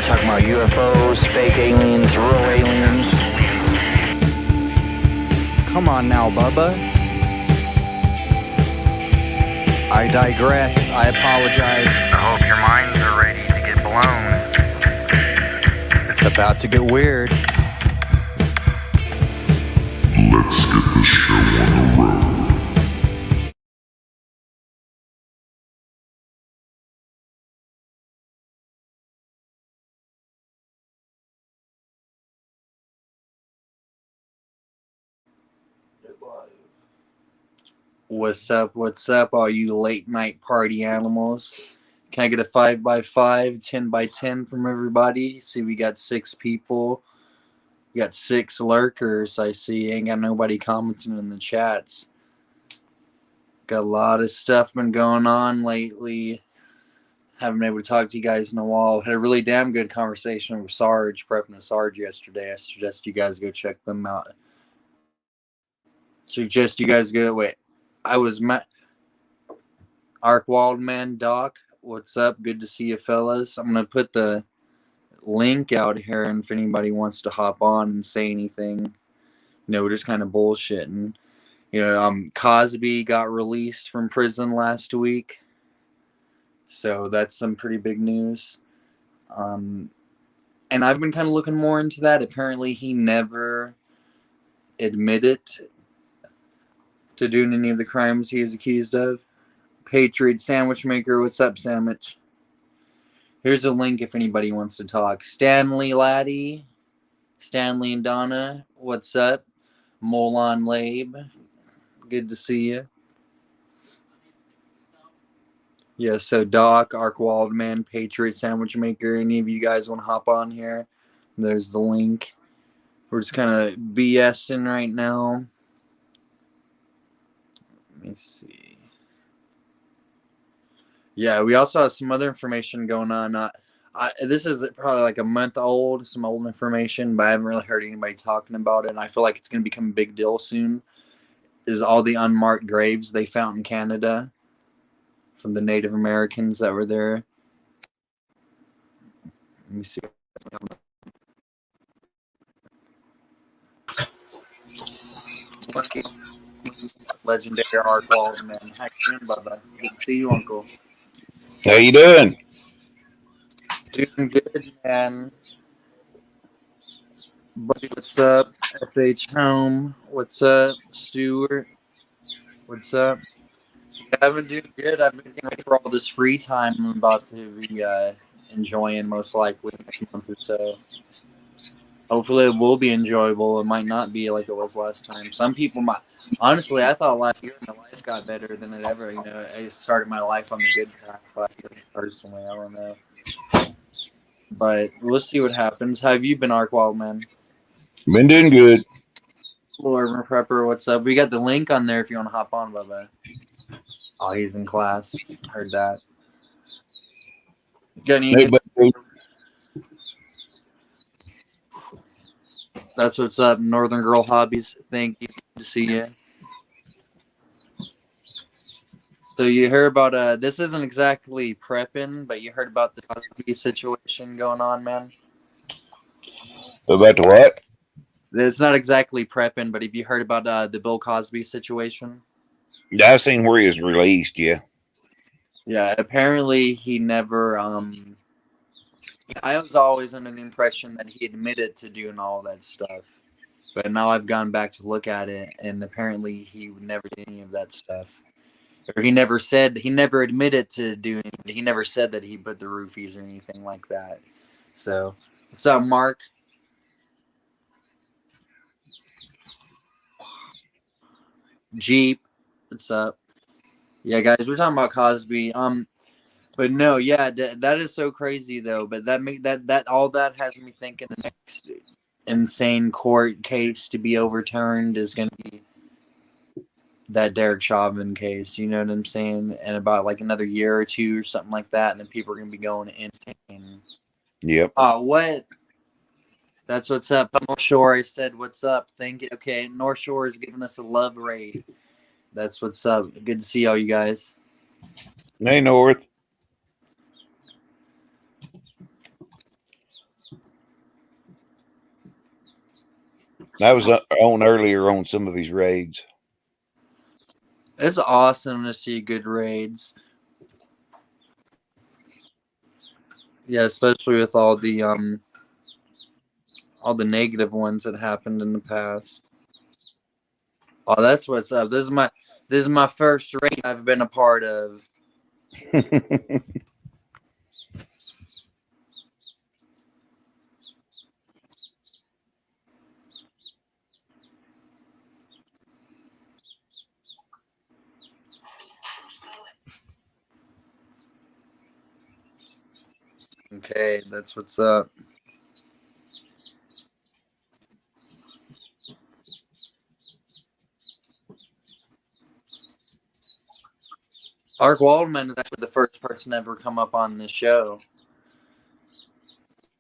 talking about UFOs, fake aliens, real aliens. Come on now, Bubba. I digress. I apologize. I hope your minds are ready to get blown. It's about to get weird. Let's get the show on the road. What's up, all you late night party animals? Can I get a 5x5, 10x10 from everybody? See, we got 6 people. We got 6 lurkers, I see. Ain't got nobody commenting in the chats. Got a lot of stuff been going on lately. Haven't been able to talk to you guys in a while. Had a really damn good conversation with Sarge, prepping a Sarge yesterday. I suggest you guys go check them out. I was Ark Waldman, Doc. What's up? Good to see you, fellas. I'm gonna put the link out here, and if anybody wants to hop on and say anything, we're just kind of bullshitting. Cosby got released from prison last week, so that's some pretty big news. And I've been kind of looking more into that. Apparently, he never admitted to doing any of the crimes he is accused of. Patriot Sandwich Maker, what's up, Sandwich? Here's a link if anybody wants to talk. Stanley Laddie, Stanley and Donna, what's up? Molon Labe, good to see you. Yeah, so Doc, Ark Waldman, Patriot Sandwich Maker, any of you guys want to hop on here? There's the link. We're just kind of BSing right now. Let me see. Yeah, we also have some other information going on. This is probably like a month old, some old information, but I haven't really heard anybody talking about it. And I feel like it's going to become a big deal soon. Is all the unmarked graves they found in Canada from the Native Americans that were there. Let me see. Legendary Ark Waldman. How you doing, Bubba? Good to see you, Uncle. How you doing? Doing good, man. Buddy, what's up? FH Home, what's up? Stuart, what's up? I've been doing good. I've been getting ready for all this free time I'm about to be enjoying most likely next month or so. Hopefully it will be enjoyable. It might not be like it was last time. Some people might. Honestly, I thought last year my life got better than it ever. I started my life on the good track last year personally. I don't know. But we'll see what happens. How have you been, Ark Wildman? Been doing good. Lord Prepper, what's up? We got the link on there if you want to hop on, Bubba. Oh, he's in class. Heard that. Got any? That's what's up, Northern Girl Hobbies. Thank you. Good to see you. So you heard about this isn't exactly prepping, but you heard about the Cosby situation going on, man. About the what? It's not exactly prepping, but have you heard about the Bill Cosby situation? I've seen where he was released, yeah. Yeah, apparently he never I was always under the impression that he admitted to doing all that stuff. But now I've gone back to look at it, and apparently he never did any of that stuff. Or he never admitted to doing it. He never said that he put the roofies or anything like that. So, what's up, Mark? Jeep, what's up? Yeah, guys, we're talking about Cosby. But no, yeah, that is so crazy though. But that all that has me thinking the next insane court case to be overturned is going to be that Derek Chauvin case. You know what I'm saying? And about like another year or two or something like that, and then people are going to be going insane. Yep. What? That's what's up. North Shore, I said what's up. Thank you. Okay, North Shore is giving us a love raid. That's what's up. Good to see all you guys. Hey, North. I was on earlier on some of his raids. It's awesome to see good raids. Yeah, especially with all the negative ones that happened in the past. Oh, that's what's up. This is my first raid I've been a part of. Okay, that's what's up. Ark Waldman is actually the first person to ever come up on this show.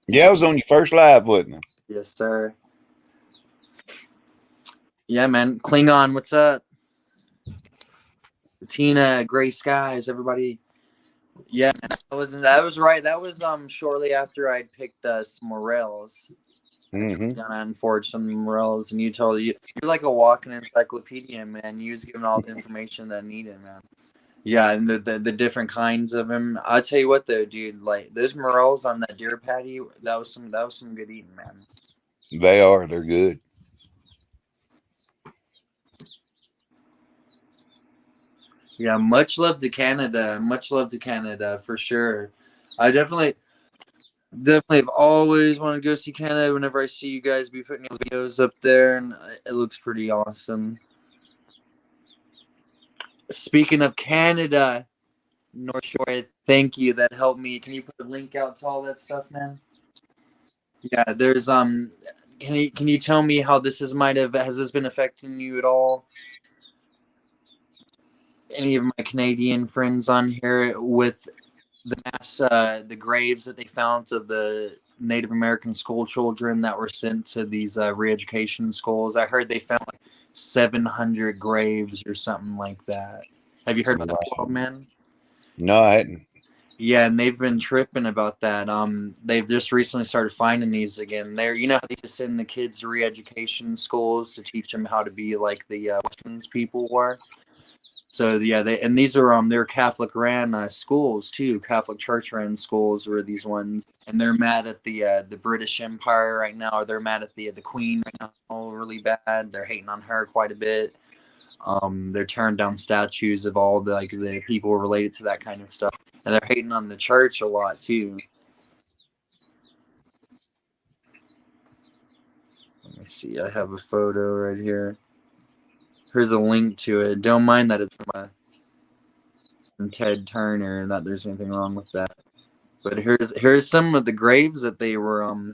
Yeah, I was on your first live, wasn't I? Yes, sir. Yeah, man. Klingon, what's up? Tina, Gray Skies, everybody. Yeah, man, that was right. That was shortly after I'd picked some morels. Mm-hmm. And forged some morels, and you're like a walking encyclopedia, man. You was given all the information that I needed, man. Yeah, and the different kinds of them. I'll tell you what though, dude, like those morels on that deer patty, that was some good eating, man. They're good. Yeah, much love to Canada. Much love to Canada for sure. I definitely have always wanted to go see Canada whenever I see you guys be putting videos up there, and it looks pretty awesome. Speaking of Canada, North Shore, thank you. That helped me. Can you put a link out to all that stuff, man? Yeah, there's Can you tell me how this has this been affecting you at all? Any of my Canadian friends on here with the graves that they found of the Native American school children that were sent to these re-education schools. I heard they found like 700 graves or something like that. Have you heard about that, man? No, I hadn't. Yeah, and they've been tripping about that. They've just recently started finding these again. How they just send the kids to re-education schools to teach them how to be like the Western people were. So yeah, these are they're Catholic ran schools too. Catholic Church ran schools were these ones, and they're mad at the British Empire right now. Or they're mad at the Queen right now, really bad. They're hating on her quite a bit. They're tearing down statues of all the people related to that kind of stuff, and they're hating on the church a lot too. Let me see. I have a photo right here. Here's a link to it. Don't mind that it's from Ted Turner, and that there's anything wrong with that. But here's some of the graves that they were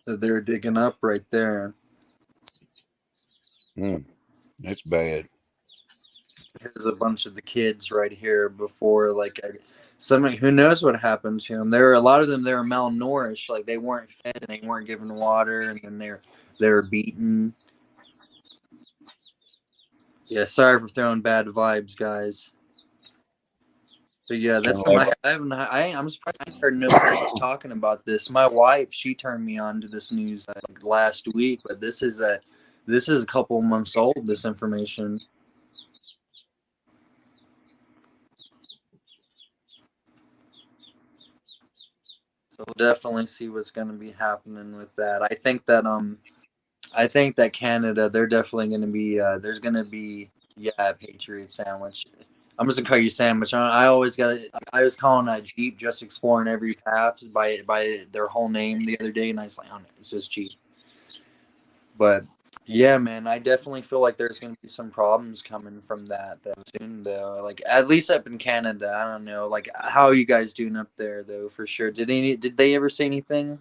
that they're digging up right there. That's bad. Here's a bunch of the kids right here before somebody who knows what happened to them. There were a lot of them. They were malnourished, like they weren't fed and they weren't given water, and then they were beaten. Yeah, sorry for throwing bad vibes, guys. But yeah, that's I'm surprised I heard nobody was talking about this. My wife, she turned me on to this news last week, but this is a couple months old. This information. So we'll definitely see what's going to be happening with that. I think that Canada, they're definitely going to be. There's going to be Patriot sandwich. I'm just gonna call you sandwich. I was calling a Jeep just exploring every path by their whole name the other day, and I was like, oh no, it's just Jeep. But yeah, man, I definitely feel like there's gonna be some problems coming from that though soon though. Like at least up in Canada, I don't know. Like how are you guys doing up there though? For sure. Did they ever say anything?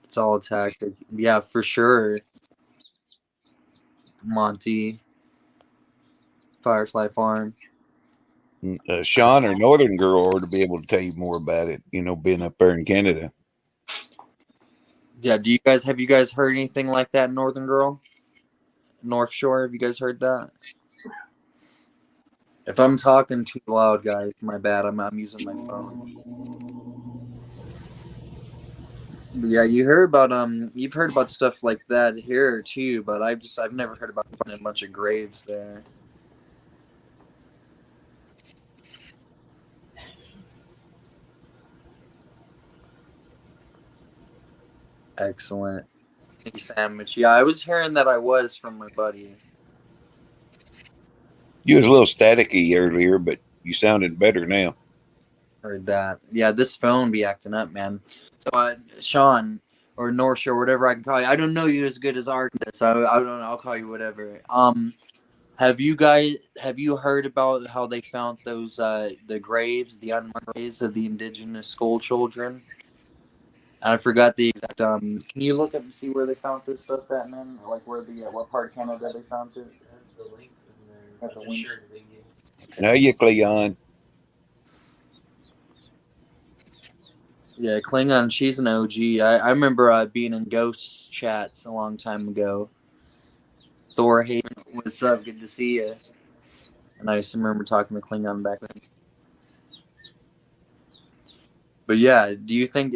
It's all a tactic. Yeah, for sure. Monty. Firefly Farm. Sean or Northern Girl ought to be able to tell you more about it, being up there in Canada. Yeah, have you guys heard anything like that, Northern Girl? North Shore, have you guys heard that? If I'm talking too loud, guys, my bad. I'm using my phone. Yeah, you've heard about stuff like that here too, but I've never heard about finding a bunch of graves there. Excellent. Thank you, sandwich. Yeah, I was hearing that I was from my buddy. You was a little staticky earlier, but you sounded better now. Heard that. Yeah, this phone be acting up, man. So, Sean or North Shore, whatever I can call you. I don't know you as good as Ark, so I don't know. I'll call you whatever. Have you heard about how they found those the graves, the unmarked graves of the indigenous school children? I forgot the exact. Can you look up and see where they found this stuff at, man? Or like where the what part of Canada they found it? The link in there. Got the link. Sure, they give. Now you, Cleon. Yeah, Klingon, she's an OG. I remember being in ghost chats a long time ago. Thor Haven, what's up? Good to see you. And I just remember talking to Klingon back then. But yeah, do you think?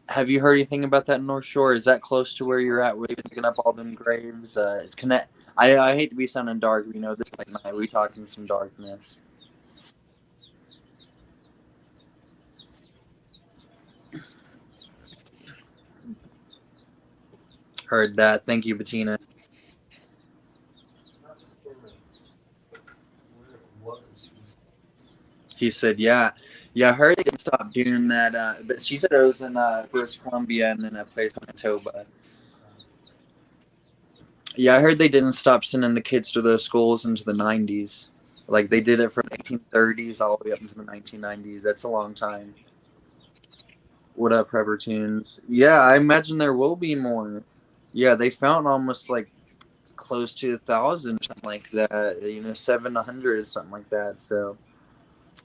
Have you heard anything about that North Shore? Is that close to where you're at? Where you're picking up all them graves? It's connect. I hate to be sounding dark. You know, this like night we talking some darkness. Heard that. Thank you, Bettina. He said, yeah. I heard they didn't stop doing that. But she said it was in British Columbia and then a place in Manitoba. Yeah, I heard they didn't stop sending the kids to those schools into the 90s. Like, they did it from the 1830s all the way up into the 1990s. That's a long time. What up, Prepper Tunes? Yeah, I imagine there will be more. Yeah, they found almost, like, close to 1,000, something like that. 700, something like that. So,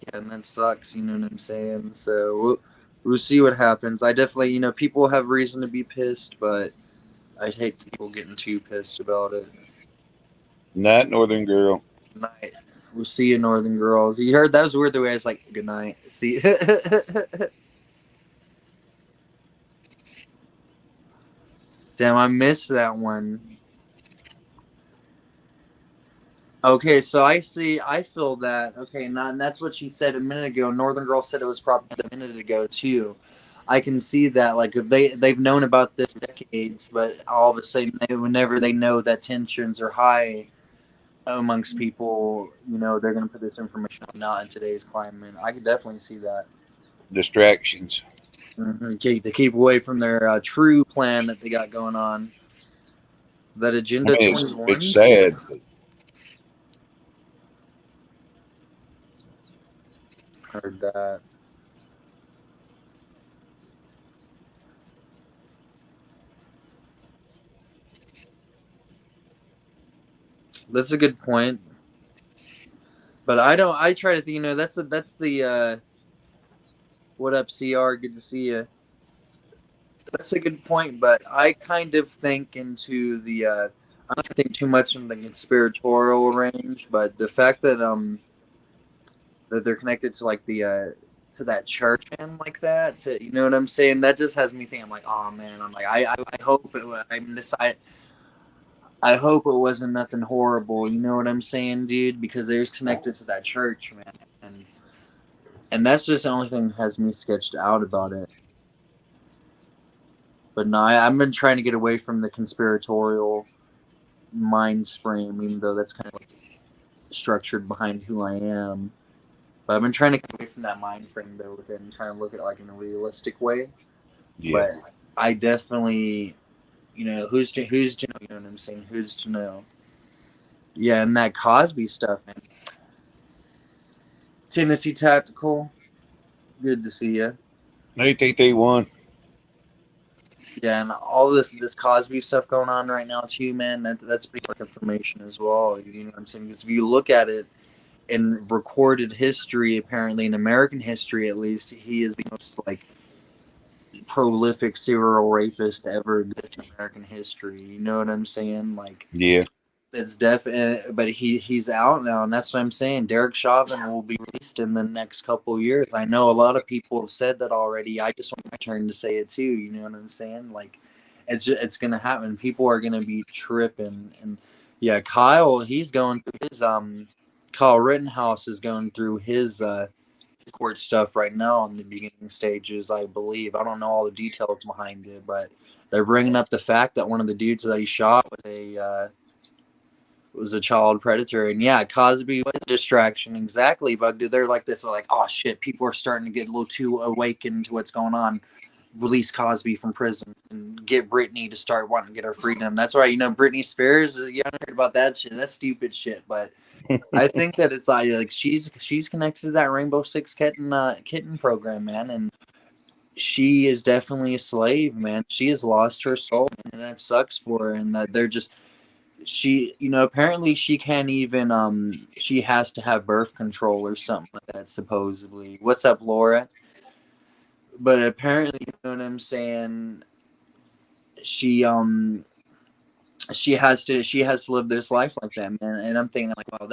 yeah, and that sucks, you know what I'm saying? So, we'll see what happens. I definitely, people have reason to be pissed, but I'd hate people getting too pissed about it. Night, Northern Girl. Night. We'll see you, Northern Girls. You heard that was weird the way I was like, good night. See? Damn, I missed that one. Okay, so I feel that. Okay, and that's what she said a minute ago. Northern Girl said it was probably a minute ago, too. I can see that. Like, if they've known about this for decades, but all of a sudden, whenever they know that tensions are high amongst people, they're going to put this information out, not in today's climate. I could definitely see that. Distractions. Mm-hmm. To keep away from their true plan that they got going on. That Agenda 21. It's sad. Heard that. That's a good point. But I try to think, that's the what up, CR? Good to see you. That's a good point, but I kind of think into the I don't think too much in the conspiratorial range, but the fact that that they're connected to like the to that church and like that, you know what I'm saying? That just has me thinking. I'm like, oh man, I'm like, I hope I hope it wasn't nothing horrible. You know what I'm saying, dude? Because they're connected to that church, man, and that's just the only thing that has me sketched out about it. But no, I've been trying to get away from the conspiratorial mind frame, even though that's kind of like structured behind who I am. But I've been trying to get away from that mind frame though with it and trying to look at it like in a realistic way. Yes. But I definitely, who's to know, you know what I'm saying? Who's to know? Yeah, and that Cosby stuff, man. Tennessee Tactical, good to see you. 881. Yeah, and all this Cosby stuff going on right now too, man. That's big information as well. You know what I'm saying? Because if you look at it in recorded history, apparently in American history at least, he is the most like prolific serial rapist to ever exist in American history. You know what I'm saying? Like, Yeah. It's definitely, but he's out now, and that's what I'm saying. Derek Chauvin will be released in the next couple of years. I know a lot of people have said that already. I just want my turn to say it too. You know what I'm saying? Like, it's gonna happen. People are gonna be tripping, and yeah, Kyle, he's going through his Kyle Rittenhouse is going through his court stuff right now in the beginning stages, I believe. I don't know all the details behind it, but they're bringing up the fact that one of the dudes that he shot was a child predator. And yeah, Cosby was a distraction, exactly. But dude, they're like this. They're like, oh shit, people are starting to get a little too awakened to what's going on. Release Cosby from prison and get Britney to start wanting to get her freedom. That's right. You know, Britney Spears. You haven't heard about that shit. That's stupid shit. But I think that it's like she's connected to that Rainbow Six kitten program, man, and she is definitely a slave, man. She has lost her soul, and that sucks for her. And that they're just apparently she can't even she has to have birth control or something like that, supposedly. What's up, Laura? But apparently, you know what I'm saying, she has to live this life like that, man. And I'm thinking like, wow,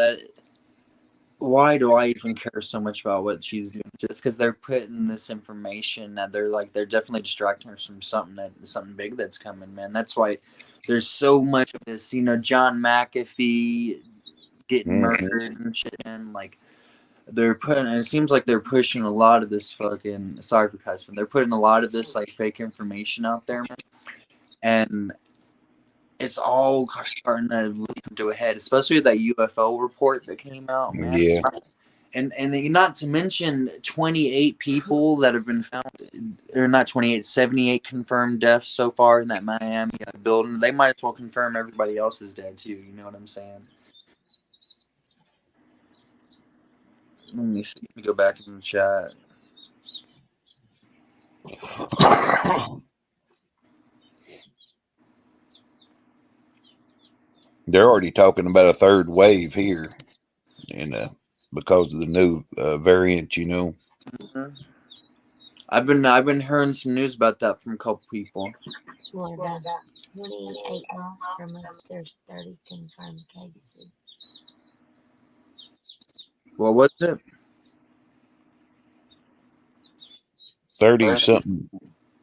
why do I even care so much about what she's doing? Just because they're putting this information that they're definitely distracting her from something big that's coming, man. That's why there's so much of this, John McAfee getting murdered and shit, and like it seems like they're pushing a lot of this fucking, sorry for cussing, they're putting a lot of this like fake information out there, man. And it's all starting to lead into a head, especially that UFO report that came out, man. Yeah. And not to mention 28 people that have been found, or not 28, 78 confirmed deaths so far in that Miami building. They might as well confirm everybody else is dead too. You know what I'm saying? Let me see. Let me go back in the chat. They're already talking about a third wave here, and because of the new variant, Mm-hmm. I've been hearing some news about that from a couple people. Well, about 28 miles from us, there's 30 confirmed cases. What was it? 30 something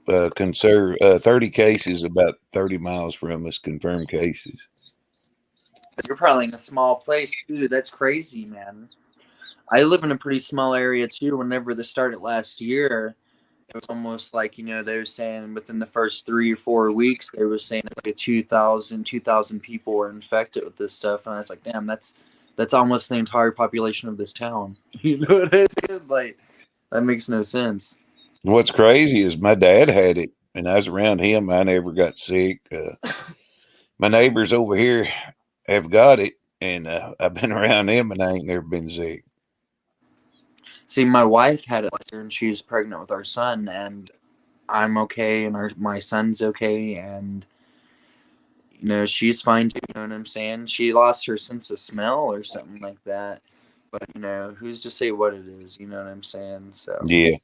30 cases about 30 miles from us, confirmed cases. You're probably in a small place too. That's crazy, man. I live in a pretty small area too. Whenever they started last year, it was almost like, they were saying within the first 3 or 4 weeks, they were saying like 2,000 people were infected with this stuff. And I was like, damn, that's almost the entire population of this town. You know what I mean? Like, that makes no sense. What's crazy is my dad had it, and I was around him. I never got sick. My neighbors over here have got it, and I've been around them, and I ain't never been sick. See, my wife had it last year, and she was pregnant with our son, and I'm okay, and my son's okay, and she's fine too. You know what I'm saying? She lost her sense of smell or something like that, but who's to say what it is? You know what I'm saying? So yeah.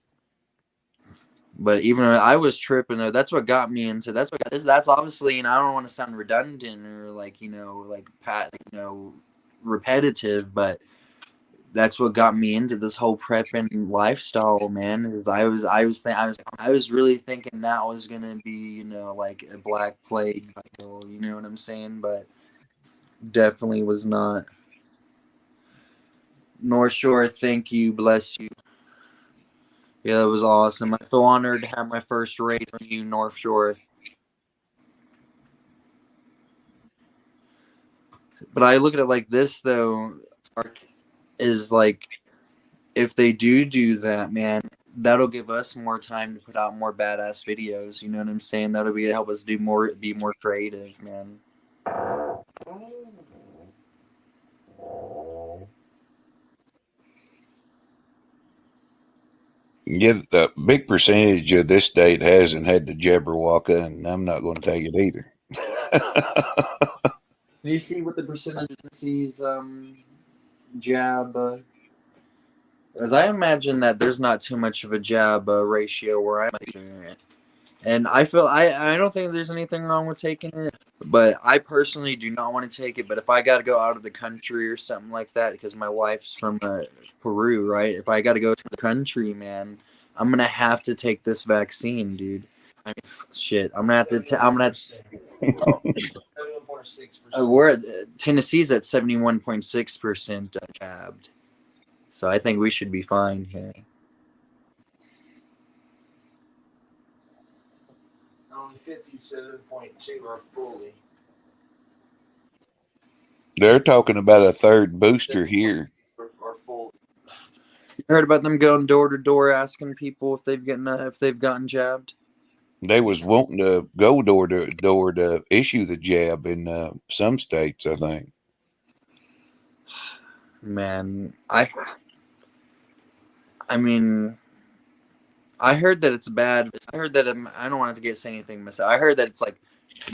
But even I was tripping though. That's what got me into. That's obviously. I don't want to sound redundant or repetitive, but that's what got me into this whole prepping lifestyle, man. Is I was really thinking that was gonna be like a black plague, you know what I'm saying? But definitely was not. North Shore, thank you, bless you. Yeah, that was awesome. I feel honored to have my first raid from you, North Shore. But I look at it like this, though, is like, if they do that, man, that'll give us more time to put out more badass videos. You know what I'm saying? That'll help us be more creative, man. Yeah, the big percentage of this state hasn't had the Jabberwocky, and I'm not going to take it either. Do you see what the percentage of these jab? As I imagine that there's not too much of a jab ratio where I'm at. And I feel I don't think there's anything wrong with taking it. But I personally do not want to take it. But if I got to go out of the country or something like that, because my wife's from Peru, right? If I got to go to the country, man, I'm gonna have to take this vaccine, dude. I mean, shit, I'm gonna have to. I'm gonna. We're at, Tennessee's at 71.6% jabbed, so I think we should be fine here. Only 57.2 are fully. They're talking about a third booster here. Are full. You heard about them going door to door asking people if they've gotten jabbed? They was wanting to go door to door to issue the jab in some states, I think. Man, I mean, I heard that it's bad. I heard that I don't want to say anything myself. I heard that it's like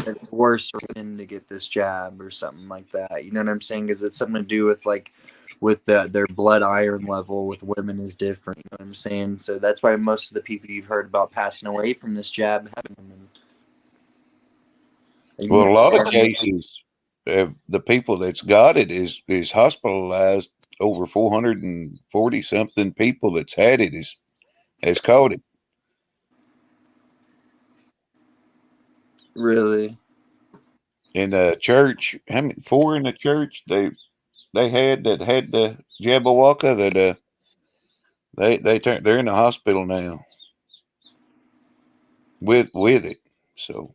that it's worse for women to get this jab or something like that. You know what I'm saying? Because it's something to do with their blood iron level with women is different. You know what I'm saying? So that's why most of the people you've heard about passing away from this jab haven't. Well, a lot of cases, the people that's got it is hospitalized. Over 440 something people that's had it has caught it. Really? In the church, how many? 4 in the church they had the Jabberwocky that they're in the hospital now with it. So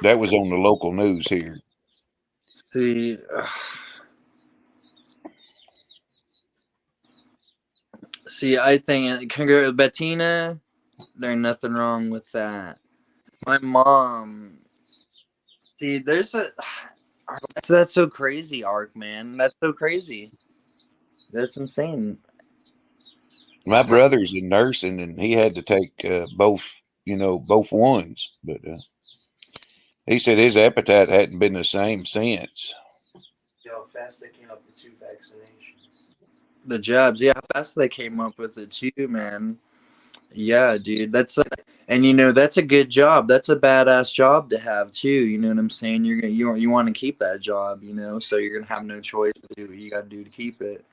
that was on the local news here. See, I think Bettina, there's nothing wrong with that. My mom, see, that's so crazy, Ark, man. That's so crazy. That's insane. My brother's in nursing, and he had to take both ones, but he said his appetite hadn't been the same since. You know how fast they came up with 2 vaccinations. The jabs, yeah, how fast they came up with it too, man. Yeah, dude, that's a good job. That's a badass job to have too. You know what I'm saying? You want to keep that job, so you're gonna have no choice to do what you gotta do to keep it.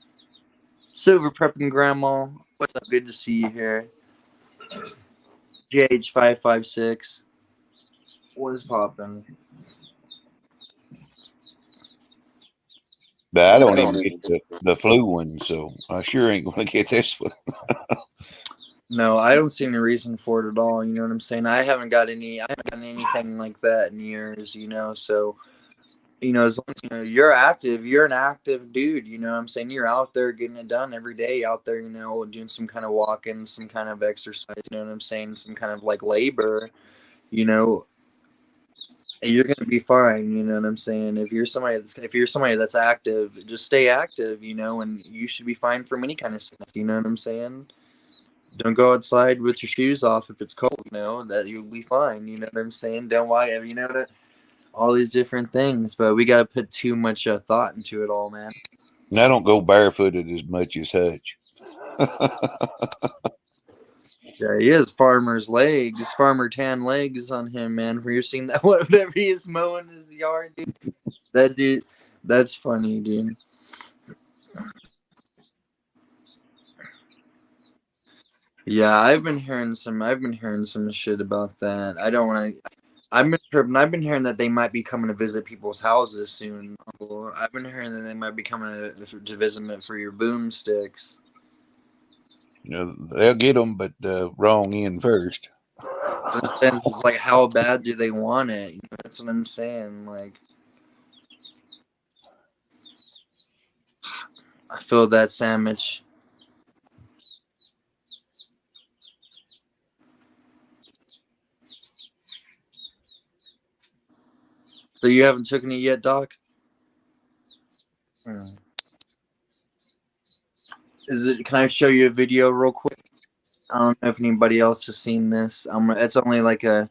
Silver prepping grandma, what's up? Good to see you here. GH556, what is popping? But I don't even get the flu one, so I sure ain't going to get this one. No, I don't see any reason for it at all. You know what I'm saying? I haven't gotten anything like that in years. So as long as you're active, you're an active dude. You know what I'm saying? You're out there getting it done every day. Out there, doing some kind of walking, some kind of exercise. You know what I'm saying? Some kind of like labor. You're gonna be fine. You know what I'm saying? If you're somebody that's active, just stay active. And you should be fine from any kind of sickness. You know what I'm saying? Don't go outside with your shoes off if it's cold. That you'll be fine. You know what I'm saying? Don't worry. All these different things, but we gotta put too much thought into it all, man. And I don't go barefooted as much as Hutch. Yeah, he has farmer's legs, farmer tan legs on him, man. For you seeing that, whatever he is mowing his yard, dude. That dude, that's funny, dude. Yeah, I've been hearing some shit about that. I don't want to. I've been tripping. I've been hearing that they might be coming to visit people's houses soon. I've been hearing that they might be coming to visit for your boomsticks. They'll get them, but the wrong end first. It's like, how bad do they want it? That's what I'm saying. Like, I feel that sandwich. So you haven't taken it yet, Doc? Can I show you a video real quick? I don't know if anybody else has seen this. It's only like a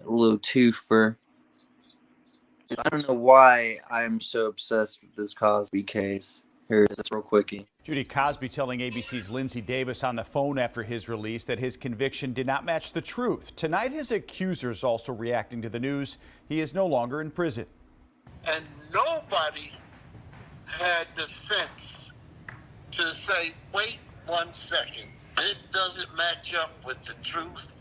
little twofer. I don't know why I'm so obsessed with this Cosby case. Here, this real quickie. Judy Cosby telling ABC's Lindsay Davis on the phone after his release that his conviction did not match the truth. Tonight, his accusers also reacting to the news. He is no longer in prison. And nobody had the sense to say, wait 1 second, this doesn't match up with the truth.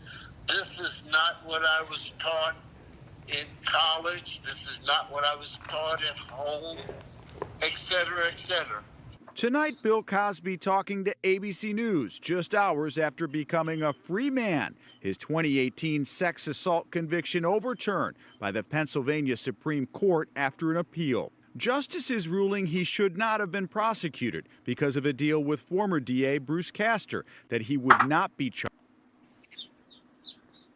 This is not what I was taught in college. This is not what I was taught at home, etc., etc. Tonight, Bill Cosby talking to ABC News just hours after becoming a free man. His 2018 sex assault conviction overturned by the Pennsylvania Supreme Court after an appeal. Justices ruling he should not have been prosecuted because of a deal with former DA Bruce Castor that he would not be charged.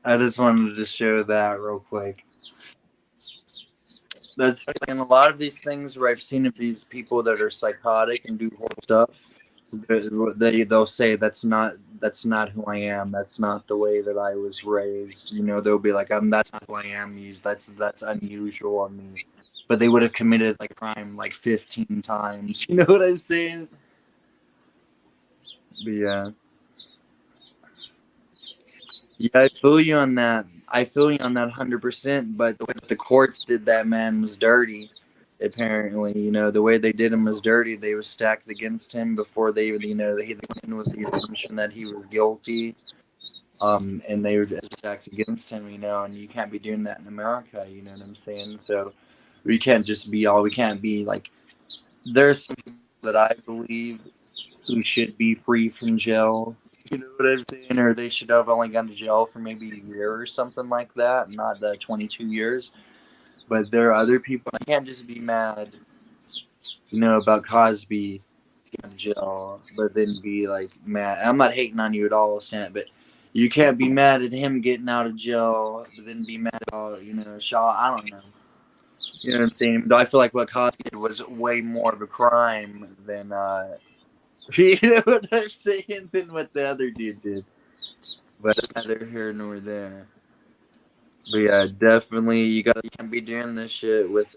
I just wanted to show that real quick. That's in a lot of these things where I've seen of these people that are psychotic and do horrible stuff. They'll say that's not who I am. That's not the way that I was raised. You know, they'll be like, that's not who I am. That's unusual on me. But they would have committed like crime like 15 times. You know what I'm saying? But yeah. Yeah, I feel you on that. I feel you on that 100%. But the way that the courts did that man was dirty. Apparently, you know, the way they did him was dirty. They were stacked against him before they, you know, they went in with the assumption that he was guilty. And they were just stacked against him, you know. And you can't be doing that in America. You know what I'm saying? So we can't just be all. We can't be like. There's some people that I believe who should be free from jail. You know what I'm saying? Or they should have only gone to jail for maybe a year or something like that, not the 22 years. But there are other people. I can't just be mad, you know, about Cosby going to jail, but then be like mad. I'm not hating on you at all, Stan, but you can't be mad at him getting out of jail, but then be mad about, you know, Shaw. I don't know. You know what I'm saying? I feel like what Cosby did was way more of a crime than you know what I'm saying, than what the other dude did. But it's neither here nor there. But yeah, definitely you can't be doing this shit with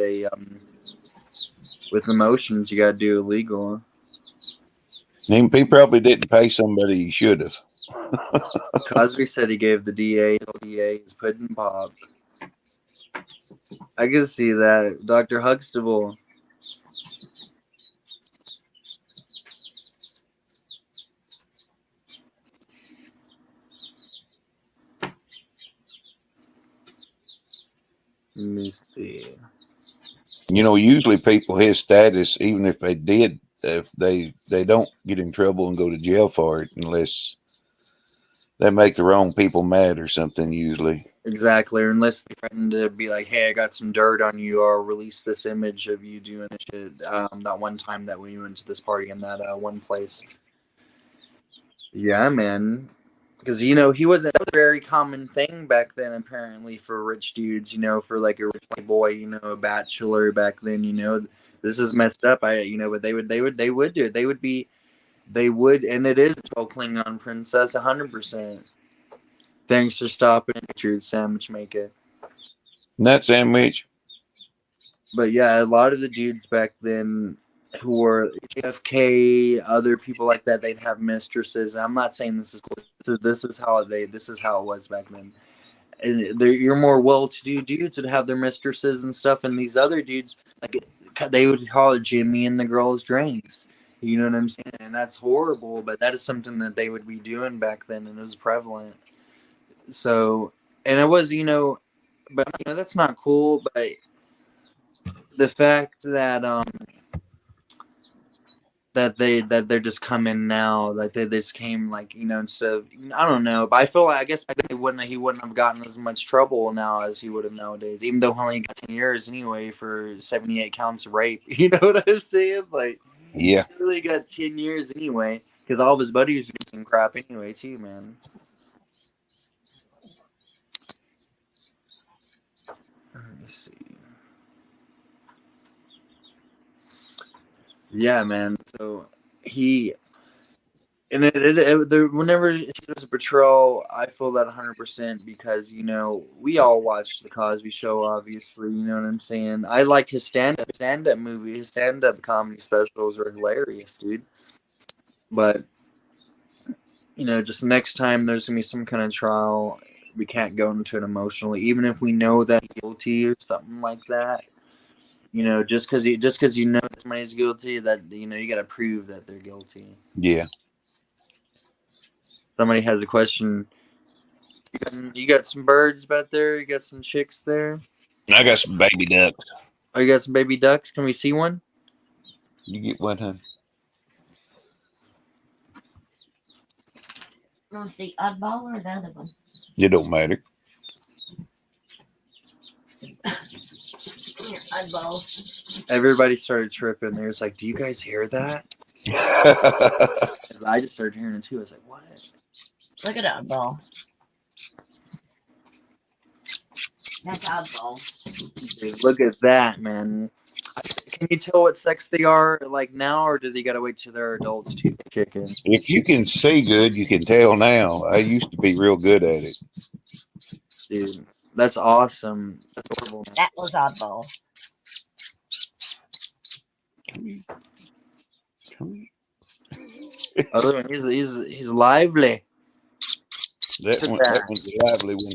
with emotions. You gotta do it legal. He probably didn't pay somebody he should have. Cosby said he gave the DA his pudding pop. I can see that. Dr. Huxtable. Let me see. You know, usually people his status, even if they did, they don't get in trouble and go to jail for it unless they make the wrong people mad or something, usually. Exactly, or unless they threaten to be like, hey, I got some dirt on you, or release this image of you doing this shit. That one time that we went to this party in that one place. Yeah, man. Because, you know, that was a very common thing back then, apparently, for rich dudes, you know, for like a rich boy, you know, a bachelor back then, you know. This is messed up, you know, but they would do it. They would, and it is a Klingon princess, 100%. Thanks for stopping, Richard Sandwich Maker. Nut sandwich. But yeah, a lot of the dudes back then who were JFK, other people like that, they'd have mistresses. And I'm not saying this is cool. This is how it was back then. And you're more well-to-do dudes would have their mistresses and stuff, and these other dudes, like, they would call it Jimmy and the girls' drinks. You know what I'm saying? And that's horrible, but that is something that they would be doing back then, and it was prevalent. So, and it was, you know, but you know, that's not cool. But the fact that that they're just coming now, that they just came, like, you know, instead of, I don't know, but I feel like, I guess back then he wouldn't have gotten as much trouble now as he would have nowadays, even though he only got 10 years anyway for 78 counts of rape. You know what I'm saying? Like, yeah, he really got 10 years anyway, because all of his buddies did some crap anyway too, man. Let me see. Yeah, man. So And whenever there's a patrol, I feel that 100% because, you know, we all watched The Cosby Show, obviously, you know what I'm saying? I like his stand-up movie. His stand-up comedy specials are hilarious, dude. But, you know, just next time there's going to be some kind of trial, we can't go into it emotionally, even if we know that he's guilty or something like that. You know, just because you know somebody's guilty, that, you know, you got to prove that they're guilty. Yeah. Somebody has a question. You got some birds back there? You got some chicks there? I got some baby ducks. Oh, you got some baby ducks? Can we see one? You get one, huh? Want to see Oddball or the other one? It don't matter. Oddball. Everybody started tripping. They was like, "Do you guys hear that?" I just started hearing it too. I was like, "What?" Look at Oddball. That's Oddball. Dude, look at that, man. Can you tell what sex they are like now, or do they gotta wait till they're adults to eat chicken? If you can see good, you can tell now. I used to be real good at it. Dude, that's awesome. That's horrible, man. That was Oddball. Come Oh, look, he's lively. that one's a lively one.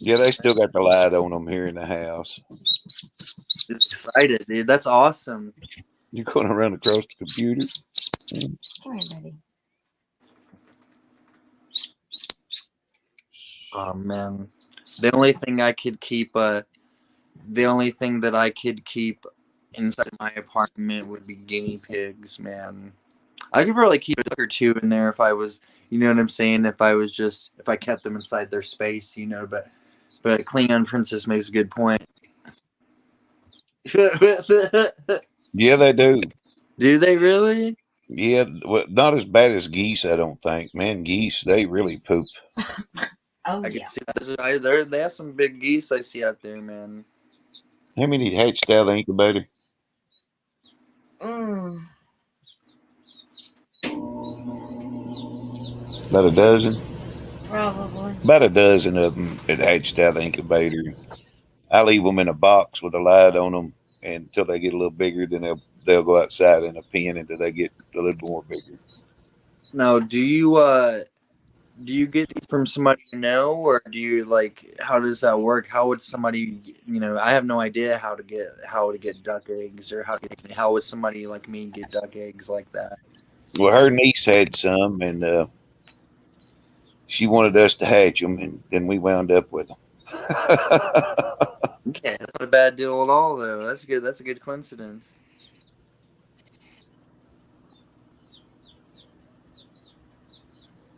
Yeah, they still got the light on them here in the house. He's excited, dude. That's awesome. You're going to run across the computer? Come here, buddy. Oh man, the only thing that I could keep inside my apartment would be guinea pigs, man. I could probably keep a duck or two in there if I was, you know what I'm saying, if I kept them inside their space, you know, but Klingon Princess makes a good point. Yeah, they do. Do they really? Yeah, well, not as bad as geese, I don't think. Man, geese, they really poop. Oh, I yeah. can see they have some big geese I see out there, man. How many hatched out of the incubator? About a dozen? Probably. About a dozen of them that hatched out of the incubator. I leave them in a box with a light on them until they get a little bigger. Then they'll go outside in a pen until they get a little more bigger. Now, do you get these from somebody you know, or do you how does that work? How would somebody, you know, I have no idea how to get duck eggs, or how would somebody like me get duck eggs like that? Well, her niece had some, and she wanted us to hatch them, and then we wound up with them. Okay, that's not a bad deal at all, though. That's good. That's a good coincidence.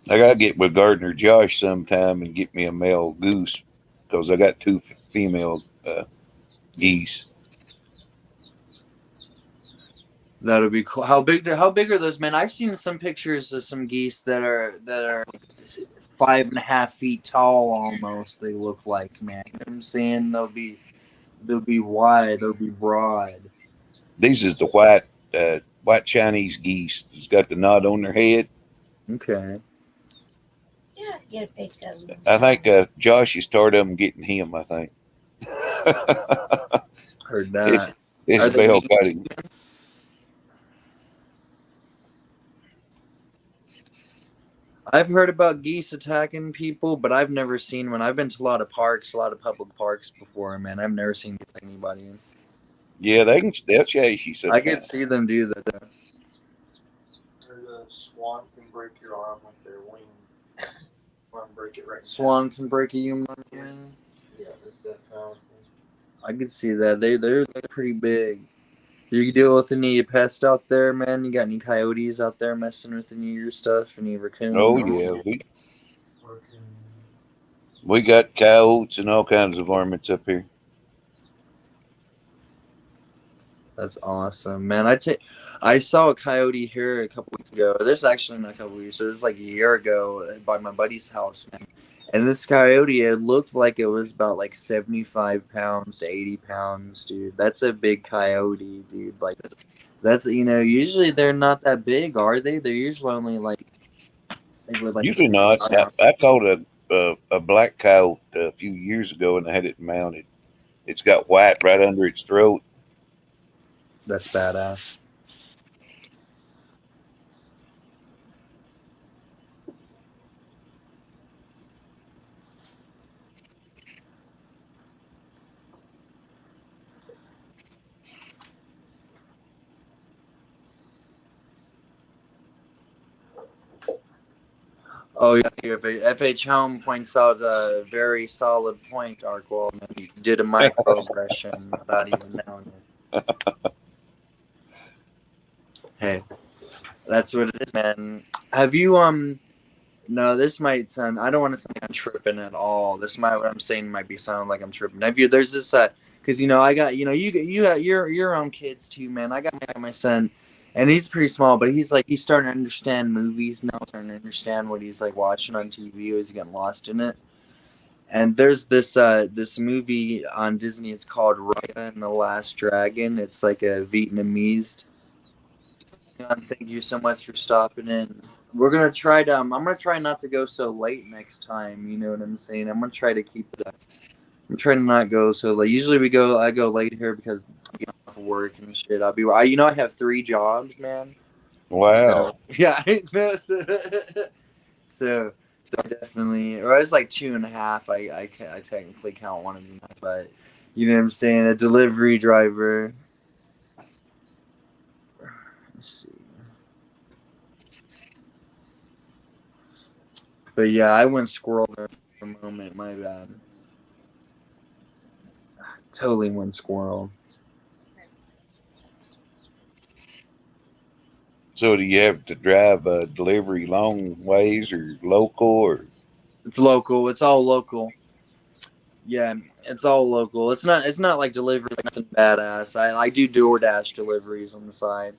I gotta get with Gardner Josh sometime and get me a male goose because I got two female geese. That'll be cool. How big are those, man? I've seen some pictures of some geese that are 5.5 feet tall almost. They look like, man. You know what I'm saying? They'll be wide. They'll be broad. These is the white Chinese geese. It's got the knot on their head. Okay. Yeah, get a picture of them. I think Josh is tired of them getting him, I think. Heard that. It's bell cutting. I've heard about geese attacking people, but I've never seen one. I've been to a lot of public parks before, man. I've never seen anybody. Yeah, they'll chase you sometimes. I could see them do that. The swan can break your arm with their wing. Break it right. Swan can break a human wing. Yeah, it's that powerful. I could see that. They're pretty big. You deal with any pests out there, man? You got any coyotes out there messing with any of your stuff? Any raccoons? Oh yeah, we got coyotes and all kinds of varmints up here. That's awesome, man. I saw a coyote here a couple weeks ago. This is actually not a couple weeks. It was like a year ago by my buddy's house, man. And this coyote, it looked like it was about 75 pounds to 80 pounds, dude. That's a big coyote, dude. That's usually they're not that big, are they? They're usually only they were like Usually not. I caught a black coyote a few years ago, and I had it mounted. It's got white right under its throat. that's badass. Oh yeah, FH Home points out a very solid point, Arkwald. You did a microaggression without even knowing it. Hey, that's what it is, man. Have you No, this might sound. I don't want to say I'm tripping at all. What I'm saying might be sounding like I'm tripping. Have you? There's this because I got you got your own kids too, man. I got my son, and he's pretty small, but he's starting to understand movies now. Starting to understand what he's like watching on TV. He's getting lost in it. And there's this movie on Disney. It's called Raya and the Last Dragon. It's like a Vietnamese. Thank you so much for stopping in. We're gonna try to. I'm gonna try not to go so late next time. You know what I'm saying? I'm gonna try to keep it. I'm trying to not go so late. Usually I go late here because I get off work and shit. I have 3 jobs, man. Wow. Yeah, so I definitely, or it's like 2.5. I technically count one of them, but you know what I'm saying. A delivery driver. Let's see. But yeah, I went squirrel there for a moment. My bad. Totally went squirrel. So do you have to drive a delivery long ways or local or? It's local. It's all local. Yeah, it's all local. It's not like delivery, like nothing badass. I do DoorDash deliveries on the side.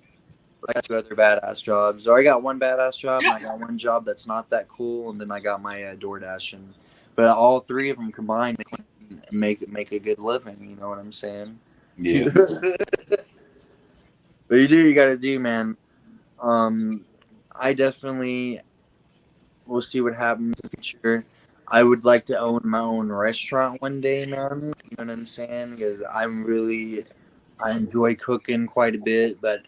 I got 2 other badass jobs. Or I got one badass job, and I got one job that's not that cool, and then I got my DoorDash. But all 3 of them combined make a good living. You know what I'm saying? Yeah. But you got to do, man. I definitely will see what happens in the future. I would like to own my own restaurant one day, man. You know what I'm saying? Because I enjoy cooking quite a bit, but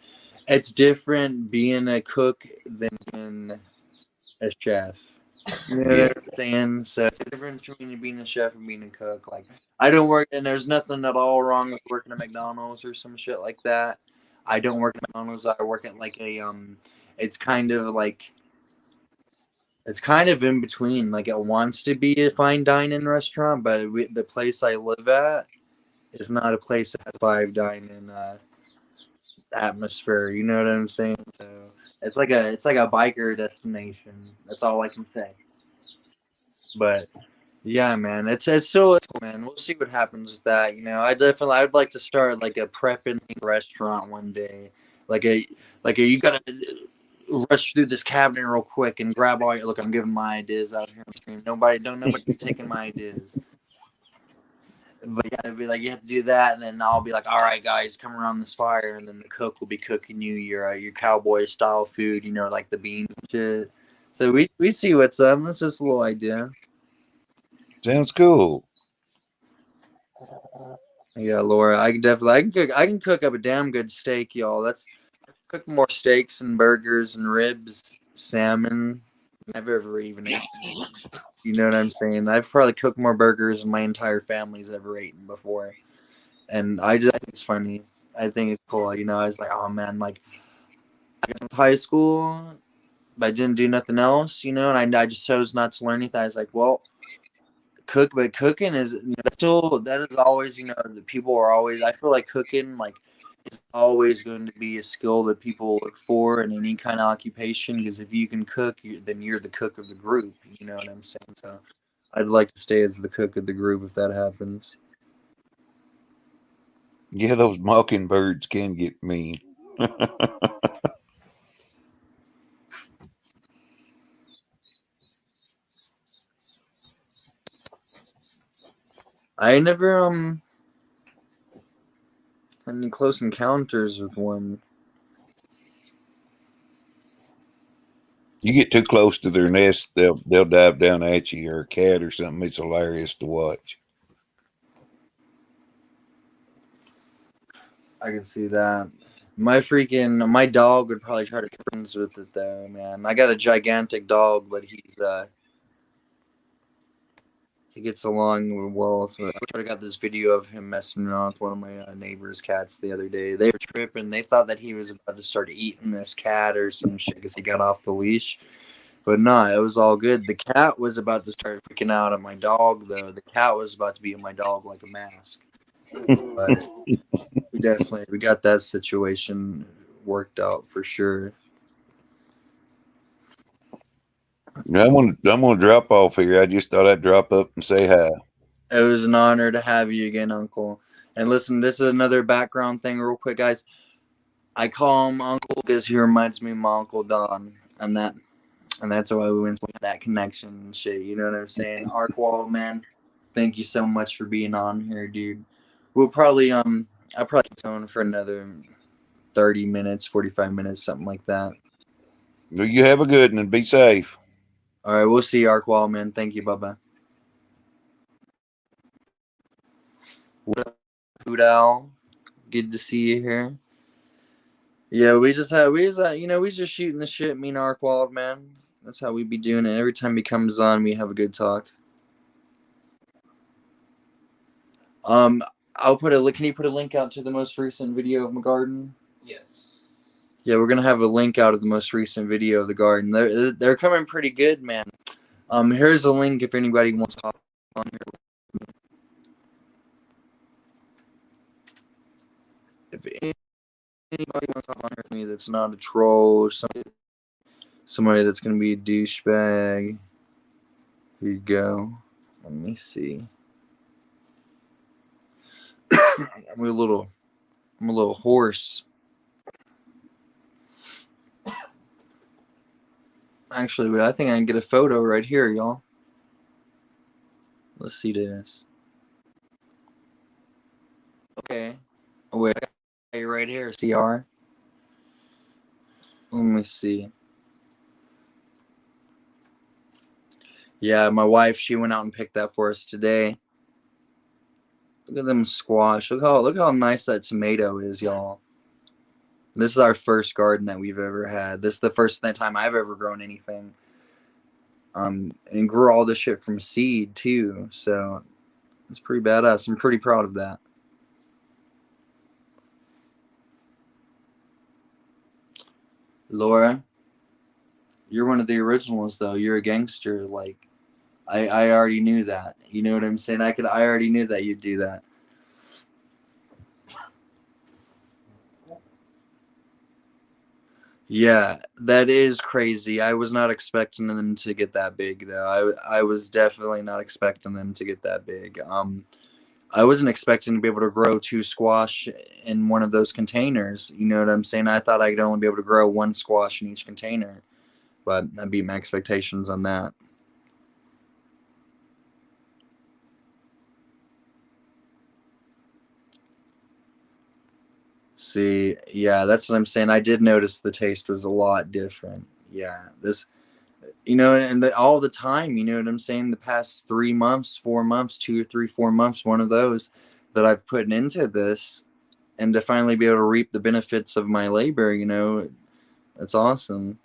it's different being a cook than being a chef. You know what I'm saying? So it's a difference between being a chef and being a cook. Like I don't work, and there's nothing at all wrong with working at McDonald's or some shit like that. I don't work at McDonald's. I work at like a It's kind of like it's kind of in between. Like it wants to be a fine dining restaurant, but the place I live at is not a place that has fine dining atmosphere. You know what I'm saying? So it's like a biker destination. That's all I can say. But yeah, man, it's cool, man. We'll see what happens with that. I'd like to start like a prepping restaurant one day. You gotta rush through this cabinet real quick and grab all your. Look, I'm giving my ideas out here. Nobody taking my ideas. But yeah, it'd be like you have to do that, and then I'll be like, "All right, guys, come around this fire," and then the cook will be cooking you your cowboy style food, like the beans and shit. So we see what's up. That's just a little idea. Sounds cool. Yeah, Laura, I can cook up a damn good steak, y'all. Cook more steaks and burgers and ribs, salmon. I've ever even eaten. You know what I'm saying? I've probably cooked more burgers than my entire family's ever eaten before. And I think it's funny. I think it's cool. I was like, oh man, like I got to high school, but I didn't do nothing else, and I just chose not to learn anything. I was like, well, cooking is that is always, the people are always, I feel like cooking is always going to be a skill that people look for in any kind of occupation, because if you can cook, then you're the cook of the group. You know what I'm saying? So I'd like to stay as the cook of the group if that happens. Yeah, those mockingbirds can get mean. I never had any close encounters with one. You get too close to their nest, they'll dive down at you, or a cat or something. It's hilarious to watch. I can see that. My dog would probably try to be friends with it though, man. I got a gigantic dog, but he gets along well. So I got this video of him messing around with one of my neighbor's cats the other day. They were tripping. They thought that he was about to start eating this cat or some shit because he got off the leash. But no, it was all good. The cat was about to start freaking out at my dog, though. The cat was about to be in my dog like a mask. But we got that situation worked out for sure. I'm gonna drop off here. I just thought I'd drop up and say hi. It was an honor to have you again, Uncle. And listen, this is another background thing, real quick, guys. I call him Uncle because he reminds me of my Uncle Don, and that's why we went with that connection and shit. You know what I'm saying? Arkwall, man, thank you so much for being on here, dude. We'll probably I'll probably tone for another 30 minutes, 45 minutes, something like that. Well, you have a good one and be safe. All right, we'll see you, Arkwall, man. Thank you, bye-bye. What up, Hoot Owl? Good to see you here. Yeah, we just shooting the shit, me and Arkwald, man. That's how we be doing it. Every time he comes on, we have a good talk. Can you put a link out to the most recent video of my garden? Yes. Yeah, we're gonna have a link out of the most recent video of the garden. They're coming pretty good, man. Here's a link if anybody wants to hop on here. If anybody wants to hop on here with me that's not a troll or somebody that's gonna be a douchebag. Here you go. Let me see. I'm a little hoarse. Actually, I think I can get a photo right here, y'all. Let's see this. Okay. Oh, wait, I got you right here, CR. Let me see. Yeah, my wife, she went out and picked that for us today. Look at them squash. Look how nice that tomato is, y'all. This is our first garden that we've ever had. This is the first time I've ever grown anything. And grew all this shit from seed too. So it's pretty badass. I'm pretty proud of that. Laura, you're one of the originals though. You're a gangster. Like I already knew that. You know what I'm saying? I already knew that you'd do that. Yeah, that is crazy. I was not expecting them to get that big though. I was definitely not expecting them to get that big. I wasn't expecting to be able to grow 2 squash in one of those containers. You know what I'm saying? I thought I could only be able to grow 1 squash in each container, but I beat my expectations on that. See, yeah, that's what I'm saying. I did notice the taste was a lot different. Yeah, this, and all the time, you know what I'm saying? The past 3 months, 4 months, 2 or 3, 4 months, one of those that I've put into this, and to finally be able to reap the benefits of my labor, it's awesome.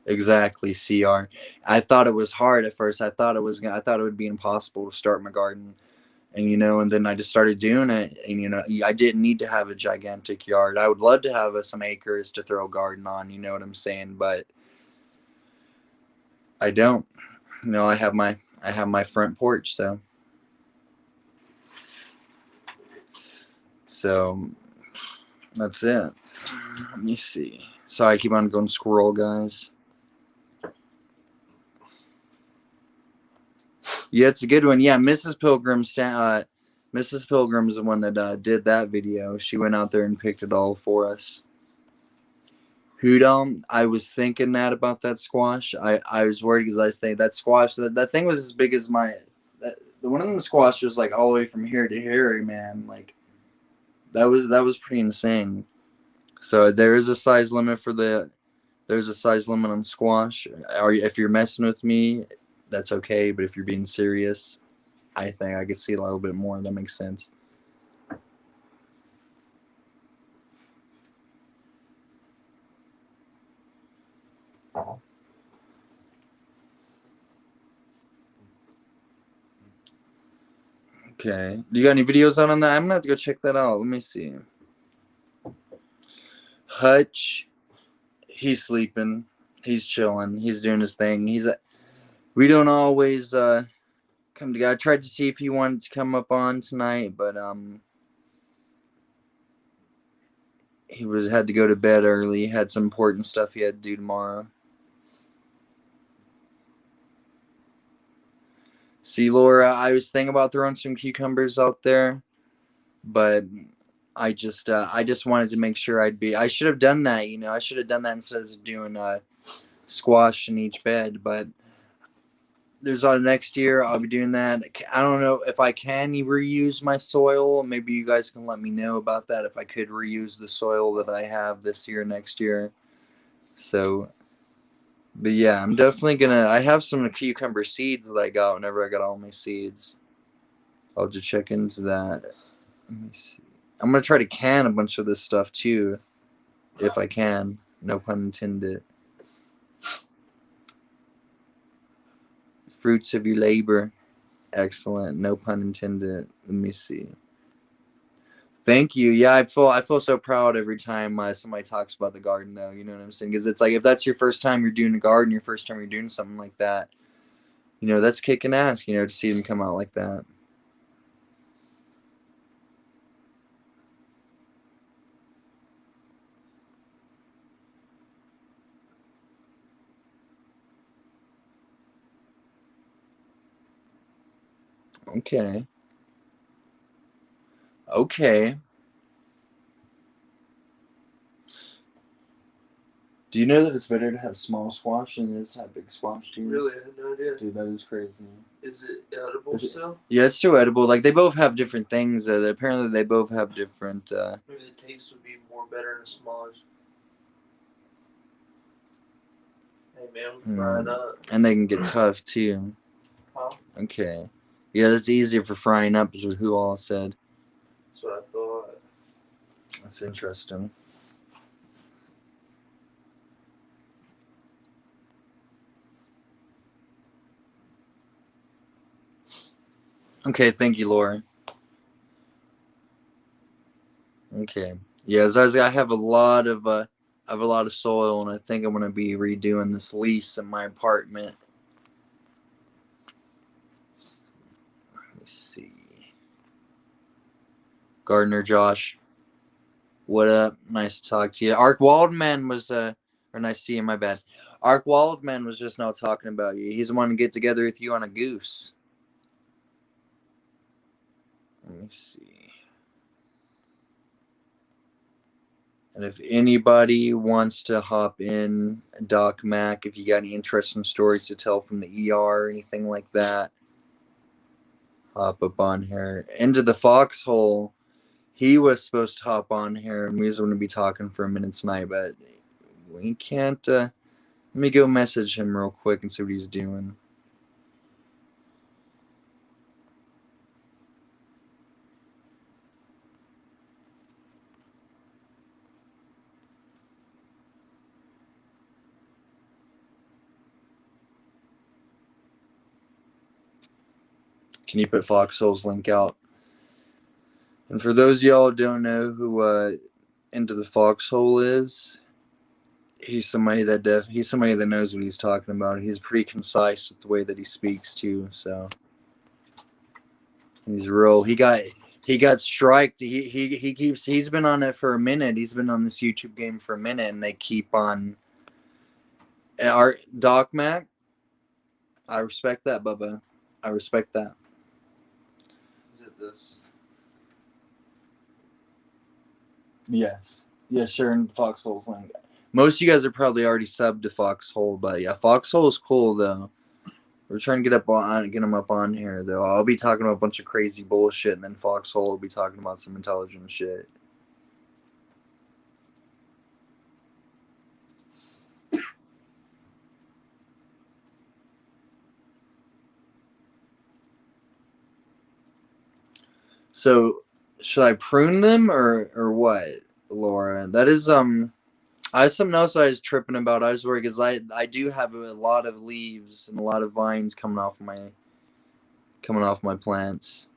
Exactly, CR. I thought it was hard at first. I thought it would be impossible to start my garden. And then I just started doing it. And I didn't need to have a gigantic yard. I would love to have some acres to throw a garden on, you know what I'm saying? But I don't. I have my front porch, so that's it. Let me see. Sorry, I keep on going squirrel, guys. Yeah, it's a good one. Yeah, Mrs. Pilgrim is the one that did that video. She went out there and picked it all for us. Hoodom, I was thinking that about that squash. I was worried because I think that squash, that thing was as big as one of them squash was like all the way from here to here, man. Like that was pretty insane. So there's a size limit on squash. If you're messing with me, that's okay. But if you're being serious, I think I could see a little bit more. That makes sense. Okay. Do you got any videos out on that? I'm gonna have to go check that out. Let me see. Hutch, he's sleeping. He's chilling. He's doing his thing. We don't always come together. I tried to see if he wanted to come up on tonight, but he had to go to bed early. He had some important stuff he had to do tomorrow. See, Laura, I was thinking about throwing some cucumbers out there, but I just wanted to make sure I should have done that, I should have done that instead of doing squash in each bed, but there's next year I'll be doing that. I don't know if I can reuse my soil. Maybe you guys can let me know about that, if I could reuse the soil that I have this year, next year. So, but yeah, I'm definitely I have some cucumber seeds that I got whenever I got all my seeds. I'll just check into that. Let me see. I'm going to try to can a bunch of this stuff too, if I can. No pun intended. Fruits of your labor. Excellent. No pun intended. Let me see. Thank you. Yeah, I feel so proud every time somebody talks about the garden, though. You know what I'm saying? Because it's like, if that's your first time you're doing a garden, your first time you're doing something like that, that's kicking ass, to see them come out like that. Okay. Do you know that it's better to have small squash than it is to have big squash, too? Really? I had no idea. Dude, that is crazy. Is it edible still? Yeah, it's still edible. Like, they both have different things. Apparently, they both have different... Maybe the taste would be more better in a smaller... Hey, man, fry it up. And they can get tough, too. Huh? Okay. Yeah, that's easier for frying up, is what who all said. That's what I thought. That's interesting. Okay, thank you, Laura. Okay. Yeah, I have a lot of soil, and I think I'm gonna be redoing this lease in my apartment. Let me see. Gardner Josh, what up? Nice to talk to you. Ark Waldman was or nice to see you. My bad. Ark Waldman was just now talking about you. He's wanting to get together with you on a goose. Let me see. And if anybody wants to hop in, Doc Mac, if you got any interesting stories to tell from the ER or anything like that, hop up on here. Into the Foxhole, he was supposed to hop on here, and we was going to be talking for a minute tonight, but we can't. Let me go message him real quick and see what he's doing. Can you put Foxhole's link out? And for those of y'all who don't know who Into the Foxhole is, he's somebody that knows what he's talking about. He's pretty concise with the way that he speaks too. So he's real. He got striked. He's been on it for a minute. He's been on this YouTube game for a minute, and they keep on. Our Doc Mac, I respect that, Bubba. I respect that. Is it this? Yes. Yeah, sure. And Foxhole's link. Most of you guys are probably already subbed to Foxhole, but yeah, Foxhole is cool though. We're trying to get them up on here, though. I'll be talking about a bunch of crazy bullshit, and then Foxhole will be talking about some intelligent shit. So, should I prune them or what, Laura? That is I have something else I was tripping about. I was worried because I do have a lot of leaves and a lot of vines coming off my plants.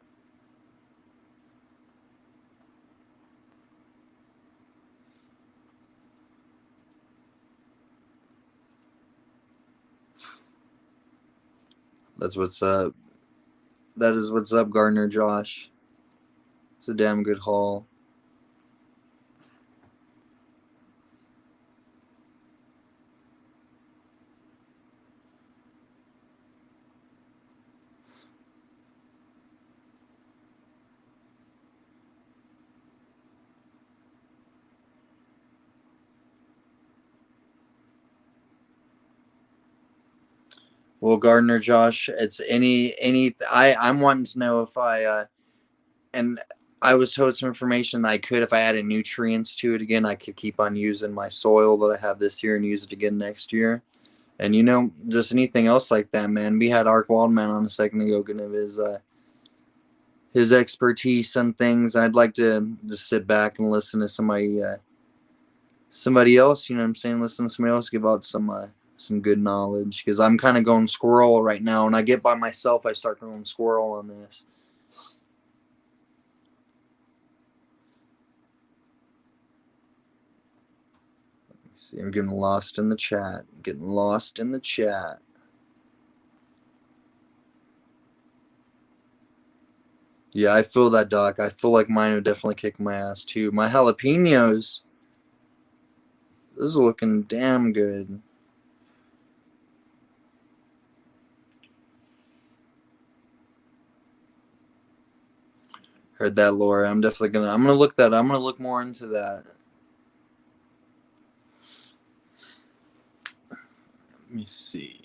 That's what's up. That is what's up, Gardner Josh. It's a damn good haul. Well, Gardner Josh, it's I'm wanting to know if and I was told some information that I could, if I added nutrients to it again, I could keep on using my soil that I have this year and use it again next year. And just anything else like that, man. We had Ark Waldman on a second ago, giving his expertise on things. I'd like to just sit back and listen to somebody else. You know what I'm saying? Listen to somebody else give out some good knowledge, because I'm kind of going squirrel right now. When I get by myself, I start going squirrel on this. Let me see. I'm getting lost in the chat. Yeah, I feel that, Doc. I feel like mine would definitely kick my ass too. My jalapenos, this is looking damn good. Heard that, Laura. I'm gonna look more into that. Let me see.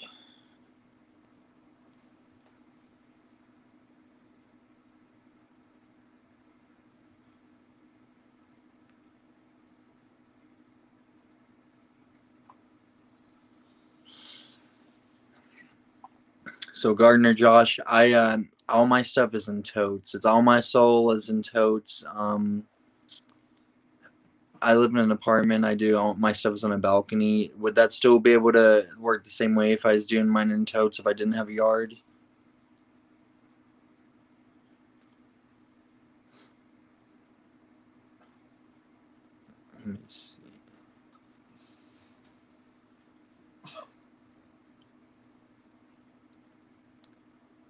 So Gardner Josh, all my stuff is in totes. It's all my soul is in totes. I live in an apartment. All my stuff is on a balcony. Would that still be able to work the same way if I was doing mine in totes if I didn't have a yard? Let me see.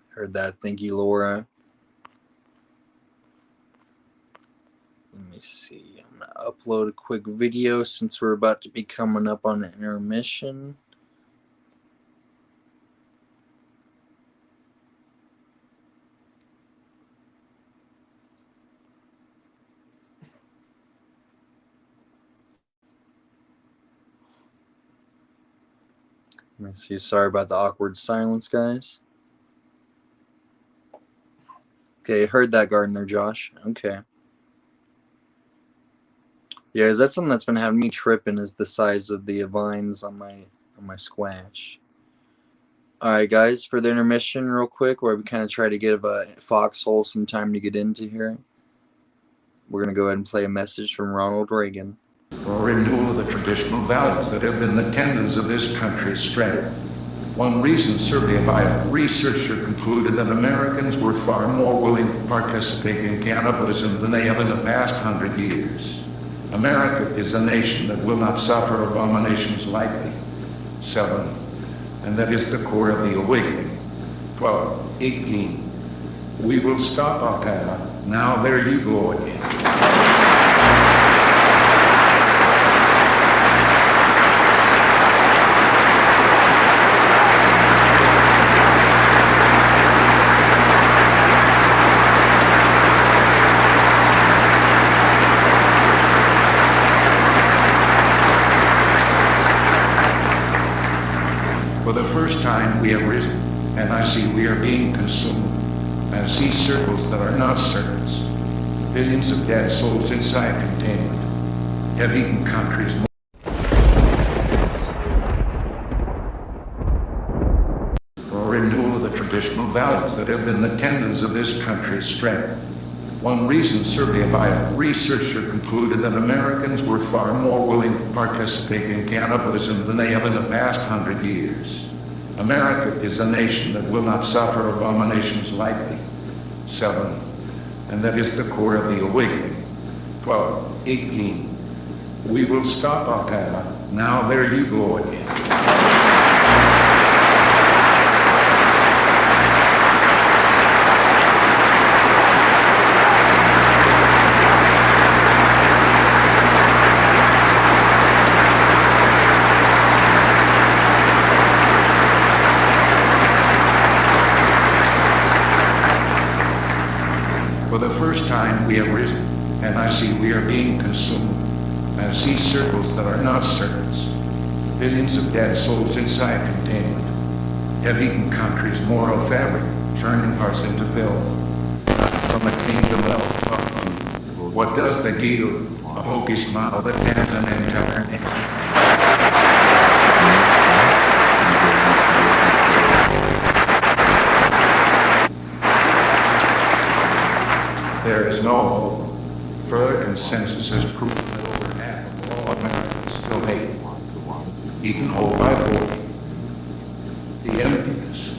Heard that. Thank you, Laura. Let me see. I'm going to upload a quick video since we're about to be coming up on an intermission. Let me see. Sorry about the awkward silence, guys. Okay, heard that, Gardner Josh. Okay. Yeah, is that something that's been having me tripping, is the size of the vines on my squash. Alright, guys, for the intermission real quick, where we kind of try to give Foxhole some time to get into here, we're going to go ahead and play a message from Ronald Reagan. Renewal of the traditional values that have been the tendons of this country's strength. One recent survey by a researcher concluded that Americans were far more willing to participate in cannibalism than they have in the past 100 years. America is a nation that will not suffer abominations lightly. 7. And that is the core of the awakening. 12. 18. We will stop Al-Qaeda. Now there you go again. For the first time, we have risen and I see we are being consumed. I see circles that are not circles. Billions of dead souls inside containment have eaten countries. Or renewal of the traditional values that have been the tendons of this country's strength. One recent survey by a researcher concluded that Americans were far more willing to participate in cannibalism than they have in the past 100 years. America is a nation that will not suffer abominations lightly. 7. And that is the core of the awakening. 12. 18. We will stop Al-Qaeda. Now there you go again. For the first time we have risen, and I see we are being consumed. I see circles that are not circles. Billions of dead souls inside containment have eaten country's moral fabric, turning hearts into filth. From the kingdom of what does the Gita, a hokey smile that has an entire name. There is no hope. Further consensus has proven that over half of all Americans still hate, eaten whole by 40. The emptiness,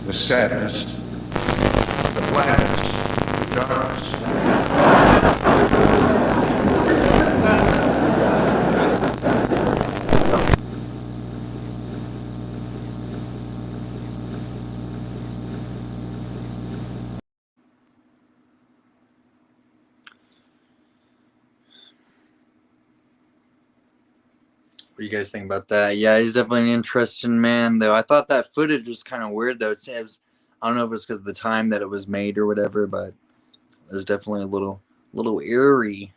the sadness, the blackness, the darkness. What do you guys think about that? Yeah, he's definitely an interesting man, though. I thought that footage was kind of weird, though. It was, I don't know if it's because of the time that it was made or whatever, but it was definitely a little eerie.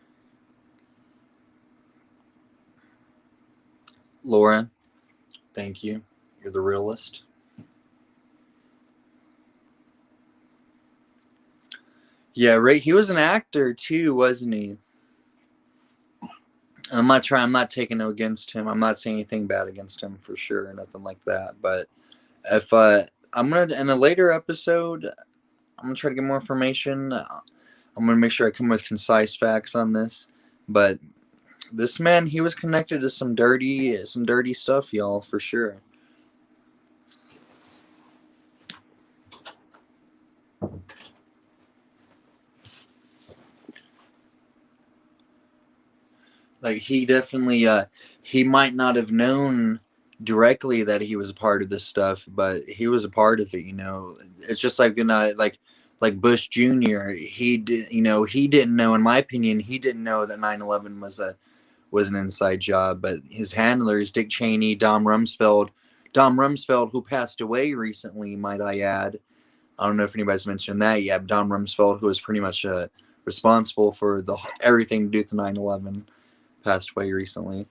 Laura, thank you. You're the realist. Yeah, right. He was an actor too, wasn't he? I'm not taking no against him. I'm not saying anything bad against him for sure, nothing like that. But if I'm gonna in a later episode, I'm gonna try to get more information. I'm gonna make sure I come with concise facts on this. But this man, he was connected to some dirty stuff, y'all, for sure. Like he definitely he might not have known directly that he was a part of this stuff, but he was a part of it, you know. It's just like like Bush Jr. He didn't know, in my opinion, he didn't know that 9/11 was an inside job, but his handlers, Dick Cheney, Dom Rumsfeld, who passed away recently, might I add. I don't know if anybody's mentioned that yet. Dom Rumsfeld, who was pretty much responsible for everything to do with 9/11. Passed away recently.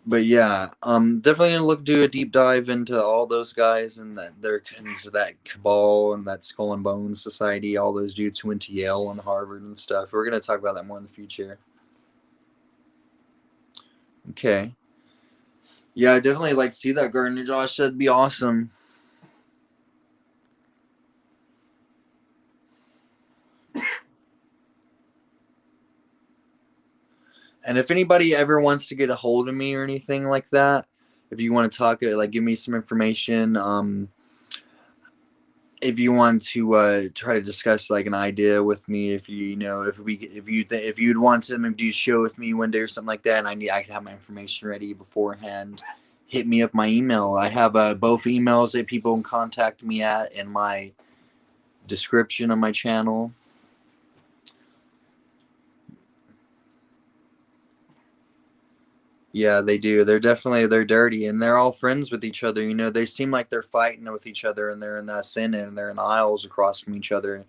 But yeah, definitely gonna do a deep dive into all those guys and that cabal and that Skull and Bones Society, all those dudes who went to Yale and Harvard and stuff. We're gonna talk about that more in the future. Okay. Yeah, I definitely like to see that, Gardner Josh. That'd be awesome. And if anybody ever wants to get a hold of me or anything like that, if you want to talk, like give me some information, if you want to try to discuss like an idea with me, if you'd want to maybe do a show with me one day or something like that, and I can have my information ready beforehand, hit me up my email. I have both emails that people can contact me at in my description of my channel. Yeah, they do. They're dirty, and they're all friends with each other. You know, they seem like they're fighting with each other, and they're in the Senate, and they're in aisles across from each other.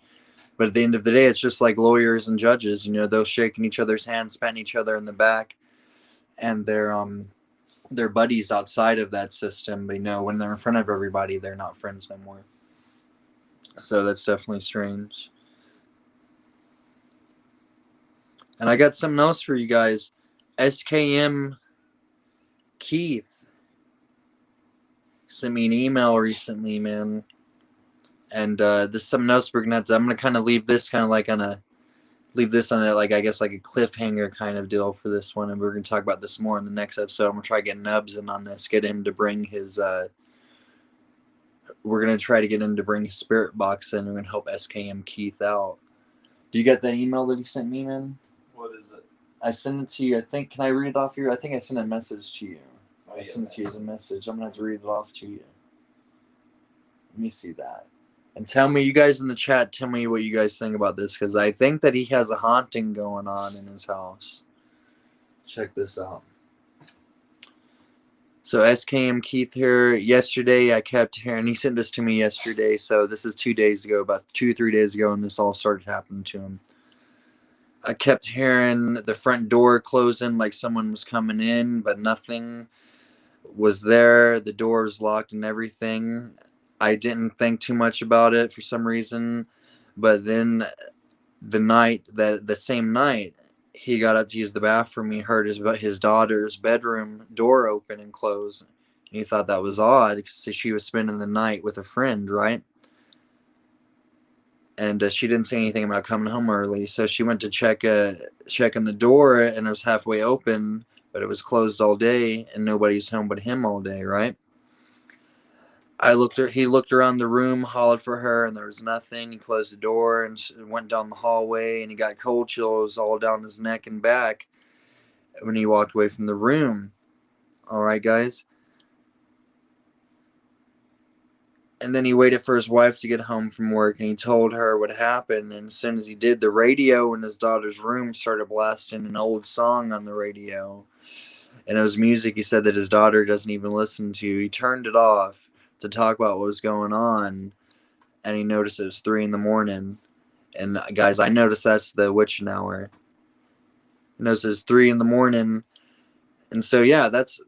But at the end of the day, it's just like lawyers and judges. You know, they're shaking each other's hands, patting each other in the back, and they're they're buddies outside of that system, but when they're in front of everybody, they're not friends no more. So that's definitely strange. And I got something else for you guys. SKM Keith sent me an email recently, man. And this is something else we're gonna I'm gonna kind of leave this kind of like on a like I guess like a cliffhanger kind of deal for this one, and we're gonna talk about this more in the next episode. I'm gonna try to get Nubs in on this, get him to bring his we're gonna try to get him to bring his spirit box in. We're gonna help SKM Keith out. Do you get that email that he sent me, man? What is it? I sent it to you. I think, can I read it off here? I think I sent a message to you. I sent it to you as a message. I'm going to have to read it off to you. Let me see that. And tell me, you guys in the chat, tell me what you guys think about this, because I think that he has a haunting going on in his house. Check this out. So SKM Keith here. Yesterday, I kept hearing, he sent this to me yesterday, so this is 2 days ago, about 2 or 3 days ago, and this all started happening to him. I kept hearing the front door closing like someone was coming in, but nothing was there. The door was locked and everything. I didn't think too much about it for some reason, but then the same night, he got up to use the bathroom. He heard his daughter's bedroom door open and close. And he thought that was odd because she was spending the night with a friend, right? And she didn't say anything about coming home early. So she went to check on the door, and it was halfway open, but it was closed all day, and nobody's home but him all day, right? He looked around the room, hollered for her, and there was nothing. He closed the door and went down the hallway, and he got cold chills all down his neck and back when he walked away from the room. All right, guys. And then he waited for his wife to get home from work, and he told her what happened. And as soon as he did, the radio in his daughter's room started blasting an old song on the radio. And it was music he said that his daughter doesn't even listen to. He turned it off to talk about what was going on, and he noticed it was 3 a.m. And guys, I noticed that's the witching hour. He noticed it's 3 a.m. And so yeah, that's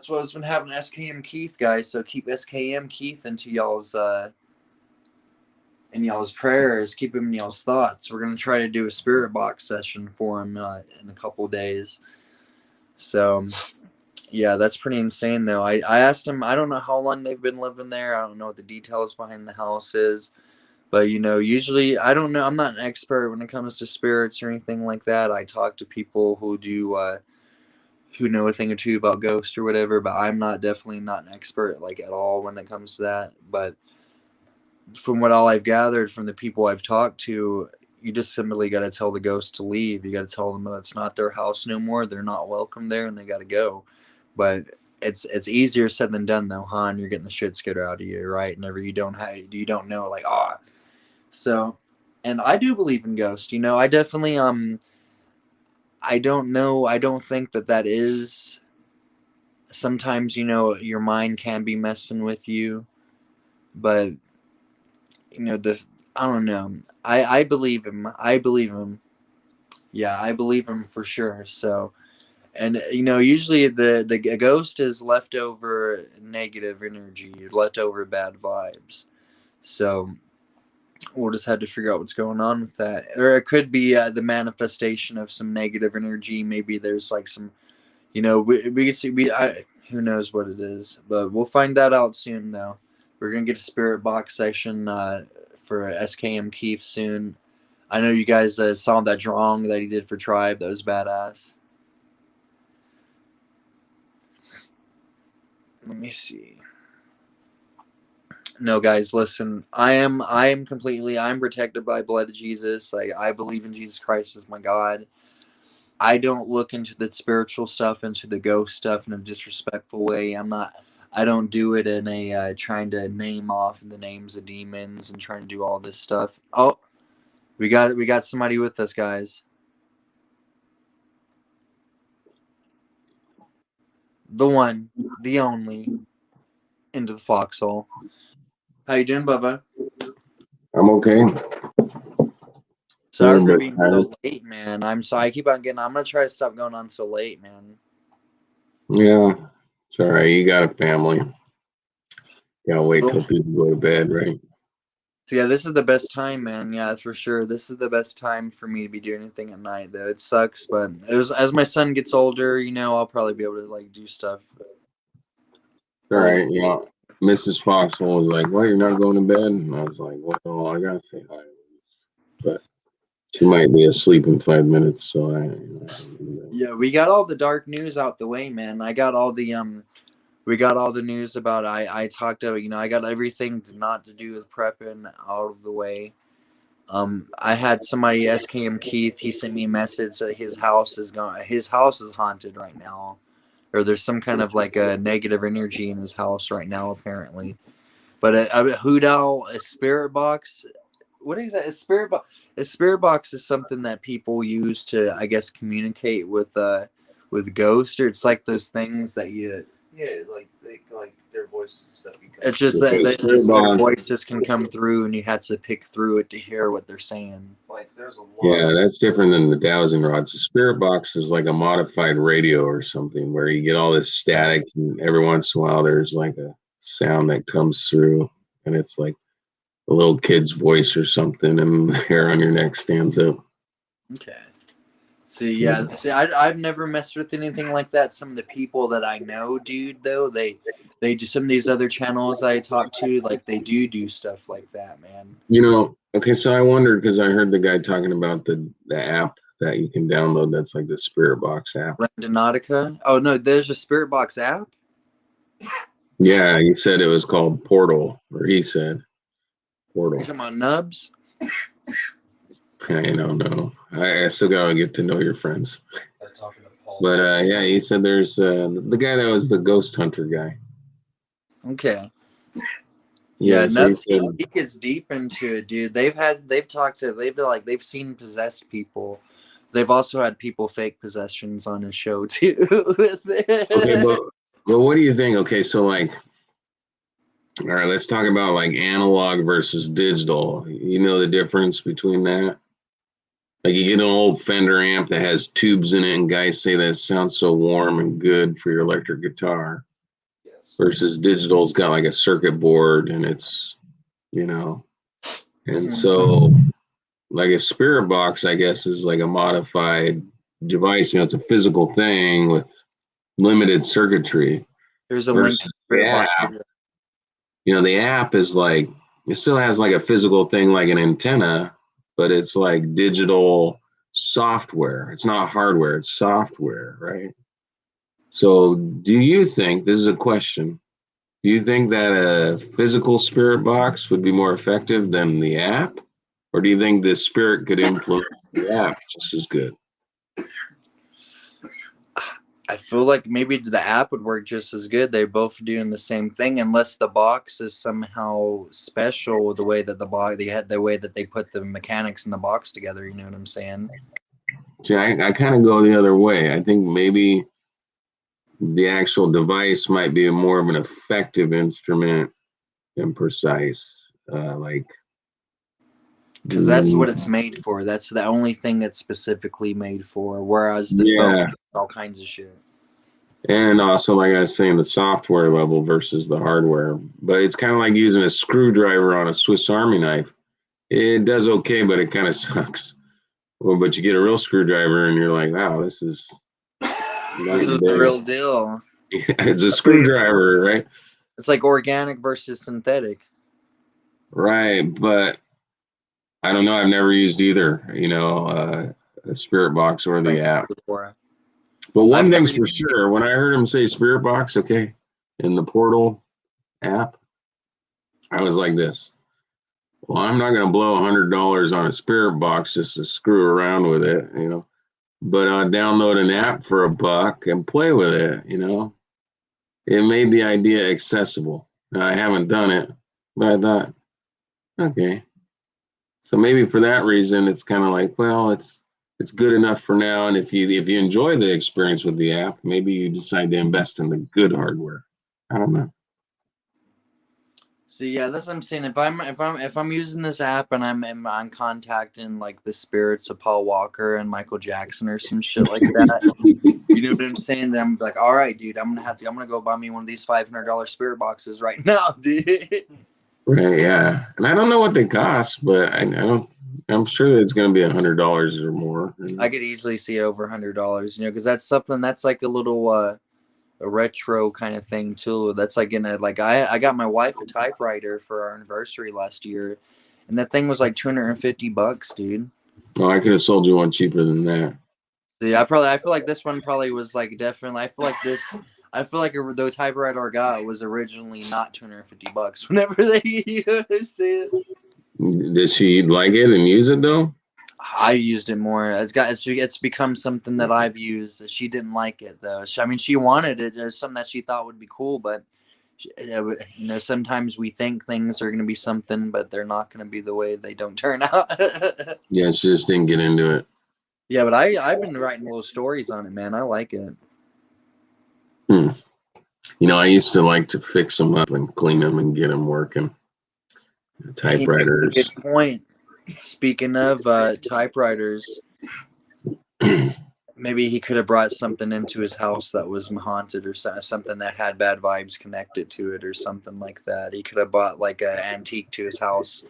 what's been happening to SKM Keith, guys. So keep SKM Keith into y'all's prayers. Keep him in y'all's thoughts. We're gonna try to do a spirit box session for him in a couple days. So yeah, that's pretty insane though. I asked him, I don't know how long they've been living there. I don't know what the details behind the house is. But usually I don't know. I'm not an expert when it comes to spirits or anything like that. I talk to people who do who know a thing or two about ghosts or whatever, but I'm definitely not an expert like at all when it comes to that. But from what all I've gathered from the people I've talked to, you just simply got to tell the ghost to leave. You got to tell them that it's not their house no more. They're not welcome there, and they got to go. But it's easier said than done though, huh? And you're getting the shit scared out of you, right? Whenever you don't know, like, So, and I do believe in ghosts. I definitely I don't know. I don't think that is. Sometimes your mind can be messing with you, but I don't know. I believe him. Yeah, I believe him for sure. So, and usually the ghost is leftover negative energy, leftover bad vibes. So we'll just have to figure out what's going on with that. Or it could be the manifestation of some negative energy. Maybe there's like some, we can see, who knows what it is. But we'll find that out soon, though. We're going to get a spirit box session for SKM Keith soon. I know you guys saw that drawing that he did for Tribe. That was badass. Let me see. No, guys, listen. I'm protected by the blood of Jesus. Like, I believe in Jesus Christ as my God. I don't look into the spiritual stuff, into the ghost stuff in a disrespectful way. I don't do it in a trying to name off the names of demons and trying to do all this stuff. Oh, we got somebody with us, guys. The one, the only, into the foxhole. How you doing, Bubba? I'm okay. Sorry for being so late, man. I'm sorry. I'm gonna try to stop going on so late, man. Yeah. It's all right. You got a family. Gotta wait till people go to bed, right? So yeah, this is the best time, man. Yeah, for sure. This is the best time for me to be doing anything at night, though. It sucks, but as my son gets older, I'll probably be able to like do stuff. All right. Mrs. Foxwell was like, "Well, you're not going to bed?" And I was like, "Well, I gotta say hi." But she might be asleep in 5 minutes, so Yeah, we got all the dark news out the way, man. I got all the we got all the news about I talked about, I got everything not to do with prepping out of the way. I had somebody, SKM Keith, he sent me a message that his house is haunted right now, or there's some kind of like a negative energy in his house right now apparently. But a hoot owl, a spirit box. What is that? A spirit box. A spirit box is something that people use to, I guess, communicate with ghosts. Or it's like those things that you. Yeah, like their voices and stuff. It's just that their voices can come through, and you had to pick through it to hear what they're saying. Like there's a lot. Yeah, that's different than the dowsing rods. The spirit box is like a modified radio or something where you get all this static, and every once in a while there's like a sound that comes through, and it's like a little kid's voice or something, and the hair on your neck stands up. Okay. See, I've never messed with anything like that. Some of the people that I know, dude, though, they do some of these other channels I talk to, like they do stuff like that, man. Okay, so I wondered because I heard the guy talking about the app that you can download that's like the Spirit Box app. Randonautica? Oh, no, there's a Spirit Box app? Yeah, he said it was called Portal, or he said Portal. Are you talking about Nubs? I don't know. I still gotta get to know your friends. But yeah, he said there's the guy that was the ghost hunter guy. Okay. Yeah, so Nubs, he gets deep into it, dude. They've seen possessed people. They've also had people fake possessions on his show too. Okay, but what do you think? Okay, so like, all right, let's talk about like analog versus digital. You know the difference between that? Like you get an old Fender amp that has tubes in it, and guys say that it sounds so warm and good for your electric guitar. Yes. Versus digital's got like a circuit board, and it's, and so like a Spirit Box, I guess, is like a modified device. It's a physical thing with limited circuitry. There's a link to Spirit Box. The app is like, it still has like a physical thing like an antenna, but it's like digital software. It's not hardware, it's software, right? So do you think, this is a question, do you think that a physical Spirit Box would be more effective than the app? Or do you think the spirit could influence the app just as good? I feel like maybe the app would work just as good. They're both doing the same thing, unless the box is somehow special. The way that the way that they put the mechanics in the box together. You know what I'm saying? See, I kind of go the other way. I think maybe the actual device might be more of an effective instrument than precise, because that's what it's made for. That's the only thing that's specifically made for. Whereas the phone, all kinds of shit. And also, like I was saying, the software level versus the hardware. But it's kind of like using a screwdriver on a Swiss Army knife. It does okay, but it kind of sucks. Well, but you get a real screwdriver, and you're like, wow, this is the real deal. Yeah, it's a screwdriver, right? It's like organic versus synthetic. Right, but I don't know. I've never used either, a Spirit Box or the app. But one thing's for sure, when I heard him say Spirit Box, okay, in the Portal app, I was like this. Well, I'm not going to blow $100 on a Spirit Box just to screw around with it, But I'll download an app for $1 and play with it, It made the idea accessible. Now, I haven't done it, but I thought, okay. So maybe for that reason, it's kind of like, well, it's good enough for now. And if you enjoy the experience with the app, maybe you decide to invest in the good hardware. I don't know. So yeah, that's what I'm saying. If I'm using this app and I'm contacting like the spirits of Paul Walker and Michael Jackson or some shit like that, you know what I'm saying? Then I'm like, all right, dude, I'm gonna go buy me one of these $500 spirit boxes right now, dude. Right, yeah. And I don't know what they cost, but I'm sure that it's going to be $100 or more. I could easily see it over $100, because that's something that's like a little a retro kind of thing too. That's like I got my wife a typewriter for our anniversary last year, and that thing was like $250, dude. Oh, I could have sold you one cheaper than that. Yeah, I feel like this one probably was like definitely. I feel like the typewriter I got was originally not $250. Whenever they see it. Did she like it and use it though? I used it more. It's become something that I've used. She didn't like it though. She wanted it as something that she thought would be cool, but sometimes we think things are going to be something, but they're not going to be the way they don't turn out. Yeah, she just didn't get into it. Yeah, but I've been writing little stories on it, man. I like it. I used to like to fix them up and clean them and get them working. Typewriters. Good point. Speaking of typewriters, maybe he could have brought something into his house that was haunted or something that had bad vibes connected to it or something like that. He could have bought like an antique to his house.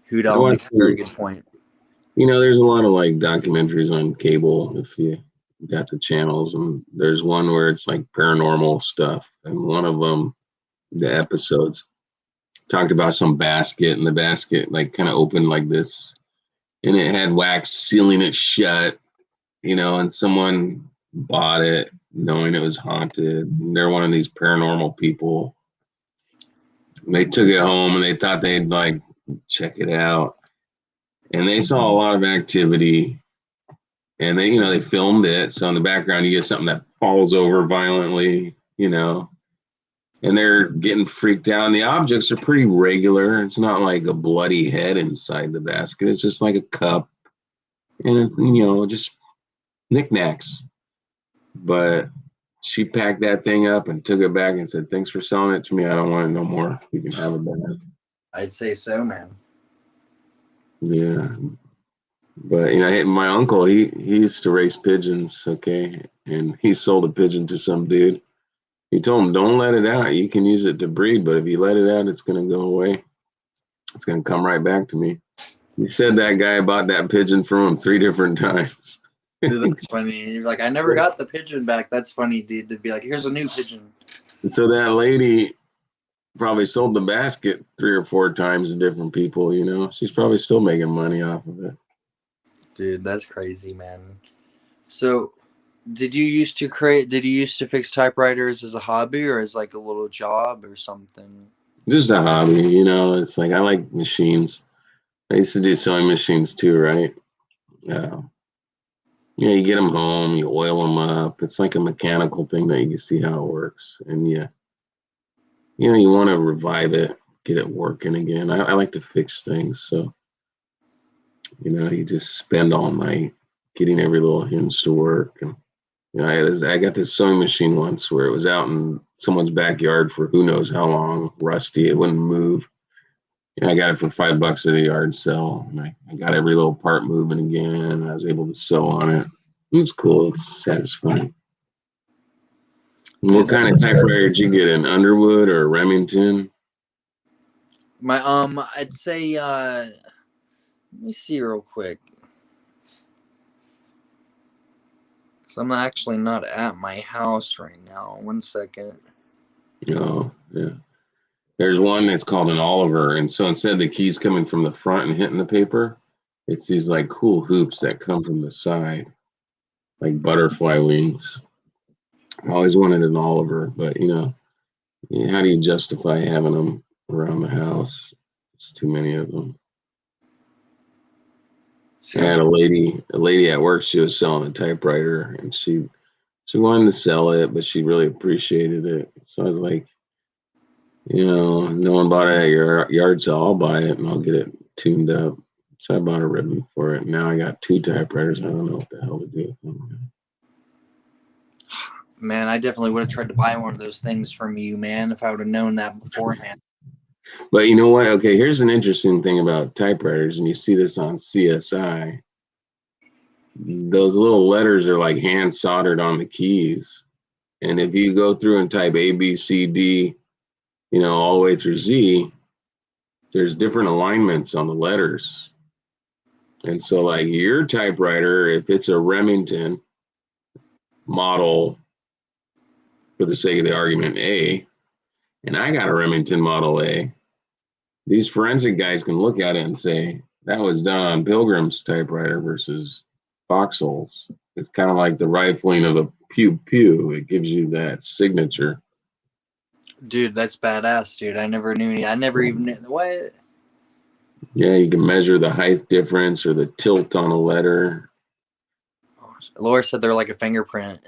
Who don't make a very good point. There's a lot of like documentaries on cable if you got the channels, and there's one where it's like paranormal stuff, and one of them, the episodes, talked about some basket, and the basket like kind of opened like this, and it had wax sealing it shut, and someone bought it knowing it was haunted. And they're one of these paranormal people. They took it home and they thought they'd like check it out, and they saw a lot of activity, and they filmed it. So in the background you get something that falls over violently, and they're getting freaked out. And the objects are pretty regular. It's not like a bloody head inside the basket. It's just like a cup and, just knickknacks. But she packed that thing up and took it back and said, "Thanks for selling it to me. I don't want it no more. You can have it back." I'd say so, man. Yeah. But, my uncle, he used to raise pigeons, okay? And he sold a pigeon to some dude. He told him, "Don't let it out. You can use it to breed, but if you let it out, it's going to go away. It's going to come right back to me." He said that guy bought that pigeon from him 3 different times. Dude, that's funny. You're like, "I never got the pigeon back." That's funny, dude. To be like, "Here's a new pigeon." And so that lady probably sold the basket 3 or 4 times to different people, She's probably still making money off of it. Dude, that's crazy, man. So, did you used to fix typewriters as a hobby or as like a little job or something? Just a hobby, It's like I like machines. I used to do sewing machines too, right? You get them home, you oil them up. It's like a mechanical thing that you can see how it works, and you want to revive it, get it working again. I like to fix things, so you just spend all night getting every little hinge to work. And I got this sewing machine once where it was out in someone's backyard for who knows how long, rusty, it wouldn't move. I got it for $5 at a yard sale, and I got every little part moving again. I was able to sew on it. It was cool. It's satisfying. What kind of typewriter did you get? An Underwood or a Remington? My I'd say let me see real quick. So I'm actually not at my house right now. 1 second. Oh, yeah. There's one that's called an Oliver, and so instead of the keys coming from the front and hitting the paper, it's these like cool hoops that come from the side, like butterfly wings. I always wanted an Oliver, but how do you justify having them around the house? There's too many of them. I had a lady at work. She was selling a typewriter, and she wanted to sell it, but she really appreciated it. So I was like, no one bought it at your yard sale. I'll buy it and I'll get it tuned up. So I bought a ribbon for it. Now I got 2 typewriters. I don't know what the hell to do with them. Man, I definitely would have tried to buy one of those things from you, man, if I would have known that beforehand. But you know what? Okay, here's an interesting thing about typewriters, and you see this on CSI. Those little letters are like hand soldered on the keys. And if you go through and type A, B, C, D, all the way through Z, there's different alignments on the letters. And so like your typewriter, if it's a Remington model, for the sake of the argument, A, and I got a Remington Model A, these forensic guys can look at it and say, that was done on Pilgrim's typewriter versus Foxhole's. It's kind of like the rifling of a pew pew. It gives you that signature. Dude, that's badass, dude. I never knew. I never even knew. What? Yeah, you can measure the height difference or the tilt on a letter. Laura said they're like a fingerprint.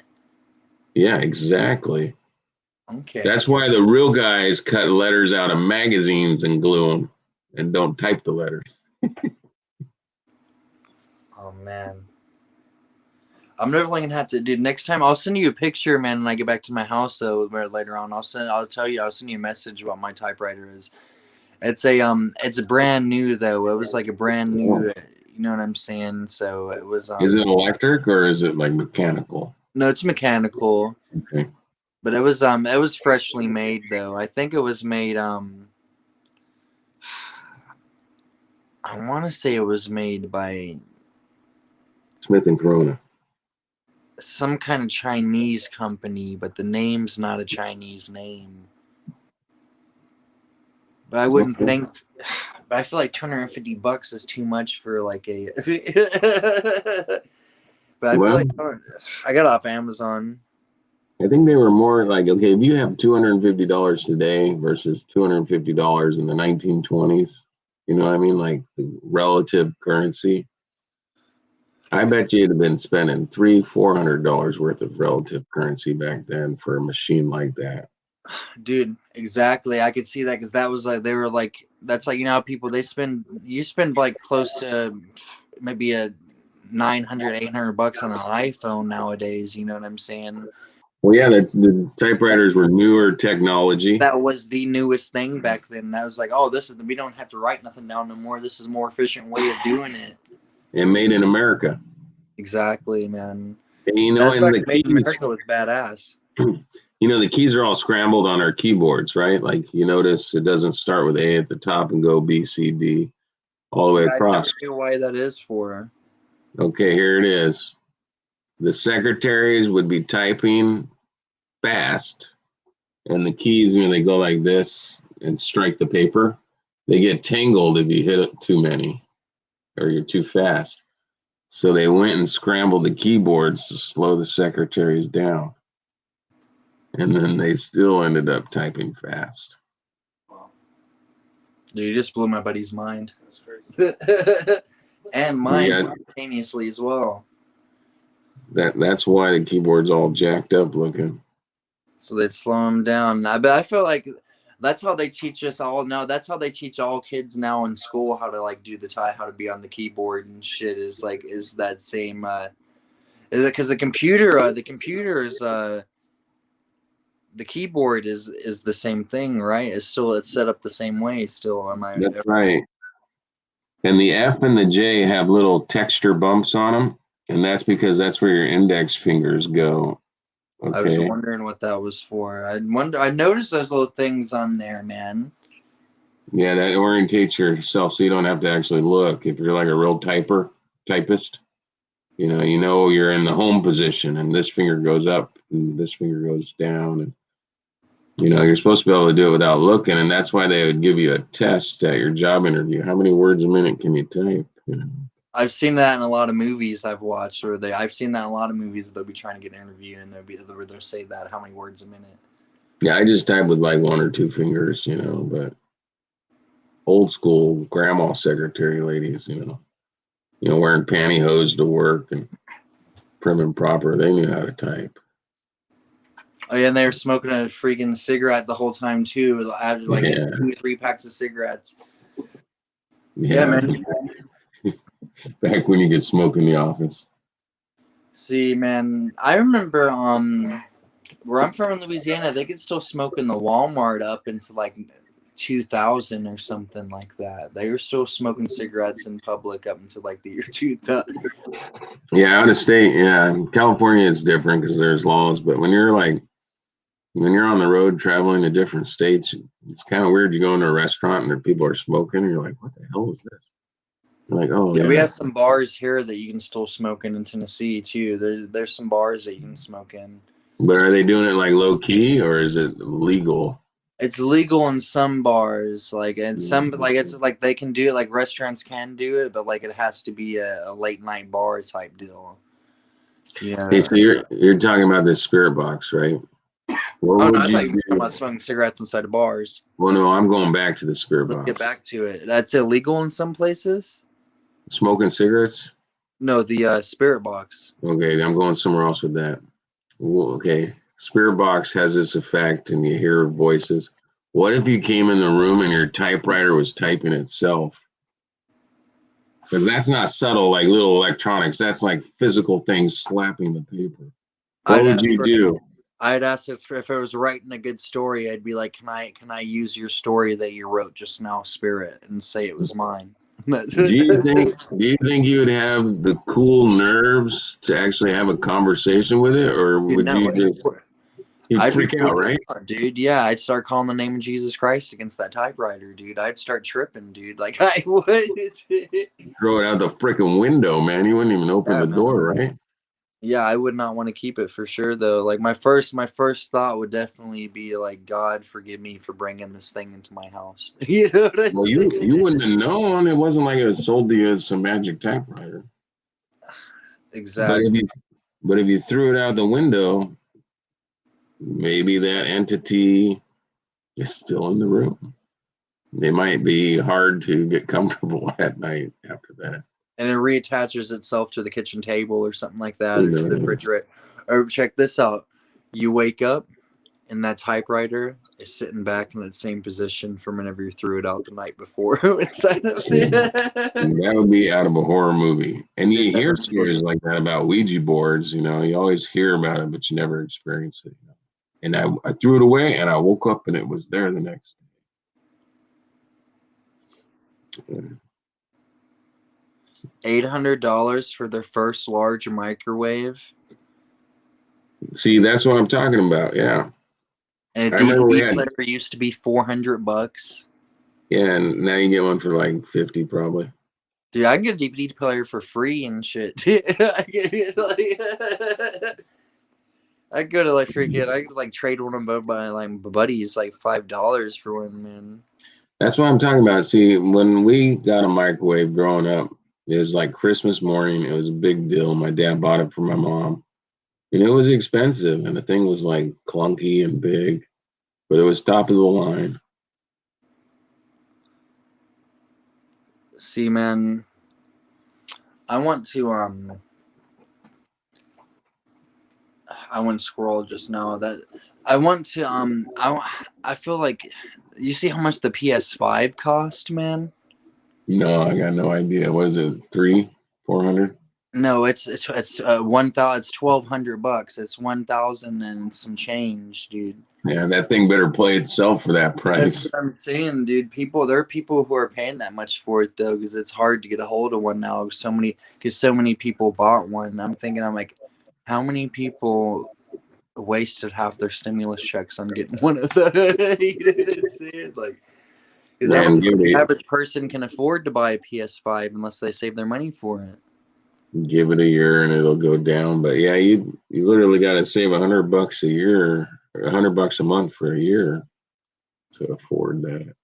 Yeah, exactly. Okay. That's why the real guys cut letters out of magazines and glue them and don't type the letters. Oh, man. I'm definitely going to have to, dude, next time I'll send you a picture, man, when I get back to my house, though, later on. I'll send you a message about my typewriter is. It's a brand new, though. It was like a brand new, you know what I'm saying? So it was. Is it electric or is it like mechanical? No, it's mechanical. Okay. But it was freshly made, though. I think it was made, I want to say it was made by Smith and Corona. Some kind of Chinese company, but the name's not a Chinese name. But I wouldn't think. But I feel like $250 is too much for like a. But I feel like I got it off Amazon. I think they were more like, okay, if you have $250 today versus $250 in the 1920s, you know what I mean? Like the relative currency. I bet you'd have been spending $300-$400 worth of relative currency back then for a machine like that. Dude, exactly. I could see that because that was like they were like that's like how people you spend like close to maybe a $900-$800 on an iPhone nowadays. You know what I'm saying? Well, yeah, the typewriters were newer technology. That was the newest thing back then. That was like, oh, we don't have to write nothing down no more. This is a more efficient way of doing it. And made in America. Exactly, man. And that's why made in America was badass. The keys are all scrambled on our keyboards, right? Like you notice it doesn't start with A at the top and go B, C, D all the way across. I never knew why that is for. Okay, here it is. The secretaries would be typing fast, and the keys, they go like this and strike the paper. They get tangled if you hit it too many or you're too fast. So they went and scrambled the keyboards to slow the secretaries down. And then they still ended up typing fast. Dude, you just blew my buddy's mind. And mine simultaneously as well. That's why the keyboard's all jacked up looking. So they'd slow them down. I feel like that's how they teach us all now. That's how they teach all kids now in school how to like do how to be on the keyboard and shit is that same is it because the computer is the keyboard is the same thing, right? It's set up the same way still. That's right. And the F and the J have little texture bumps on them, and that's because that's where your index fingers go. Okay. I was wondering what that was for. I noticed those little things on there, man. Yeah, that orientates yourself so you don't have to actually look. If you're like a real typist, you know you're in the home position, and this finger goes up and this finger goes down, and you're supposed to be able to do it without looking, and that's why they would give you a test at your job interview. How many words a minute can you type? I've seen that in a lot of movies I've watched, I've seen that in a lot of movies. They'll be trying to get an interview, and they'll say that how many words a minute. Yeah, I just type with like one or two fingers, but old school grandma secretary ladies, wearing pantyhose to work and prim and proper, they knew how to type. Oh yeah, and they were smoking a freaking cigarette the whole time too, after 2-3 packs of cigarettes. Yeah, man. Back when you could smoke in the office. See, man, I remember where I'm from in Louisiana, they could still smoke in the Walmart up into like 2000 or something like that. They were still smoking cigarettes in public up until like the year 2000. Yeah, out of state. Yeah, California is different because there's laws. But when you're on the road traveling to different states, it's kind of weird. You go into a restaurant and people are smoking, and you're like, "What the hell is this?" You're like, "Oh Yeah, yeah." we have some bars here that you can still smoke in Tennessee too. There's some bars that you can smoke in. But are they doing it like low key or is it legal? It's legal in some bars, like, and some, like, it's like they can do it, like restaurants can do it, but like it has to be a late night bar type deal. Yeah. Hey, so you're talking about this spirit box, right? What Oh no, would I you thought you were do? talking about smoking cigarettes inside of bars. Well, no, I'm going back to the spirit Let's box. get back to it. That's illegal in some places. Smoking cigarettes? No, the spirit box. Okay, I'm going somewhere else with that. Well, okay, spirit box has this effect, and you hear voices. What if you came in the room and your typewriter was typing itself? Because that's not subtle, like little electronics. That's like physical things slapping the paper. What would you do? I'd ask if I was writing a good story. I'd be like, "Can I use your story that you wrote just now, Spirit, and say it was mine?" Do you think you would have the cool nerves to actually have a conversation with it, or would you just you'd freak out, right? Dude, yeah, I'd start calling the name of Jesus Christ against that typewriter, dude. I'd start tripping, dude. Like I would. Throw it out the freaking window, man. You wouldn't even open the door, right? Yeah, I would not want to keep it for sure, though. Like my first thought would definitely be like, God, forgive me for bringing this thing into my house. You know what I'm saying? You wouldn't have known. It wasn't like it was sold to you as some magic typewriter. Exactly. But if you threw it out the window, maybe that entity is still in the room. They might be hard to get comfortable at night after that. And it reattaches itself to the kitchen table or something like that, or to the refrigerator. Or check this out. You wake up and that typewriter is sitting back in that same position from whenever you threw it out the night before. That would be out of a horror movie. And you hear stories like that about Ouija boards, you always hear about it, but you never experience it. And I threw it away and I woke up and it was there the next day. $800 for their first large microwave. See, that's what I'm talking about. Yeah. And a DVD player used to be $400. Yeah, and now you get one for like 50 probably. Dude, I can get a DVD player for free and shit. I go to like freaking. I could like trade one of my buddies like $5 for one, man. That's what I'm talking about. See, when we got a microwave growing up, it was like Christmas morning. It was a big deal. My dad bought it for my mom. And it was expensive. And the thing was like clunky and big. But it was top of the line. See, man. I want to scroll just now. I feel like you see how much the PS5 cost, man? No, I got no idea. What is it? $400? No, it's $1,200. It's 1,000 and some change, dude. Yeah, that thing better play itself for that price. That's what I'm saying, dude. There are people who are paying that much for it though, because it's hard to get a hold of one now. So many people bought one. I'm like, how many people wasted half their stimulus checks on getting one of those? You know what I'm saying? Like, because the average person can afford to buy a PS5 unless they save their money for it. Give it a year and it'll go down. But yeah, you literally got to save $100 a year, or $100 a month for a year to afford that.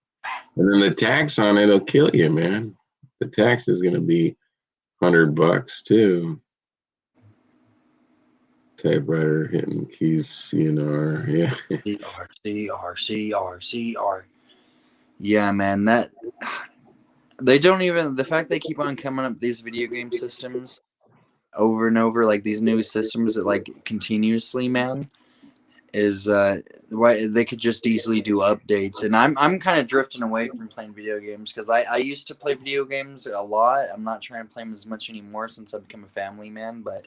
And then the tax on it'll kill you, man. The tax is going to be $100 too. Typewriter hitting keys, CNR, yeah. CR. Yeah, man, that they don't even, the fact they keep on coming up these video game systems over and over, like these new systems that like continuously, man, is right, they could just easily do updates. And I'm kind of drifting away from playing video games because I used to play video games a lot. I'm not trying to play them as much anymore since I've become a family man. But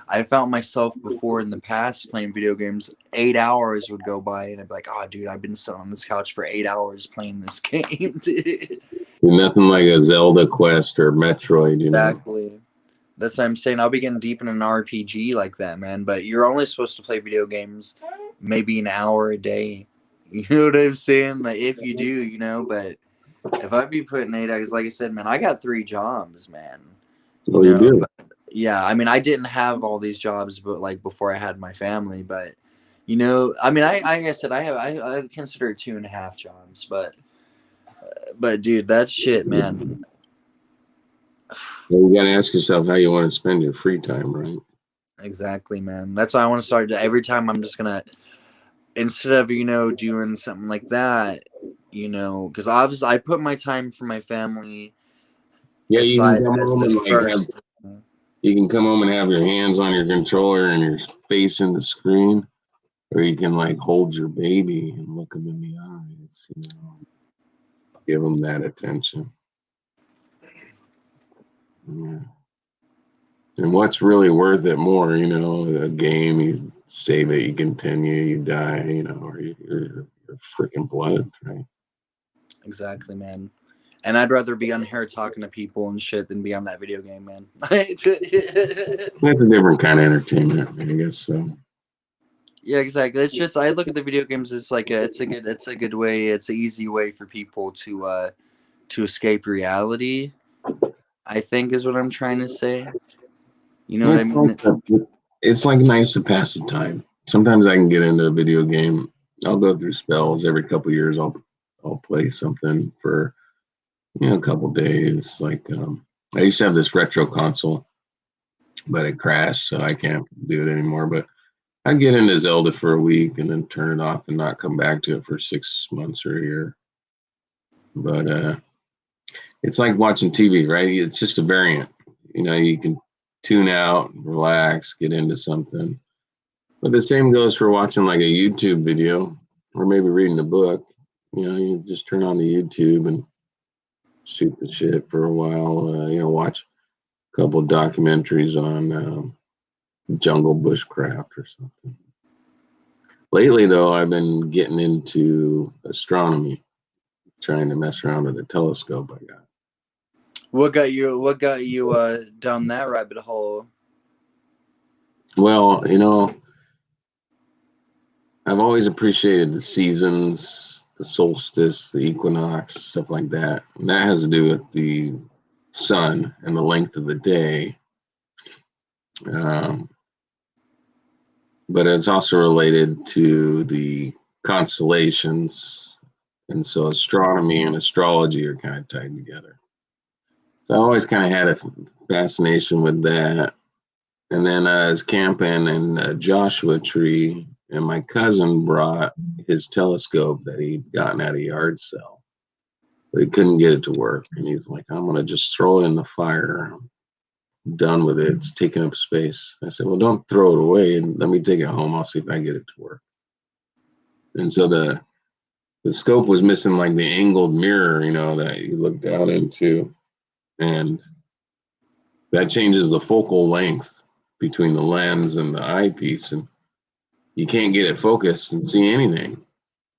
I found myself before in the past playing video games. 8 hours would go by, and I'd be like, "Oh, dude, I've been sitting on this couch for 8 hours playing this game." Dude. Nothing like a Zelda quest or Metroid, you know. Exactly. That's what I'm saying. I'll be getting deep in an RPG like that, man. But you're only supposed to play video games maybe an hour a day. You know what I'm saying? Like, if you do, you know. But if I be putting 8 hours, like I said, man, I got 3 jobs, man. Well, you do. But, yeah, I mean, I didn't have all these jobs, but like before I had my family. But you know, I mean, like I said, I consider it 2.5 jobs. But dude, that shit, man. Well, you got to ask yourself how you want to spend your free time, right? Exactly, man. That's why I want to start. Every time I'm just gonna, instead of doing something like that, because obviously I put my time for my family. Yeah, you can come as home the and first. you can come home and have your hands on your controller and your face in the screen, or you can like hold your baby and look them in the eyes, give them that attention. Yeah. And what's really worth it more, a game, you save it, you continue, you die, or you're freaking blood, right? Exactly, man. And I'd rather be on here talking to people and shit than be on that video game, man. That's a different kind of entertainment, I guess so. Yeah, exactly. It's just I look at the video games. It's like it's a good way. It's an easy way for people to escape reality. I think is what I'm trying to say. You know what I mean? It's like nice to pass the time. Sometimes I can get into a video game. I'll go through spells every couple of years. I'll play something for a couple days. Like I used to have this retro console, but it crashed, so I can't do it anymore. But I get into Zelda for a week and then turn it off and not come back to it for 6 months or a year. But it's like watching TV, right? It's just a variant. You can tune out, relax, get into something. But the same goes for watching like a YouTube video or maybe reading a book. You just turn on the YouTube and shoot the shit for a while. Watch a couple of documentaries on jungle bushcraft or something. Lately, though, I've been getting into astronomy, trying to mess around with a telescope I got. What got you down that rabbit hole? Well, I've always appreciated the seasons, the solstice, the equinox, stuff like that. And that has to do with the sun and the length of the day. But it's also related to the constellations. And so astronomy and astrology are kind of tied together. So I always kind of had a fascination with that. And then I was camping in a Joshua Tree, and my cousin brought his telescope that he'd gotten at a yard sale. But he couldn't get it to work. And he's like, I'm going to just throw it in the fire. I'm done with it. It's taking up space. I said, well, don't throw it away. And let me take it home. I'll see if I get it to work. And so the scope was missing like the angled mirror, that you look down into. And that changes the focal length between the lens and the eyepiece, and you can't get it focused and see anything.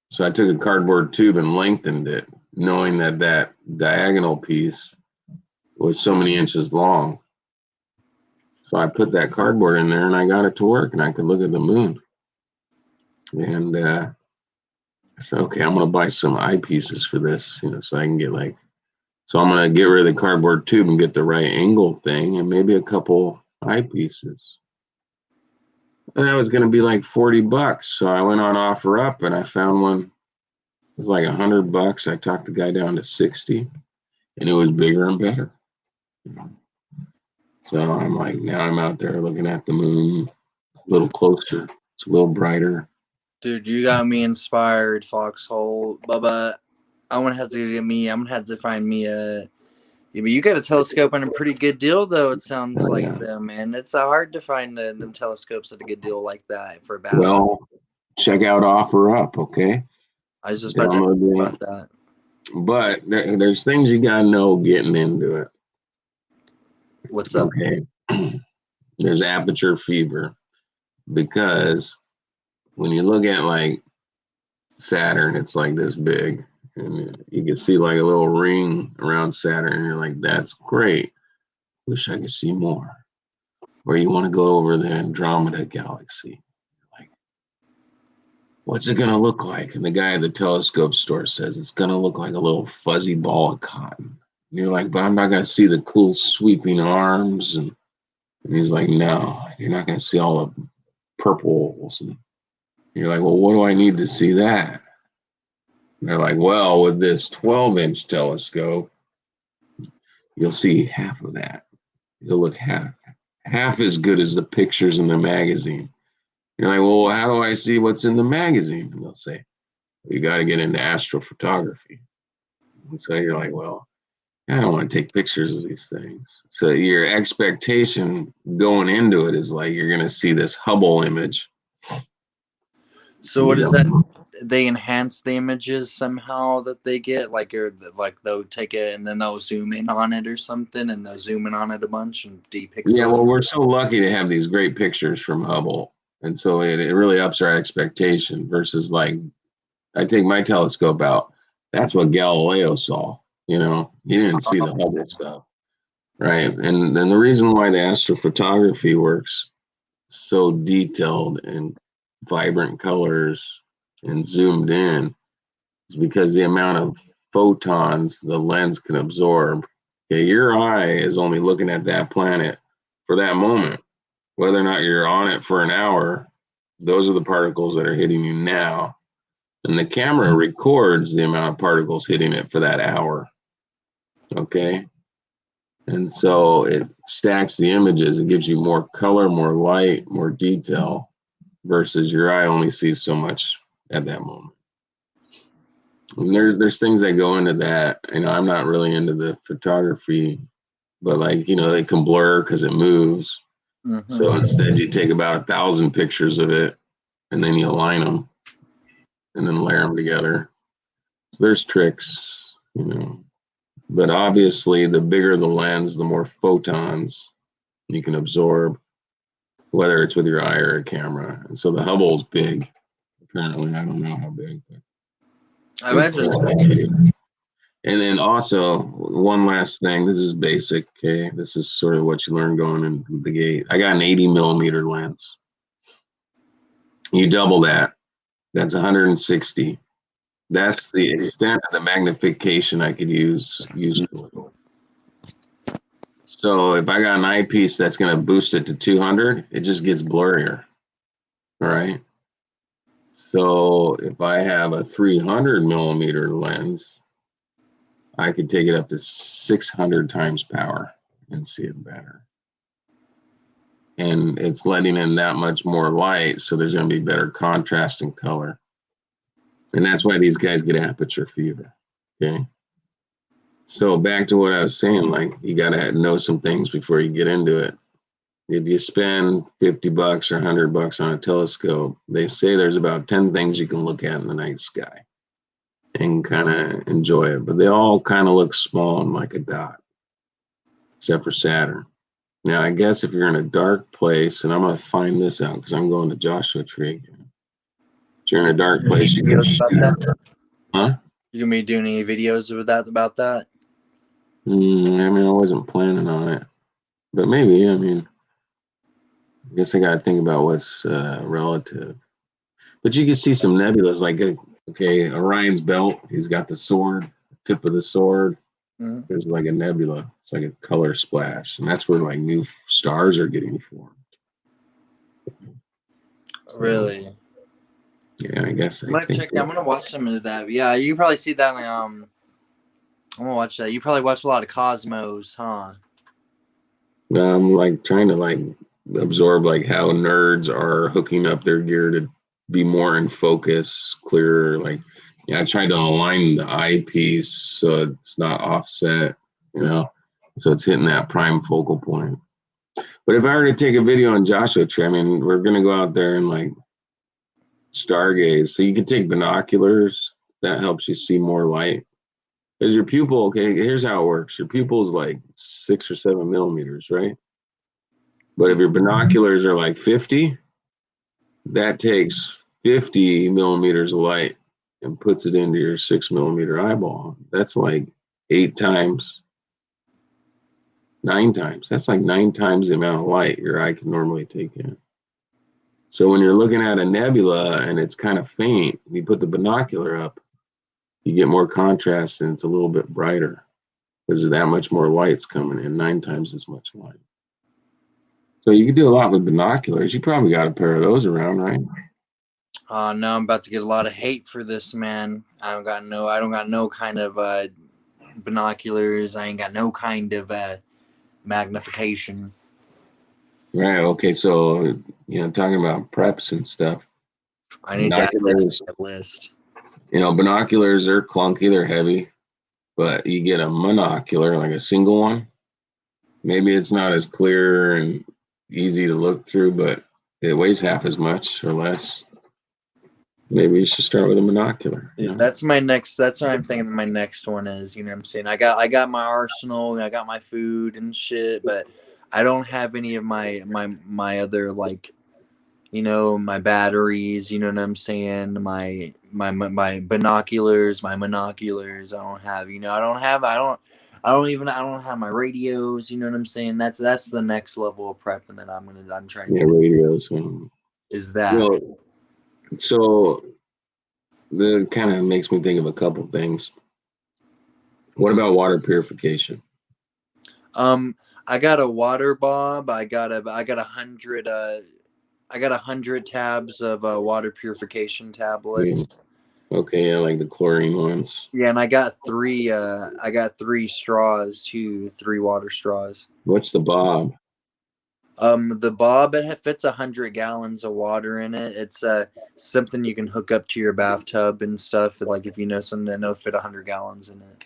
So I took a cardboard tube and lengthened it, knowing that diagonal piece was so many inches long. So I put that cardboard in there and I got it to work, and I could look at the moon. And I said, okay, I'm going to buy some eyepieces for this, so I can get so I'm going to get rid of the cardboard tube and get the right angle thing and maybe a couple eyepieces. And that was going to be like $40. So I went on OfferUp and I found one. It was like $100. I talked the guy down to 60, and it was bigger and better. So I'm like, now I'm out there looking at the moon a little closer. It's a little brighter. Dude, you got me inspired, Foxhole. Bubba, I'm gonna have to find me a. Yeah, but you got a telescope on a pretty good deal, though. It sounds like, though, man. It's hard to find them telescopes at a good deal like that for battle. Well, check out OfferUp, okay? I was just about to talk about that. But there's things you gotta know getting into it. What's up? Okay. There's aperture fever, because when you look at like Saturn, it's like this big, and you can see like a little ring around Saturn, and you're like, that's great. Wish I could see more. Or you want to go over the Andromeda galaxy. Like, what's it going to look like? And the guy at the telescope store says it's going to look like a little fuzzy ball of cotton. And you're like, but I'm not going to see the cool sweeping arms. And he's like, no, you're not going to see all the purples. And you're like, well, what do I need to see that? And they're like, well, with this 12-inch telescope, you'll see half of that. It'll look half as good as the pictures in the magazine. You're like, well, how do I see what's in the magazine? And they'll say, you got to get into astrophotography. And so you're like, well, I don't want to take pictures of these things. So your expectation going into it is like, you're going to see this Hubble image. So what is that? They enhance the images somehow that they get, like they'll take it and then they'll zoom in on it or something, and they'll zoom in on it a bunch and depixel. Yeah, well, we're so lucky to have these great pictures from Hubble, and so it really ups our expectation. Versus like, I take my telescope out. That's what Galileo saw. You know, he didn't see the Hubble stuff, right? And then the reason why the astrophotography works so detailed and vibrant colors and zoomed in is because the amount of photons the lens can absorb. Okay, your eye is only looking at that planet for that moment. Whether or not you're on it for an hour, those are the particles that are hitting you now. And the camera records the amount of particles hitting it for that hour. Okay? And so it stacks the images. It gives you more color, more light, more detail, versus your eye only sees so much at that moment. And there's things that go into that. You know, I'm not really into the photography, but like, you know, it can blur because it moves. Mm-hmm. So instead you take about 1,000 pictures of it, and then you align them and then layer them together. So there's tricks, you know, but obviously the bigger the lens, the more photons you can absorb, whether it's with your eye or a camera. And so the Hubble's big. Apparently, I don't know how big. But I imagine it's big. And then also, one last thing. This is basic, okay? This is sort of what you learn going in the gate. I got an 80 millimeter lens. You double that. That's 160. That's the extent of the magnification I could use to it. So if I got an eyepiece that's going to boost it to 200, it just gets blurrier. All right. So if I have a 300 millimeter lens, I could take it up to 600 times power and see it better. And it's letting in that much more light, so there's going to be better contrast and color. And that's why these guys get aperture fever. Okay. So back to what I was saying, like, you got to know some things before you get into it. If you spend $50 or $100 on a telescope, they say there's about 10 things you can look at in the night sky and kind of enjoy it. But they all kind of look small and like a dot, except for Saturn. Now, I guess if you're in a dark place, and I'm going to find this out because I'm going to Joshua Tree again. If you're in a dark place, you can see that. Huh? You gonna be doing any videos about that? I mean, I wasn't planning on it, but maybe. I mean, I guess I got to think about what's relative. But you can see some nebulas, like, okay, Orion's belt. He's got the sword, tip of the sword. Mm-hmm. There's like a nebula. It's like a color splash, and that's where like new stars are getting formed. Really? Yeah, I guess. I'm gonna watch some of that. Yeah, you probably see that. I'm gonna watch that. You probably watch a lot of Cosmos, huh? I'm like trying to like absorb like how nerds are hooking up their gear to be more in focus, clearer. Like, yeah, I tried to align the eyepiece so it's not offset, you know, so it's hitting that prime focal point. But if I were to take a video on Joshua Tree, I mean, we're gonna go out there and like stargaze. So you can take binoculars. That helps you see more light. Because your pupil, okay, here's how it works. Your pupil is like 6 or 7 millimeters, right? But if your binoculars are like 50, that takes 50 millimeters of light and puts it into your 6 millimeter eyeball. That's like 8 times, 9 times. That's like 9 times the amount of light your eye can normally take in. So when you're looking at a nebula and it's kind of faint, you put the binocular up, you get more contrast and it's a little bit brighter because that much more light's coming in, 9 times as much light. So you can do a lot with binoculars. You probably got a pair of those around, right? No, I'm about to get a lot of hate for this, man. I don't got no kind of binoculars. I ain't got no kind of magnification. Right. Okay. So, talking about preps and stuff. I need to add this to my list. Binoculars are clunky. They're heavy, but you get a monocular, like a single one. Maybe it's not as clear and easy to look through, but it weighs half as much or less. Maybe you should start with a monocular. Yeah, that's my next. That's what I'm thinking. My next one is. You know what I'm saying? I got my arsenal. I got my food and shit, but I don't have any of my other, like, my batteries. You know what I'm saying? My binoculars. My monoculars. I don't have. I don't have my radios. You know what I'm saying? That's the next level of prep, and then I'm trying to get radios. Is that? Well, so that kind of makes me think of a couple things. What about water purification? I got a water bob. I got 100. I got 100 tabs of water purification tablets. Okay, yeah, like the chlorine ones. Yeah, and I got 3. I got 3 straws too. 3 water straws. What's the bob? The bob, it fits 100 gallons of water in it. It's something you can hook up to your bathtub and stuff. Like if you know something that'll fit 100 gallons in it.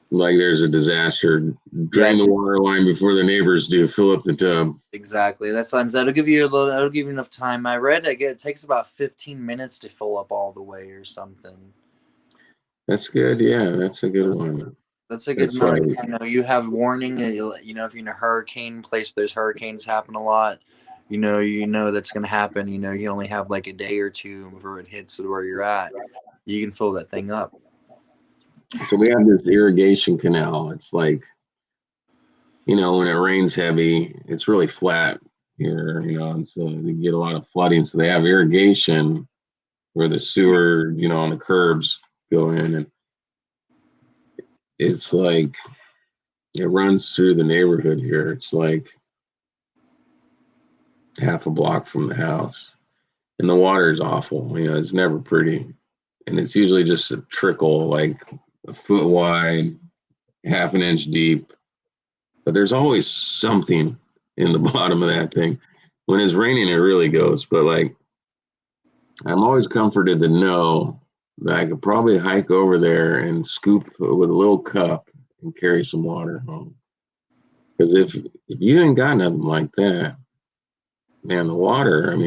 Like there's a disaster, drain the water line before the neighbors do. Fill up the tub. Exactly. That'll give you enough time. I read it takes about 15 minutes to fill up all the way or something. That's good. Yeah, that's a good one. That's a good amount of time. You have warning. If you're in a hurricane place where there's hurricanes happen a lot, you know that's going to happen. You only have like a day or two before it hits where you're at. You can fill that thing up. So we have this irrigation canal. It's like, when it rains heavy, it's really flat here, and so you get a lot of flooding. So they have irrigation where the sewer, on the curbs go in, and it's like it runs through the neighborhood here. It's like half a block from the house, and the water is awful. It's never pretty, and it's usually just a trickle, like a foot wide, half an inch deep. But there's always something in the bottom of that thing. When it's raining, it really goes. But like, I'm always comforted to know that I could probably hike over there and scoop with a little cup and carry some water home. Because if you ain't got nothing like that, man, the water,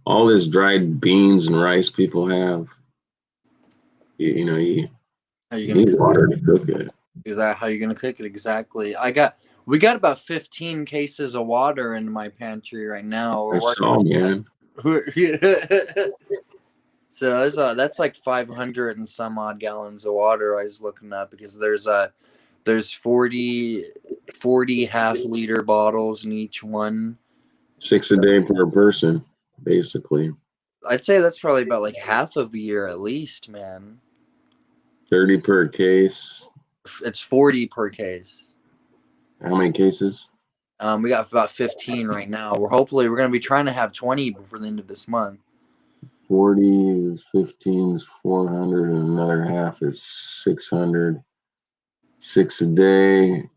all this dried beans and rice people have, you need water to cook it. Is that how you're gonna cook it? Exactly. We got about 15 cases of water in my pantry right now. Man. So that's like 500 and some odd gallons of water I was looking up, because there's 40 half-liter bottles in each one. 6 a day per person, basically. I'd say that's probably about like half of a year at least, man. 30 per case. It's 40 per case. How many cases? We got about 15 right now. We're going to be trying to have 20 before the end of this month. 40 is 15 is 400, and another half is 600. 6 a day.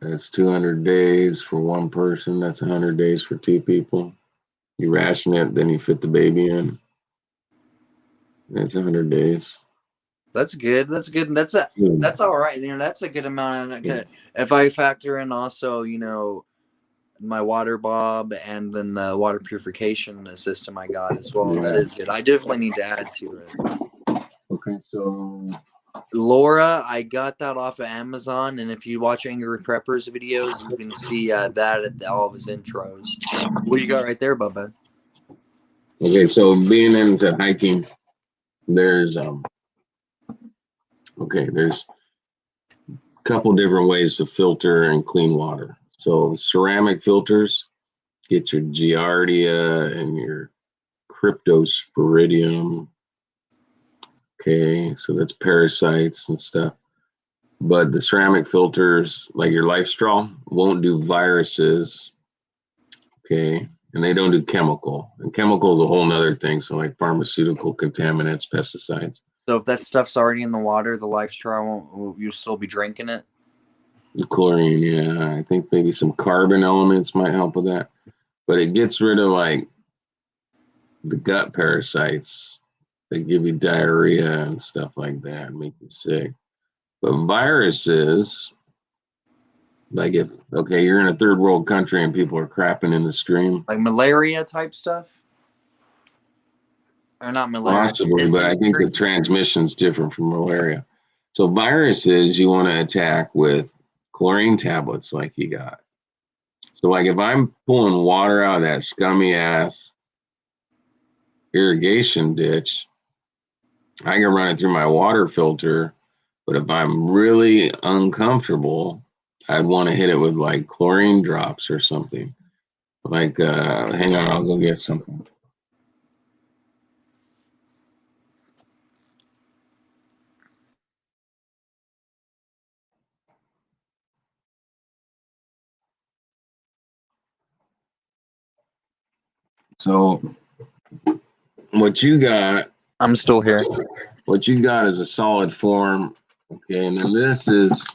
That's 200 days for one person. That's 100 days for 2 people. You ration it, then you fit the baby in. That's 100 days. That's good. That's good. That's all right. That's a good amount. If I factor in also, my water bob, and then the water purification system I got as well. That is good. I definitely need to add to it. Okay, so Laura, I got that off of Amazon, and if you watch Angry Preppers videos, you can see that at all of his intros. What do you got right there, Bubba? okay, so being into hiking, there's there's a couple different ways to filter and clean water. So ceramic filters, get your Giardia and your Cryptosporidium. Okay, so that's parasites and stuff. But the ceramic filters, like your Life Straw, won't do viruses. Okay, and they don't do chemical. And chemical is a whole nother thing. So like pharmaceutical contaminants, pesticides. So if that stuff's already in the water, the Life Straw you'll still be drinking it? The chlorine, yeah. I think maybe some carbon elements might help with that. But it gets rid of like the gut parasites. They give you diarrhea and stuff like that and make you sick. But viruses, like you're in a third world country and people are crapping in the stream. Like malaria type stuff? Or not malaria? Possibly, but I think the transmission's different from malaria. So viruses you want to attack with chlorine tablets like you got. So like if I'm pulling water out of that scummy ass irrigation ditch, I can run it through my water filter, but if I'm really uncomfortable, I'd want to hit it with like chlorine drops or something. Like, hang on, I'll go get something. So what you got, I'm still here. What you got is a solid form. Okay, and then this is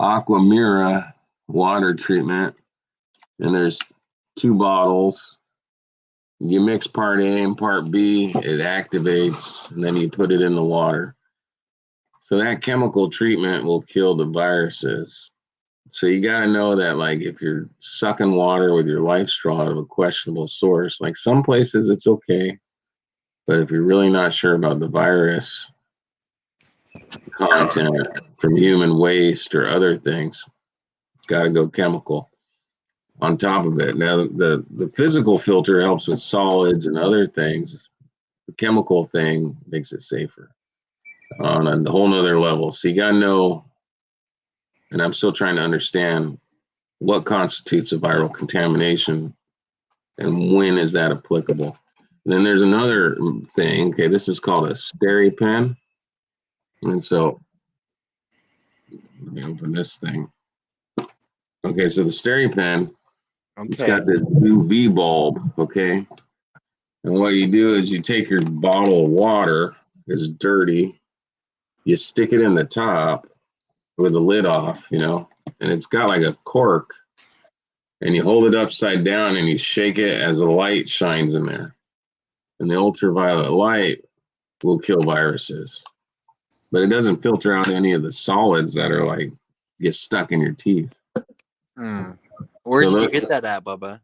Aquamira water treatment. And there's 2 bottles. You mix part A and part B, it activates, and then you put it in the water. So that chemical treatment will kill the viruses. So you got to know that, like, if you're sucking water with your Life Straw out of a questionable source, like some places it's okay. But if you're really not sure about the virus content from human waste or other things, got to go chemical on top of it. Now, the physical filter helps with solids and other things. The chemical thing makes it safer on a whole nother level. So you got to know, and I'm still trying to understand what constitutes a viral contamination and when is that applicable. And then there's another thing. Okay, this is called a SteriPen. And so let me open this thing. Okay, so the SteriPen, it's got this UV bulb, okay? And what you do is you take your bottle of water, it's dirty, you stick it in the top with the lid off, and it's got like a cork, and you hold it upside down and you shake it as the light shines in there. And the ultraviolet light will kill viruses. But it doesn't filter out any of the solids that are like get stuck in your teeth. Where did you get that at, Bubba?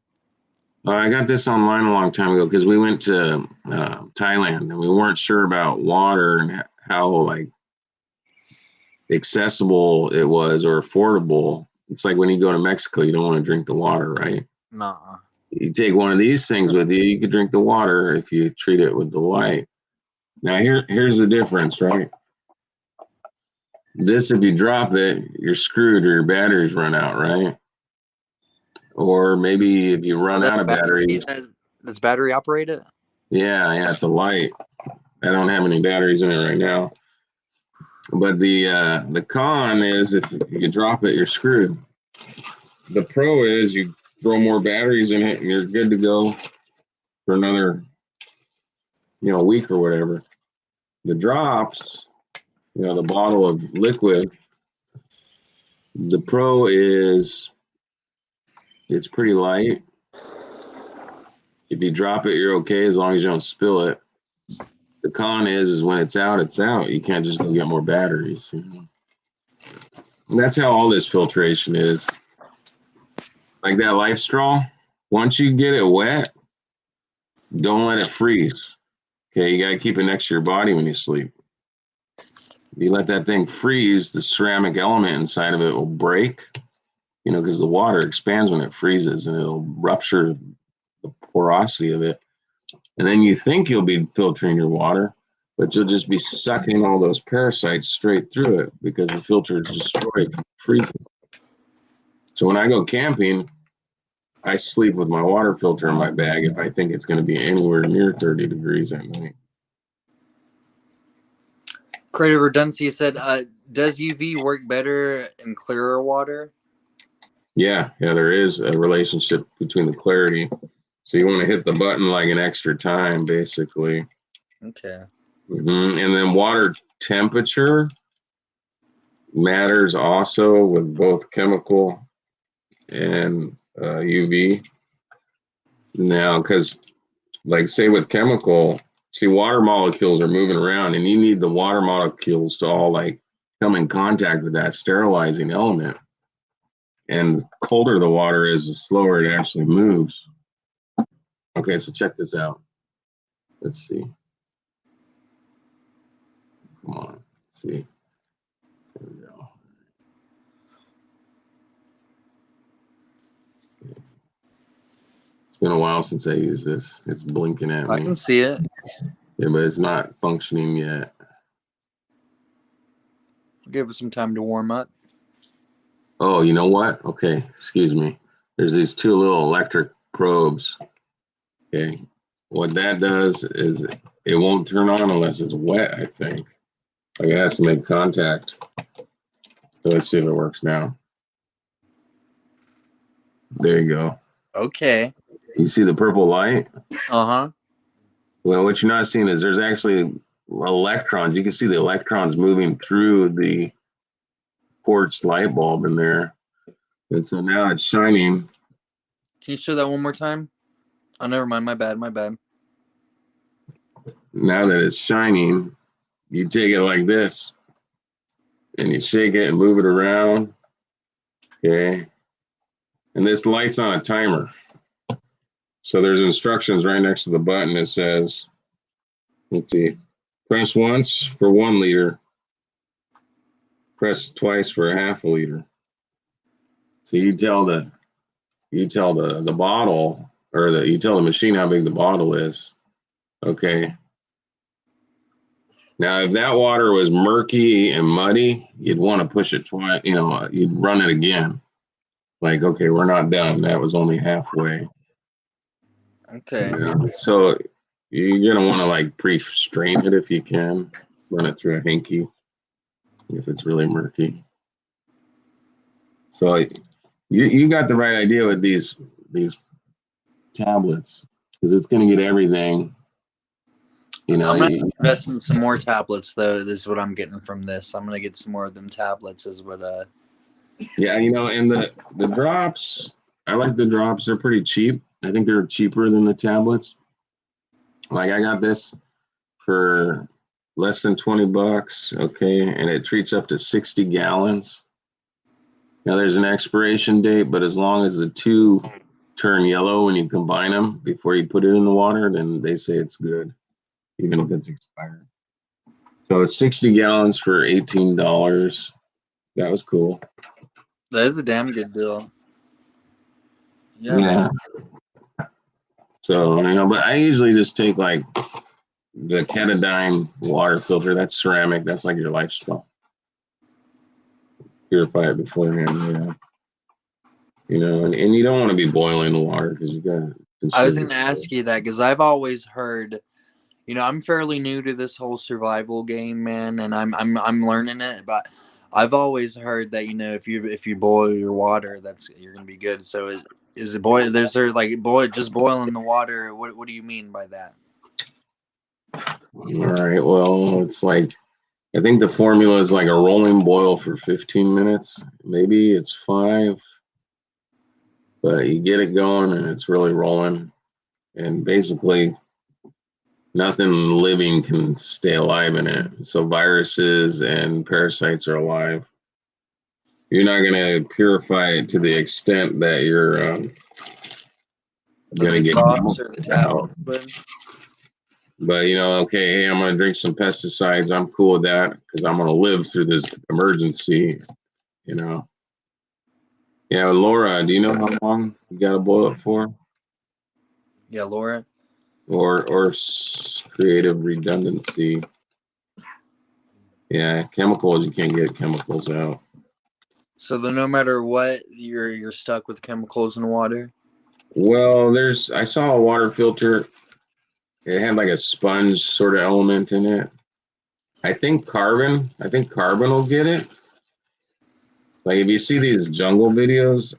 I got this online a long time ago because we went to Thailand and we weren't sure about water and how like accessible it was or affordable. It's like when you go to Mexico, you don't want to drink the water, right? Nuh-uh. You take one of these things with you, you could drink the water if you treat it with the light. Now here's the difference, right? This, if you drop it, you're screwed or your batteries run out, right? Or maybe if you run out of batteries. That's battery operated? Yeah, it's a light. I don't have any batteries in it right now. But the con is if you drop it, you're screwed. The pro is you throw more batteries in it and you're good to go for another, week or whatever. The drops, the bottle of liquid, the pro is it's pretty light. If you drop it, you're okay as long as you don't spill it. The con is when it's out, it's out. You can't just go get more batteries. And that's how all this filtration is. like that life straw, once you get it wet, don't let it freeze. Okay, you got to keep it next to your body when you sleep. You let that thing freeze, the ceramic element inside of it will break, you know, because the water expands when it freezes and it'll rupture the porosity of it. And then you think you'll be filtering your water, but you'll just be sucking all those parasites straight through it because the filter is destroyed from freezing. So when I go camping, I sleep with my water filter in my bag if I think it's going to be anywhere near 30 degrees at night. Creative Redundancy said, does UV work better in clearer water? Yeah, there is a relationship between the clarity. So you want to hit the button like an extra time, basically. Okay. And then water temperature matters also with both chemical and UV. Now, because like say with chemical, see water molecules are moving around and you need the water molecules to all like come in contact with that sterilizing element. And the colder the water is, the slower it actually moves. Okay, so check this out. Let's see. Come on, let's see. There we go. It's been a while since I used this. It's blinking at me. I can see it. Yeah, but it's not functioning yet. Give it some time to warm up. Oh, you know what? Okay, excuse me. There's these two little electric probes. Okay, what that does is it won't turn on unless it's wet, I think. Like it has to make contact. So let's see if it works now. There you go. Okay. You see the purple light? Uh-huh. Well, what you're not seeing is there's actually electrons. You can see the electrons moving through the quartz light bulb in there. And so now it's shining. Can you show that one more time? Oh, never mind. My bad. Now that it's shining, you take it like this and you shake it and move it around. Okay. And this light's on a timer. So there's instructions right next to the button that says, let's see, press once for 1 liter, press twice for a half a liter. So you tell the bottle, or you tell the machine how big the bottle is. Okay. Now, if that water was murky and muddy, you'd want to push it twice, you know, you'd run it again. Like, okay, we're not done. That was only halfway. Okay. Yeah. So you're going to want to like pre-strain it if you can. Run it through a hanky if it's really murky. So you got the right idea with these tablets, because it's going to get everything. You know, I'm going to invest in some more tablets, though. This is what I'm getting from this. I'm going to get some more of them tablets is what... Yeah, you know, and the drops, I like the drops. They're pretty cheap. I think they're cheaper than the tablets. Like I got this for less than $20, okay, and it treats up to 60 gallons. Now there's an expiration date, but as long as the two turn yellow when you combine them before you put it in the water, then they say it's good, even if it's expired. So it's 60 gallons for $18. That was cool. That is a damn good deal. Yeah. Man. So, you know, but I usually just take like the Ketadine water filter. That's ceramic. That's like your life straw. Purify it beforehand. Yeah. You know, and you don't want to be boiling the water because you got. I was going to ask you that because I've always heard, you know, I'm fairly new to this whole survival game, man, and I'm learning it, but I've always heard that, you know, if you boil your water, you're gonna be good. So is it boil? Just boiling the water? What do you mean by that? All right. Well, it's like I think the formula is like a rolling boil for 15 minutes. Maybe it's 5, but you get it going and it's really rolling, and basically nothing living can stay alive in it. So viruses and parasites are alive. you're not going to purify it to the extent that you're going to get drops or the out. tablets. But, you know, okay, hey, I'm going to drink some pesticides. I'm cool with that because I'm going to live through this emergency, you know. Yeah, Laura, do you know how long you got to boil it for? Yeah, Laura. Or creative redundancy. Yeah, chemicals, you can't get chemicals out. So then no matter what, you're stuck with chemicals in water? Well, I saw a water filter. It had like a sponge sort of element in it. I think carbon will get it. Like if you see these jungle videos,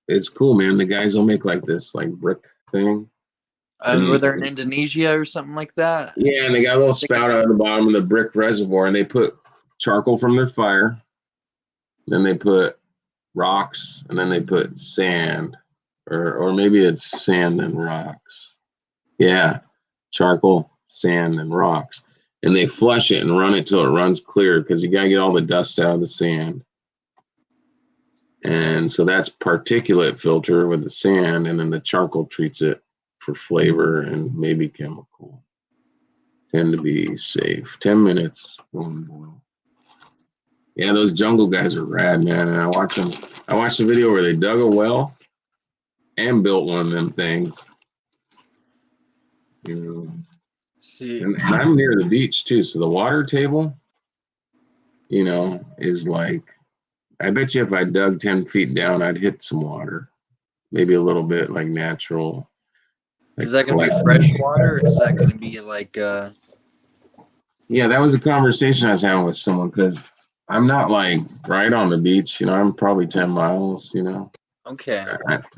it's cool, man. The guys will make like this like brick thing. Were there in Indonesia or something like that? Yeah, and they got a little spout out of the bottom of the brick reservoir, and they put charcoal from their fire. Then they put rocks, and then they put sand, or maybe it's sand and rocks. Yeah, charcoal, sand, and rocks. And they flush it and run it till it runs clear because you got to get all the dust out of the sand. And so that's particulate filter with the sand, and then the charcoal treats it for flavor and maybe chemical. Tend to be safe. 10 minutes. Yeah, those jungle guys are rad, man. And I watched the video where they dug a well and built one of them things. You know. See, and I'm near the beach too, so the water table, you know, is like, I bet you if I dug 10 feet down, I'd hit some water, maybe a little bit like natural. Is that going to be fresh water, or is that going to be like? Yeah, that was a conversation I was having with someone because I'm not like right on the beach. You know, I'm probably 10 miles. You know. Okay.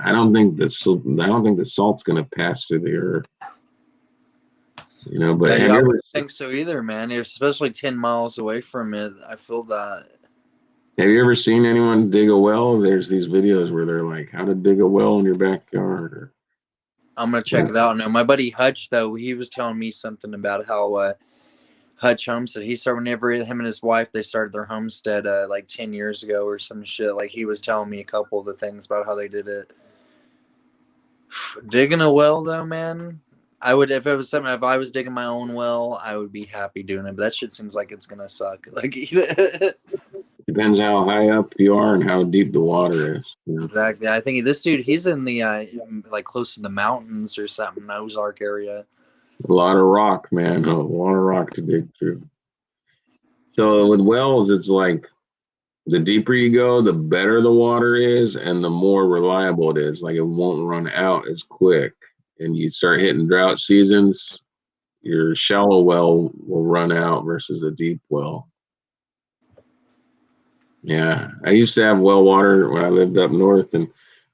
I don't think the salt's going to pass through the earth. You know, but I wouldn't think so either, man. Especially 10 miles away from it, I feel that. Have you ever seen anyone dig a well? There's these videos where they're like, how to dig a well in your backyard. I'm going to check it out. No, my buddy Hutch, though, he was telling me something about how Hutch Homestead, he started whenever him and his wife, they started their homestead like 10 years ago or some shit. Like he was telling me a couple of the things about how they did it. Digging a well, though, man. I would, if I was digging my own well, I would be happy doing it. But that shit seems like it's gonna suck. Like, depends how high up you are and how deep the water is. You know? Exactly. I think this dude, he's in the like close to the mountains or something, Ozark area. A lot of rock, man. A lot of rock to dig through. So with wells, it's like the deeper you go, the better the water is, and the more reliable it is. Like it won't run out as quick. And you start hitting drought seasons, your shallow well will run out versus a deep well. Yeah, I used to have well water when I lived up north, and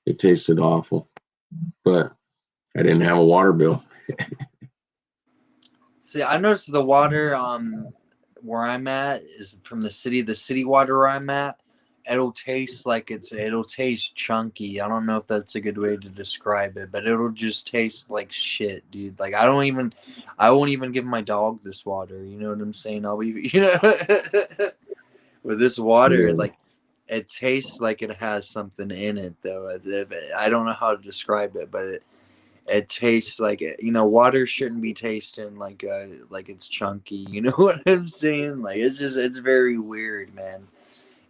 it tasted awful. But I didn't have a water bill. See, I noticed the water where I'm at is from the city water where I'm at. It'll taste chunky. I don't know if that's a good way to describe it, but it'll just taste like shit, dude. Like I won't even give my dog this water. You know what I'm saying? I'll be, with this water, Yeah. like it tastes like it has something in it, though. I don't know how to describe it, but it tastes like it. You know, water shouldn't be tasting like it's chunky. You know what I'm saying? Like it's very weird, man.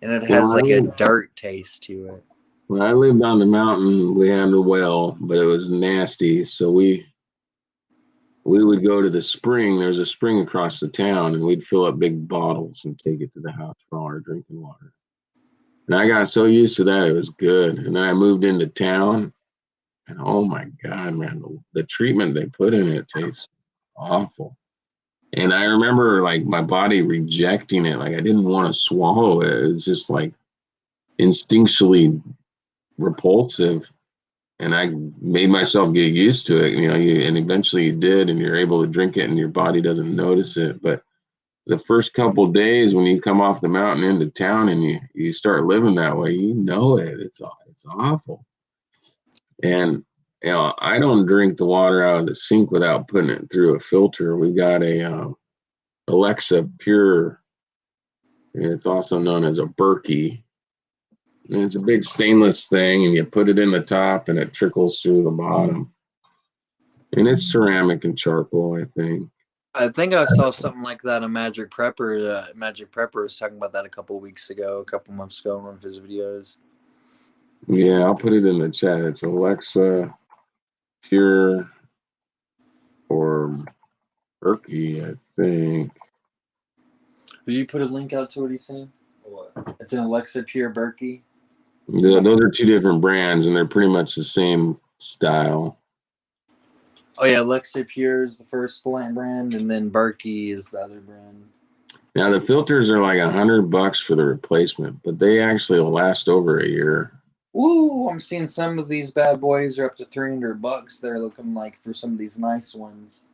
And it has like a dirt taste to it. When I lived on the mountain, we had a well, but it was nasty. So we would go to the spring. There's a spring across the town, and we'd fill up big bottles and take it to the house for all our drinking water. And I got so used to that, it was good. And then I moved into town, and oh my God, man, the treatment they put in it tastes awful. And I remember like my body rejecting it. Like I didn't want to swallow it. It was just like instinctually repulsive. And I made myself get used to it, and eventually you did, and you're able to drink it and your body doesn't notice it. But the first couple of days when you come off the mountain into town and you start living that way, it's awful. And I don't drink the water out of the sink without putting it through a filter. We got a Alexa Pure, and it's also known as a Berkey. And it's a big stainless thing, and you put it in the top, and it trickles through the bottom. And it's ceramic and charcoal, I think. I think I saw something like that on Magic Prepper. Magic Prepper was talking about that a couple months ago in one of his videos. Yeah, I'll put it in the chat. It's Alexa Pure or Berkey, I think. Will you put a link out to what he's saying? What? It's an Alexa Pure Berkey. Those are two different brands, and they're pretty much the same style. Oh yeah, Alexa Pure is the first brand, and then Berkey is the other brand. Now the filters are like $100 for the replacement, but they actually will last over a year. Ooh, I'm seeing some of these bad boys are up to $300. They're looking like for some of these nice ones.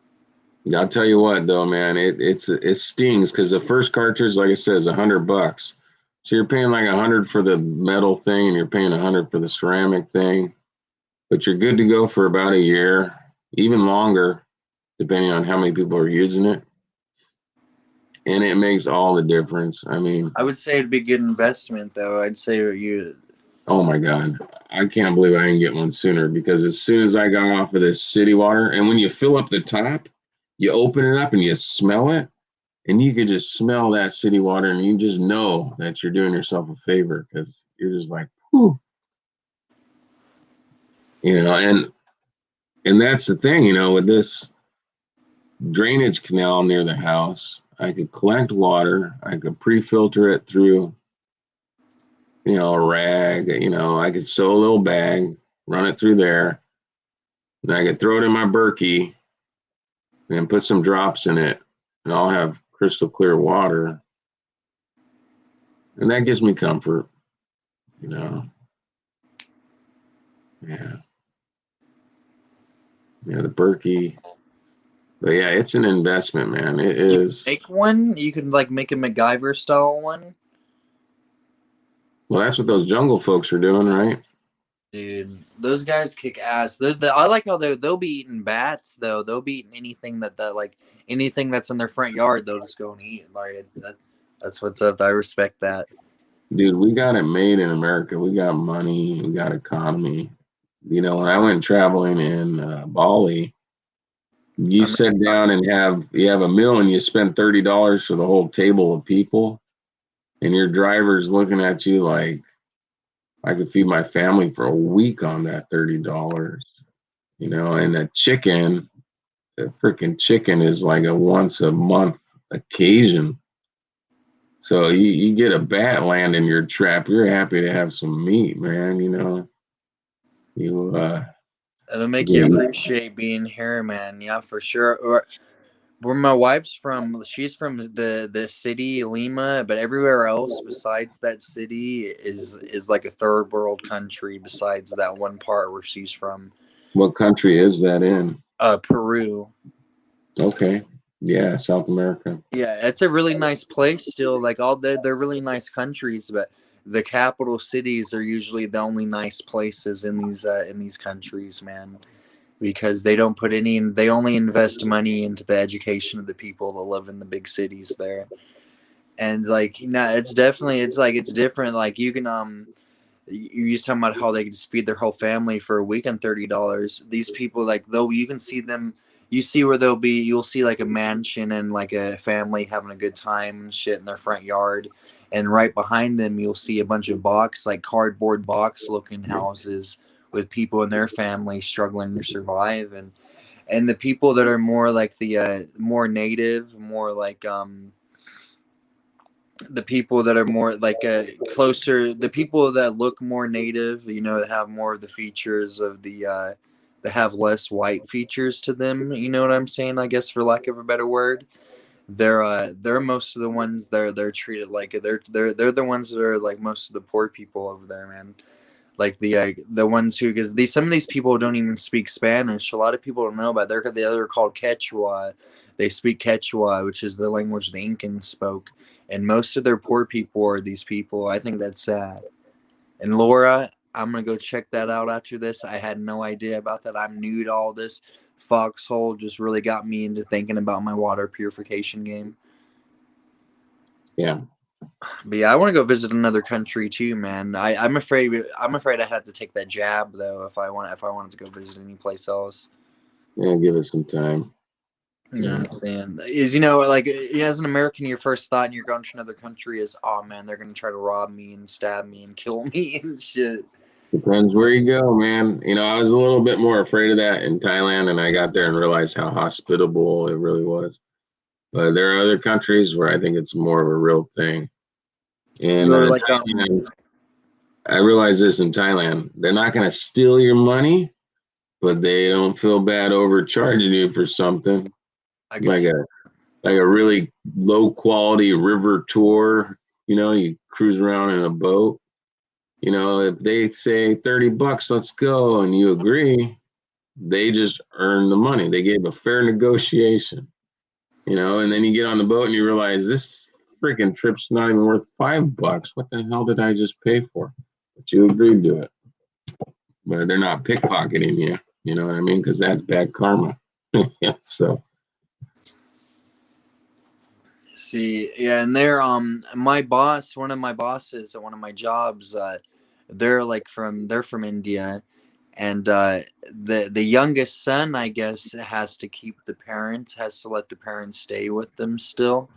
I'll tell you what, though, man, it stings because the first cartridge, like I said, is $100. So you're paying like $100 for the metal thing, and you're paying $100 for the ceramic thing. But you're good to go for about a year, even longer, depending on how many people are using it. And it makes all the difference. I mean, I would say it'd be a good investment, though. I'd say you. Oh my God, I can't believe I didn't get one sooner, because as soon as I got off of this city water, and when you fill up the top, you open it up and you smell it, and you could just smell that city water, and you just know that you're doing yourself a favor, because you're just like, whew. You know, and that's the thing, you know, with this drainage canal near the house, I could collect water, I could pre-filter it through, you know, a rag, you know, I could sew a little bag, run it through there, and I could throw it in my Berkey and put some drops in it, and I'll have crystal clear water. And that gives me comfort, you know. Yeah. Yeah, the Berkey. But yeah, it's an investment, man. It is. Make one? You can like make a MacGyver style one? Well, that's what those jungle folks are doing, right? Dude, those guys kick ass. I like how they'll be eating bats, though. They'll be eating anything anything that's in their front yard, they'll just go and eat. Like that's what's up. I respect that. Dude, we got it made in America. We got money. We got economy. You know, when I went traveling in Bali, you sit down and you have a meal, and you spend $30 for the whole table of people, and your driver's looking at you like, I could feed my family for a week on that $30, you know. And the freaking chicken is like a once a month occasion. So you get a bat land in your trap, you're happy to have some meat, man, you know. It'll make you appreciate being here, man. Yeah, for sure. Or where my wife's from, she's from the city Lima, but everywhere else besides that city is like a third world country. Besides that one part where she's from. What country is that in? Peru. Okay. Yeah, South America. Yeah, it's a really nice place still. Like they're really nice countries, but the capital cities are usually the only nice places in these countries, man. Because they only invest money into the education of the people that live in the big cities there. And like, it's different. Like you can you used to talking about how they could just feed their whole family for a week on $30. These people, like, though, you can see them. You see where you'll see like a mansion and like a family having a good time and shit in their front yard, and right behind them you'll see a bunch of cardboard box looking houses with people in their family struggling to survive, and the people that are more like the more native, more like the people that are more like closer, the people that look more native, you know, that have more of the features of that have less white features to them, you know what I'm saying, I guess, for lack of a better word. They're most of the ones they're treated like they're the ones that are like most of the poor people over there, man. Like the ones who, because some of these people don't even speak Spanish. A lot of people don't know about it. They're called Quechua. They speak Quechua, which is the language the Incans spoke. And most of their poor people are these people. I think that's sad. And Laura, I'm going to go check that out after this. I had no idea about that. I'm new to all this. Foxhole just really got me into thinking about my water purification game. Yeah. But yeah, I want to go visit another country too, man. I'm afraid I'd have to take that jab though if I wanted to go visit any place else. Yeah, give it some time. You know what I'm saying? Is, you know, like, as an American, your first thought when you're going to another country is, oh man, they're gonna try to rob me and stab me and kill me and shit. Depends where you go, man. You know, I was a little bit more afraid of that in Thailand, and I got there and realized how hospitable it really was. But there are other countries where I think it's more of a real thing. And You're like, Thailand, I realized this in Thailand. They're not going to steal your money, but they don't feel bad overcharging you for something. Like a really low quality river tour. You know, you cruise around in a boat. You know, if they say $30, let's go, and you agree, they just earn the money. They gave a fair negotiation. You know, and then you get on the boat and you realize this freaking trip's not even worth $5. What the hell did I just pay for? But you agreed to it. But they're not pickpocketing you. You know what I mean? Because that's bad karma. So. See, yeah, and they're my boss, one of my bosses at one of my jobs, they're from India, and the youngest son, I guess, has to let the parents stay with them still.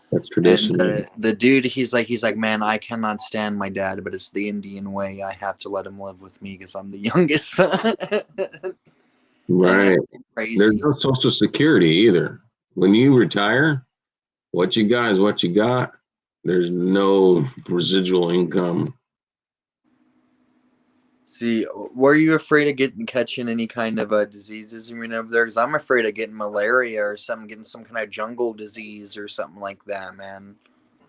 That's tradition. And the dude, he's like, man, I cannot stand my dad, but it's the Indian way. I have to let him live with me because I'm the youngest son. Right. There's no social security either. When you retire, what you got is what you got. There's no residual income. See, were you afraid of catching any kind of diseases when over there? Because I'm afraid of getting malaria or getting some kind of jungle disease or something like that, man.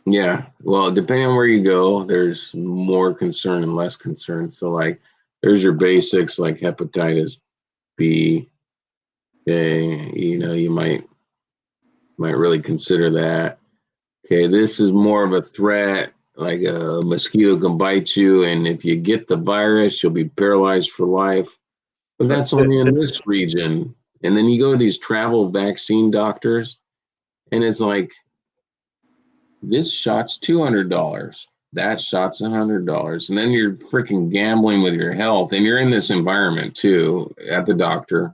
Yeah, well, depending on where you go, there's more concern and less concern. So, like, there's your basics like hepatitis B. Okay, you know, you might really consider that. Okay, this is more of a threat. Like a mosquito can bite you, and if you get the virus, you'll be paralyzed for life. But that's only in this region. And then you go to these travel vaccine doctors, and it's like, this shot's $200. That shot's $100. And then you're freaking gambling with your health. And you're in this environment, too, at the doctor,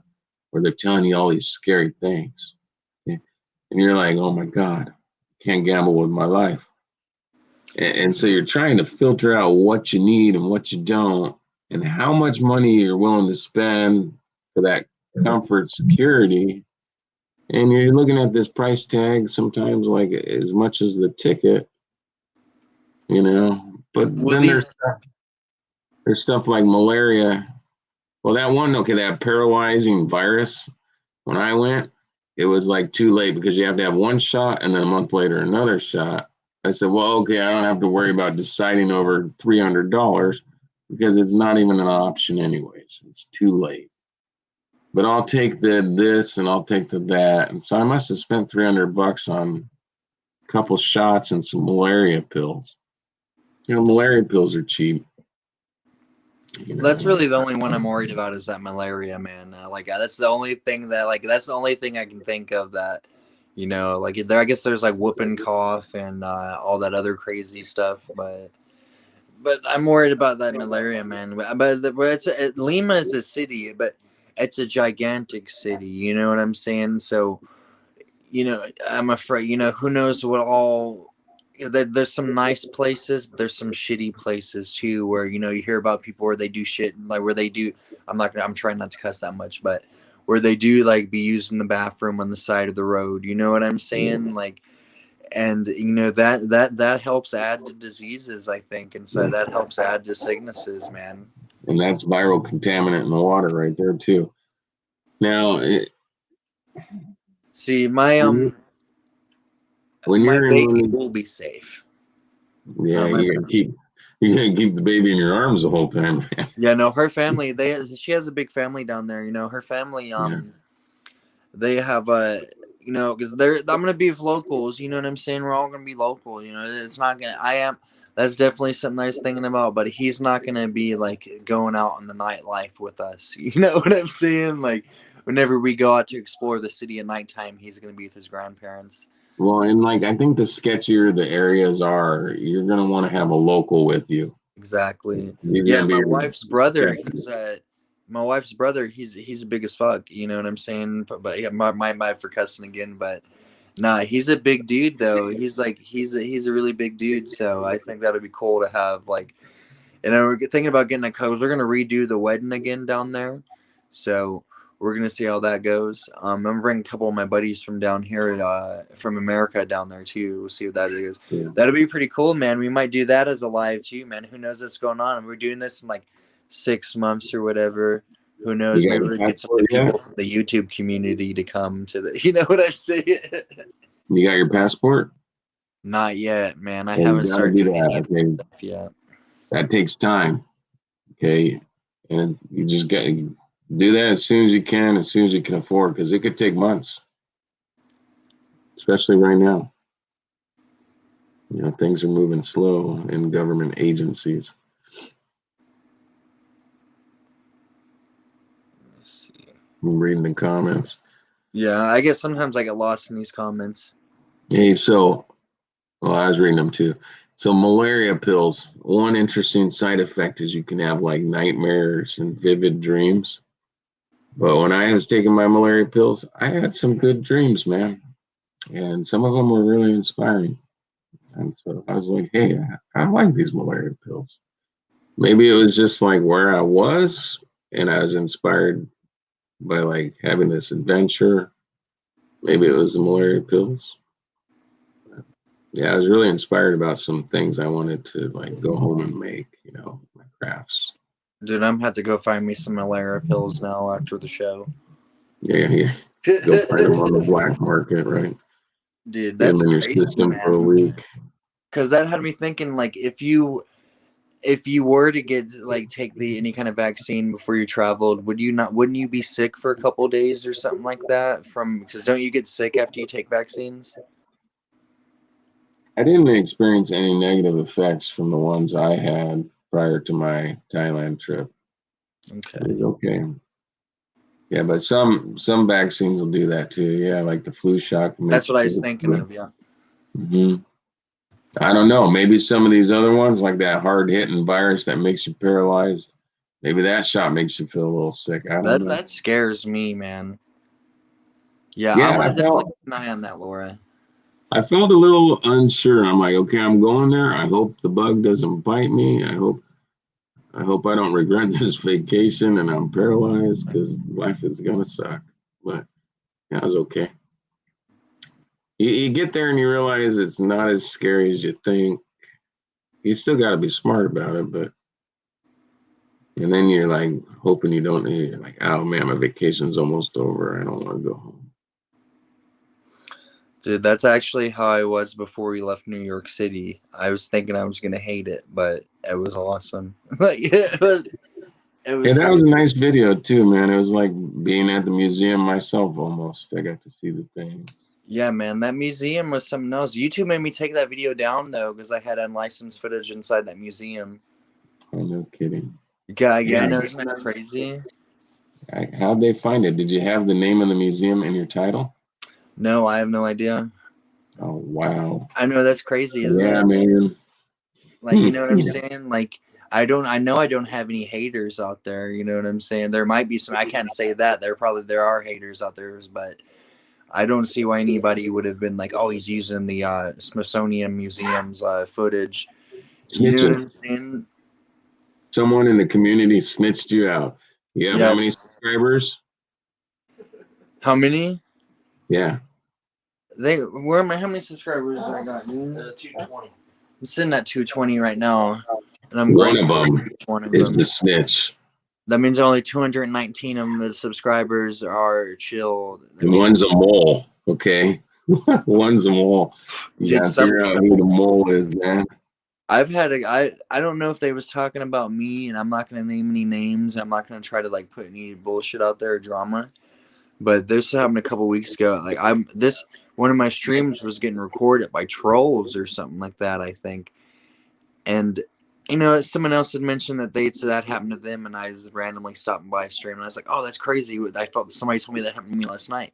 where they're telling you all these scary things. Okay? And you're like, oh, my God, can't gamble with my life. And so you're trying to filter out what you need and what you don't, and how much money you're willing to spend for that comfort, security. And you're looking at this price tag sometimes like as much as the ticket, you know. But then there's stuff like malaria. Well, that paralyzing virus, when I went, it was like too late because you have to have one shot and then a month later another shot. I said, well, okay, I don't have to worry about deciding over $300 because it's not even an option anyways. It's too late. But I'll take this and I'll take that. And so I must have spent $300 on a couple shots and some malaria pills. You know, malaria pills are cheap. You know, that's really the only one I'm worried about is that malaria, man. That's the only thing I can think of that, you know, like there. I guess there's like whooping cough and all that other crazy stuff, but I'm worried about that malaria, man. But Lima is a city, but it's a gigantic city. You know what I'm saying? So, you know, I'm afraid. You know, who knows what all. There's some nice places, but there's some shitty places too, where, you know, you hear about people where they do shit, like where they do. I'm trying not to cuss that much, but where they do like be using the bathroom on the side of the road. You know what I'm saying? Like, and you know that helps add to diseases, I think, and so that helps add to sicknesses, man. And that's viral contaminant in the water right there too. Now, see my when my you're baby will be safe. Yeah, you're gonna keep the baby in your arms the whole time. Yeah, no, her family, she has a big family down there. You know, her family, they have you know, because I'm gonna be with locals. You know what I'm saying? We're all gonna be local. You know, it's not gonna. That's definitely something I was thinking about. But he's not gonna be like going out on the nightlife with us. You know what I'm saying? Like, whenever we go out to explore the city at nighttime, he's gonna be with his grandparents. Well, and like I think the sketchier the areas are, you're gonna want to have a local with you. Exactly. He's Yeah, gonna my be wife's brother, because my wife's brother, he's big as fuck. You know what I'm saying? But yeah, my bad for cussing again. But nah, he's a big dude though. He's like he's a really big dude. So I think that would be cool to have like. And then we're thinking about getting a because we're gonna redo the wedding again down there. So we're gonna see how that goes. I'm bringing a couple of my buddies from down here, from America down there too. We'll see what that is. Yeah. That'll be pretty cool, man. We might do that as a live too, man. Who knows what's going on? We're doing this in like 6 months or whatever. Who knows? You got Maybe your we can get some passport people yet? from the YouTube community to come to the. You know what I'm saying? You got your passport? Not yet, man. I Yeah, you haven't gotta started do doing any that. of Okay. that stuff yet. That takes time. Okay. And you just got to do that as soon as you can, as soon as you can afford, because it could take months, especially right now. You know, things are moving slow in government agencies. Let's see. I'm reading the comments. Yeah, I guess sometimes I get lost in these comments. Hey, so, well, I was reading them too. So malaria pills, one interesting side effect is you can have like nightmares and vivid dreams. But when I was taking my malaria pills, I had some good dreams, man. And some of them were really inspiring. And so I was like, hey, I like these malaria pills. Maybe it was just like where I was, and I was inspired by like having this adventure. Maybe it was the malaria pills. Yeah, I was really inspired about some things I wanted to like go home and make, you know, my crafts. Dude, I'm gonna have to go find me some malaria pills now after the show. Yeah. Go find them on the black market, right? Dude, Get that's them in your crazy, system for a man. week. Because that had me thinking, like, if you were to get like take any kind of vaccine before you traveled, wouldn't you be sick for a couple days or something like that? Because don't you get sick after you take vaccines? I didn't experience any negative effects from the ones I had prior to my Thailand trip. Okay. It was okay. Yeah, but some vaccines will do that too. Yeah, like the flu shot. That's what I was thinking of. Yeah. Mm-hmm. I don't know. Maybe some of these other ones, like that hard-hitting virus that makes you paralyzed, maybe that shot makes you feel a little sick. I don't know. That scares me, man. Yeah, Yeah, I'm gonna definitely keep an eye on that, Laura. I felt a little unsure. I'm like, okay, I'm going there. I hope the bug doesn't bite me. I hope I don't regret this vacation and I'm paralyzed because life is gonna suck. But yeah, it was okay. You get there and you realize it's not as scary as you think. You still got to be smart about it, but and then you're like hoping you don't. You're like, oh man, my vacation's almost over. I don't want to go home. Dude, that's actually how I was before we left New York City. I was thinking I was gonna hate it, but it was awesome. Like it was. Yeah, that was a nice video too, man. It was like being at the museum myself almost. I got to see the things. Yeah, man, that museum was something else. YouTube made me take that video down though because I had unlicensed footage inside that museum. Oh, no kidding. Yeah, I know, isn't that crazy? How'd they find it? Did you have the name of the museum in your title? No, I have no idea. Oh wow. I know, that's crazy, isn't it? Yeah, man. Like, you know what I'm saying? Like, I know I don't have any haters out there. You know what I'm saying? There might be some. I can't say that. There are haters out there, but I don't see why anybody would have been like, oh, he's using the Smithsonian Museum's footage. You know what I'm saying? Someone in the community snitched you out. You have how many subscribers? How many? Yeah. How many subscribers I got, dude? 220. I'm sitting at 220 right now, and I'm One going of them is the snitch. That means only 219 of the subscribers are chill. And one's a mole, okay? One's a mole. You gotta figure out who the mole is, man. I've had I don't know if they was talking about me, and I'm not gonna name any names. I'm not gonna try to like put any bullshit out there or drama. But this happened a couple weeks ago. Like one of my streams was getting recorded by trolls or something like that, I think. And you know, someone else had mentioned that that happened to them, and I was randomly stopping by a stream, and I was like, "Oh, that's crazy!" I felt somebody told me that happened to me last night.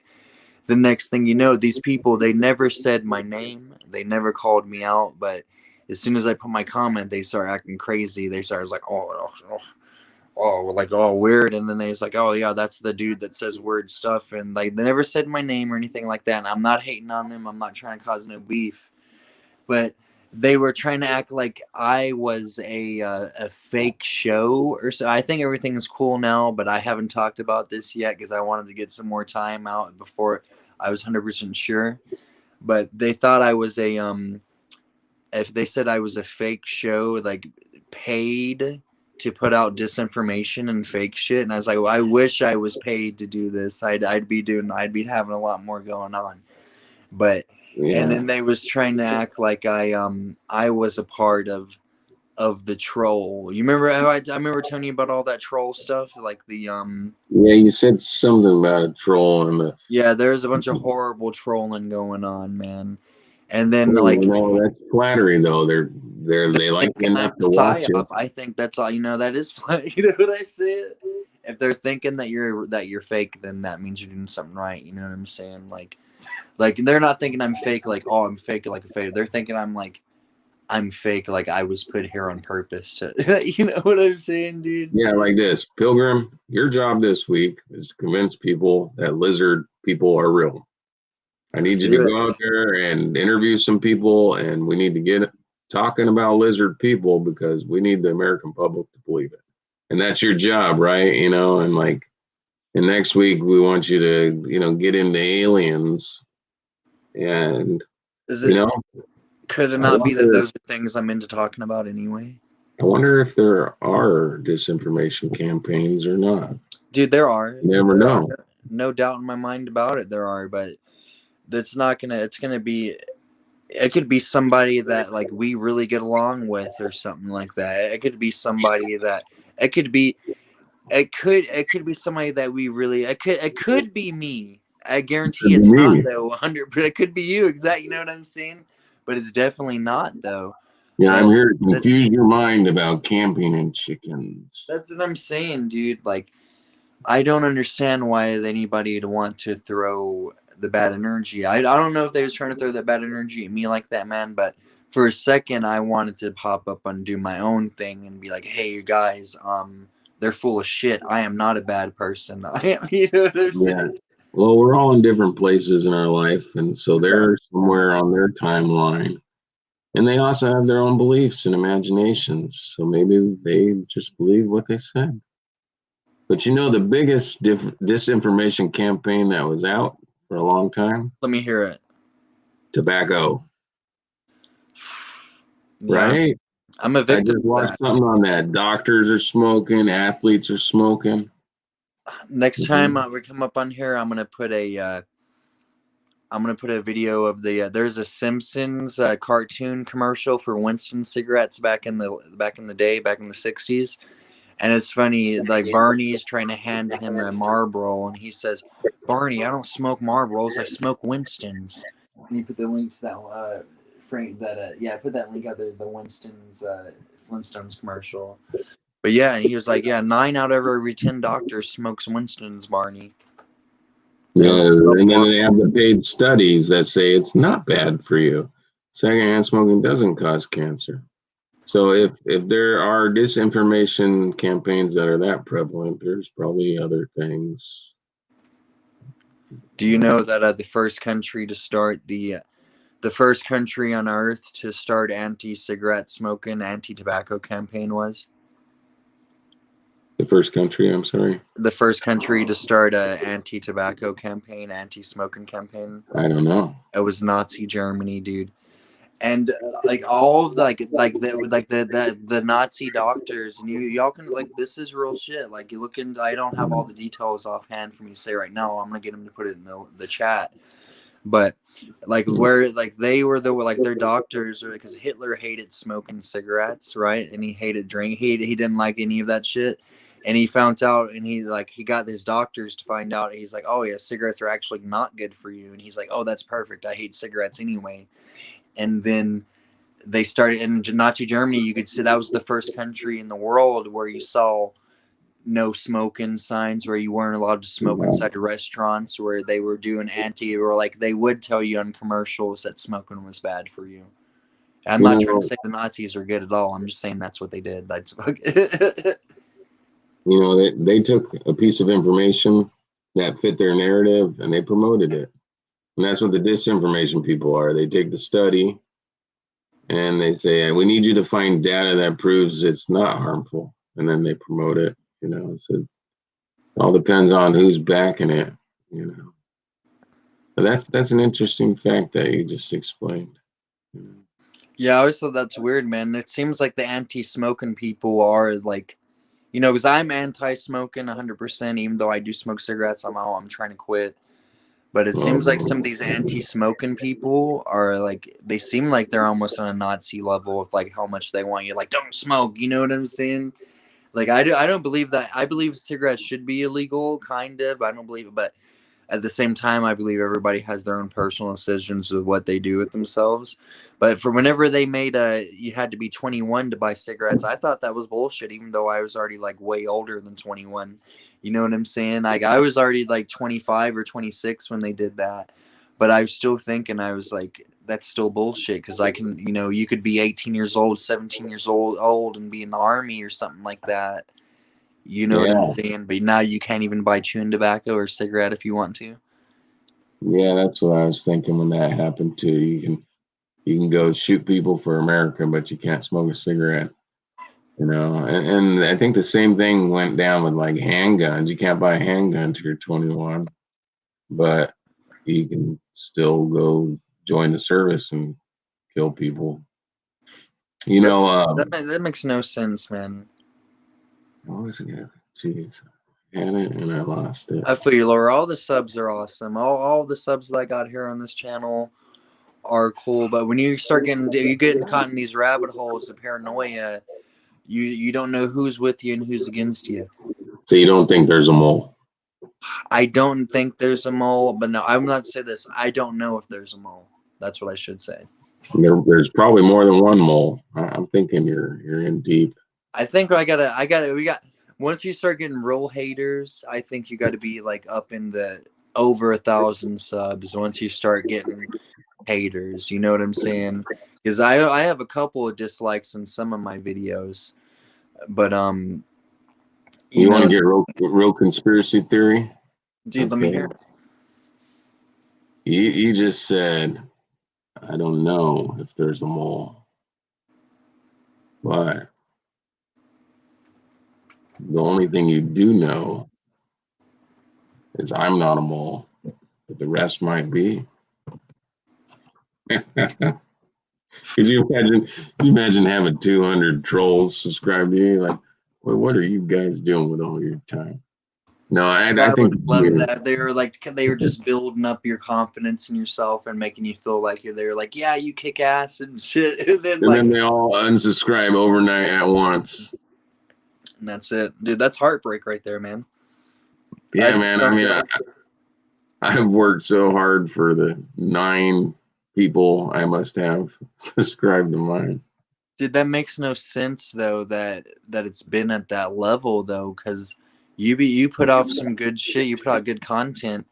the next thing you know, these people, they never said my name. They never called me out. But as soon as I put my comment, they start acting crazy. They start like, oh, weird. And then they was like, oh, yeah, that's the dude that says weird stuff. And like, they never said my name or anything like that. And I'm not hating on them. I'm not trying to cause no beef. But they were trying to act like I was a fake show or so. I think everything is cool now, but I haven't talked about this yet because I wanted to get some more time out before I was 100% sure. But they thought I was if they said I was a fake show, like paid to put out disinformation and fake shit. And I was like, well, I wish I was paid to do this. I'd be having a lot more going on. But and then they was trying to act like I was a part of the troll. You remember how I remember telling you about all that troll stuff, like the Yeah, you said something about a troll and the. Yeah, there's a bunch of horrible trolling going on, man. And then no, that's flattery though. They like enough to watch it. I think that's all. That is flattery. You know what I'm saying? If they're thinking that you're fake, then that means you're doing something right. You know what I'm saying? Like they're not thinking I'm fake. Like, oh, I'm fake like a fake. They're thinking I'm fake. Like I was put here on purpose to. You know what I'm saying, dude? Yeah, like this, Pilgrim. Your job this week is to convince people that lizard people are real. I need you to go out there and interview some people, and we need to get talking about lizard people because we need the American public to believe it. And that's your job, right? And next week we want you to, get into aliens. And could it not be that those are things I'm into talking about anyway? I wonder if there are disinformation campaigns or not. Dude, there are. You never know. No doubt in my mind about it. There are, but it's gonna be. It could be somebody that like we really get along with, or something like that. It could be somebody that. It could be somebody that we really. It could be me. I guarantee it's not though. 100. But it could be you. Exactly. You know what I'm saying? But it's definitely not though. Yeah, I'm here to confuse your mind about camping and chickens. That's what I'm saying, dude. Like, I don't understand why anybody would want to throw the bad energy. I don't know if they was trying to throw that bad energy at me like that, man. But for a second, I wanted to pop up and do my own thing and be like, "Hey, you guys, they're full of shit. I am not a bad person. I am." You know what I'm saying? Well, we're all in different places in our life, and so they're somewhere on their timeline. And they also have their own beliefs and imaginations. So maybe they just believe what they said. But the biggest disinformation campaign that was out for a long time? Let me hear it. Tobacco. Yeah, right? I'm a victim. I just watched something on that. Doctors are smoking. Athletes are smoking. Next time we come up on here, I'm gonna put a video of the. There's a Simpsons cartoon commercial for Winston cigarettes back in the day, back in the '60s, and it's funny. Like Barney's trying to hand him a Marlboro, and he says, "Barney, I don't smoke Marlboros. I smoke Winstons." And you put the link to that frame. Put that link out there. The Winston's Flintstones commercial. But yeah, and he was like, 9 out of every 10 doctors smokes Winston's, Barney. Yeah, and then they have the paid studies that say it's not bad for you. Secondhand smoking doesn't cause cancer. So if there are disinformation campaigns that are that prevalent, there's probably other things. Do you know that the first country to start the first country on earth to start anti-cigarette smoking, anti-tobacco campaign was? The first country, I'm sorry? The first country to start a anti-tobacco campaign, anti-smoking campaign. I don't know. It was Nazi Germany, dude. And like all of the Nazi doctors, and y'all can this is real shit. Like you look into, I don't have all the details offhand for me to say right now. I'm gonna get them to put it in the chat. But where they were their doctors, because Hitler hated smoking cigarettes, right? And he hated drink. He didn't like any of that shit. And he found out, and he got his doctors to find out. He's like, oh yeah, cigarettes are actually not good for you. And he's like, oh, that's perfect. I hate cigarettes anyway. And then they started in Nazi Germany. You could see that was the first country in the world where you saw no smoking signs where you weren't allowed to smoke inside the restaurants, where they were doing or like they would tell you on commercials that smoking was bad for you. I'm not trying to say the Nazis are good at all. I'm just saying that's what they did. That's they took a piece of information that fit their narrative and they promoted it. And that's what the disinformation people are. They take the study and they say, we need you to find data that proves it's not harmful. And then they promote it, So it all depends on who's backing it, But that's an interesting fact that you just explained. Yeah, I always thought that's weird, man. It seems like the anti-smoking people are like, because I'm anti-smoking 100%, even though I do smoke cigarettes. I'm trying to quit. But it seems like some of these anti-smoking people are like, they seem like they're almost on a Nazi level of like how much they want you, like, don't smoke. You know what I'm saying? Like, I don't believe that. I believe cigarettes should be illegal, kind of. I don't believe it, but at the same time, I believe everybody has their own personal decisions of what they do with themselves. But for whenever they made you had to be 21 to buy cigarettes, I thought that was bullshit, even though I was already like way older than 21. You know what I'm saying? Like I was already like 25 or 26 when they did that. But I was still thinking, I was like, that's still bullshit, because I can, you could be 18 years old, 17 years old and be in the army or something like that. You know what I'm saying? But now you can't even buy chewing tobacco or cigarette if you want to. Yeah, that's what I was thinking when that happened too. You can go shoot people for America, but you can't smoke a cigarette. And I think the same thing went down with like handguns. You can't buy a handgun till you're 21, but you can still go join the service and kill people. That makes no sense, man. What was it? Jeez. Had it and I lost it. I feel you, Laura. All the subs are awesome. All the subs that I got here on this channel are cool. But when you start getting caught in these rabbit holes of paranoia, you don't know who's with you and who's against you. So you don't think there's a mole? I don't think there's a mole, but no, I'm not saying this. I don't know if there's a mole. That's what I should say. There's probably more than one mole. I'm thinking you're in deep. I think we got once you start getting real haters, I think you got to be like up in the over 1,000 subs once you start getting haters. You know what I'm saying? Because I have a couple of dislikes in some of my videos, but you want to get real conspiracy theory? Dude, Let me hear it. You just said, I don't know if there's a mole, but the only thing you do know is I'm not a mole, but the rest might be. Could you imagine having 200 trolls subscribe to you? Like, well, what are you guys doing with all your time? No, I think would love that. They were just building up your confidence in yourself and making you feel like you're there. Like, yeah, you kick ass and shit. And then they all unsubscribe overnight at once. And that's it, dude. That's heartbreak right there, man. Yeah, man. I mean, I've worked so hard for the 9 people I must have subscribed to mine. Dude, that makes no sense though. That it's been at that level though, because you put off some good shit. You put out good content,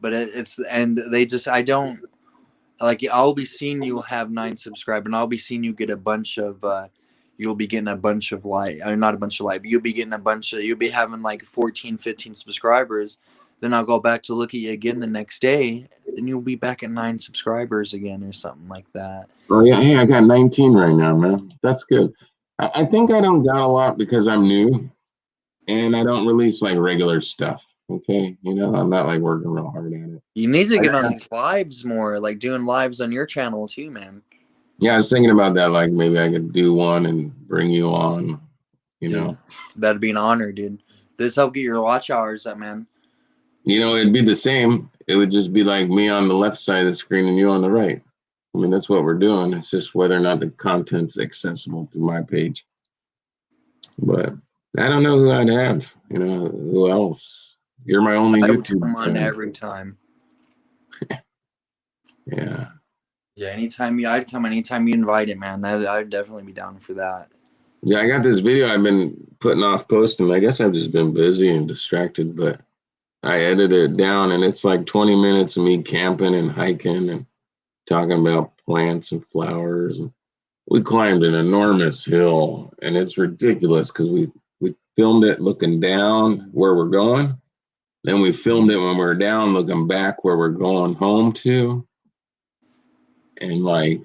but I don't like. I'll be seeing you'll have 9 subscribers, and I'll be seeing you get a bunch of. You'll be getting a bunch of not a bunch of but you'll be getting you'll be having like 14, 15 subscribers. Then I'll go back to look at you again the next day, and you'll be back at 9 subscribers again or something like that. Oh yeah, hey, I got 19 right now, man. That's good. I think I don't got a lot because I'm new, and I don't release like regular stuff. Okay, I'm not like working real hard at it. You need to get on these lives more, like doing lives on your channel too, man. Yeah, I was thinking about that. Like maybe I could do one and bring you on. Dude, that'd be an honor, dude. This help get your watch hours up, man. It'd be the same. It would just be like me on the left side of the screen and you on the right. I mean, that's what we're doing. It's just whether or not the content's accessible to my page. But I don't know who I'd have. Who else? You're my only YouTube. Come on every time. Yeah. Yeah, I'd come anytime you invite it, man. I'd definitely be down for that. Yeah, I got this video I've been putting off posting. I guess I've just been busy and distracted, but I edited it down, and it's like 20 minutes of me camping and hiking and talking about plants and flowers. We climbed an enormous hill, and it's ridiculous because we filmed it looking down where we're going. Then we filmed it when we're down looking back where we're going home to. And like,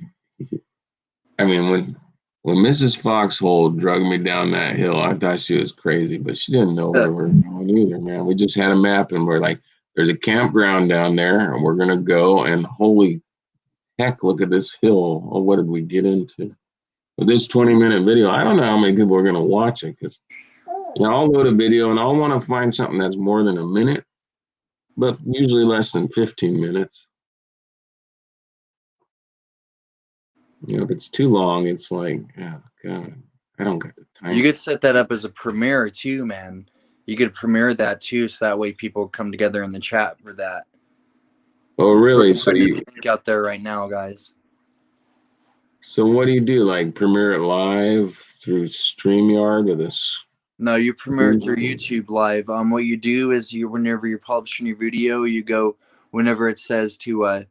I mean, when Mrs. Foxhole drug me down that hill, I thought she was crazy, but she didn't know where we were going either, man. We just had a map, and we're like, there's a campground down there, and we're going to go, and holy heck, look at this hill. Oh, what did we get into? With this 20-minute video, I don't know how many people are going to watch it, because I'll load a video, and I'll want to find something that's more than a minute, but usually less than 15 minutes. If it's too long, it's like, oh, God, I don't got the time. You could set that up as a premiere, too, man. You could premiere that, too, so that way people come together in the chat for that. Oh, really? So you link out there right now, guys. So what do you do? Like premiere it live through StreamYard or this? No, you premiere it through YouTube Live. What you do is whenever you're publishing your video, you go whenever it says to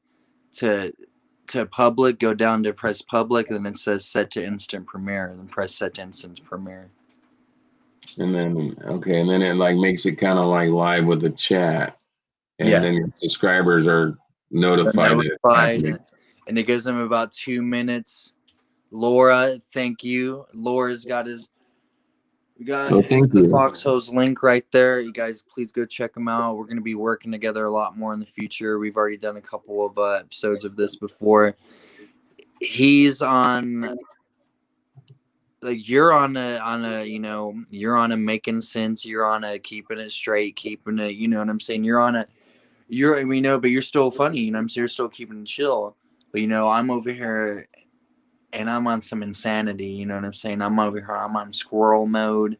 public, go down to press public, and then it says set to instant premiere, and then press set to instant premiere. And then and then it like makes it kind of like live with the chat, and then your subscribers are notified. And it gives them about 2 minutes. Laura, thank you. Laura's got the Foxholes link right there. You guys, please go check them out. We're going to be working together a lot more in the future. We've already done a couple of episodes of this before. He's on, like, you're on a making sense. You're on a keeping it straight, keeping it, you know what I'm saying? But you're still funny, you know what I'm saying? You're still keeping it chill. But, I'm over here and I'm on some insanity, you know what I'm saying? I'm over here, I'm on squirrel mode,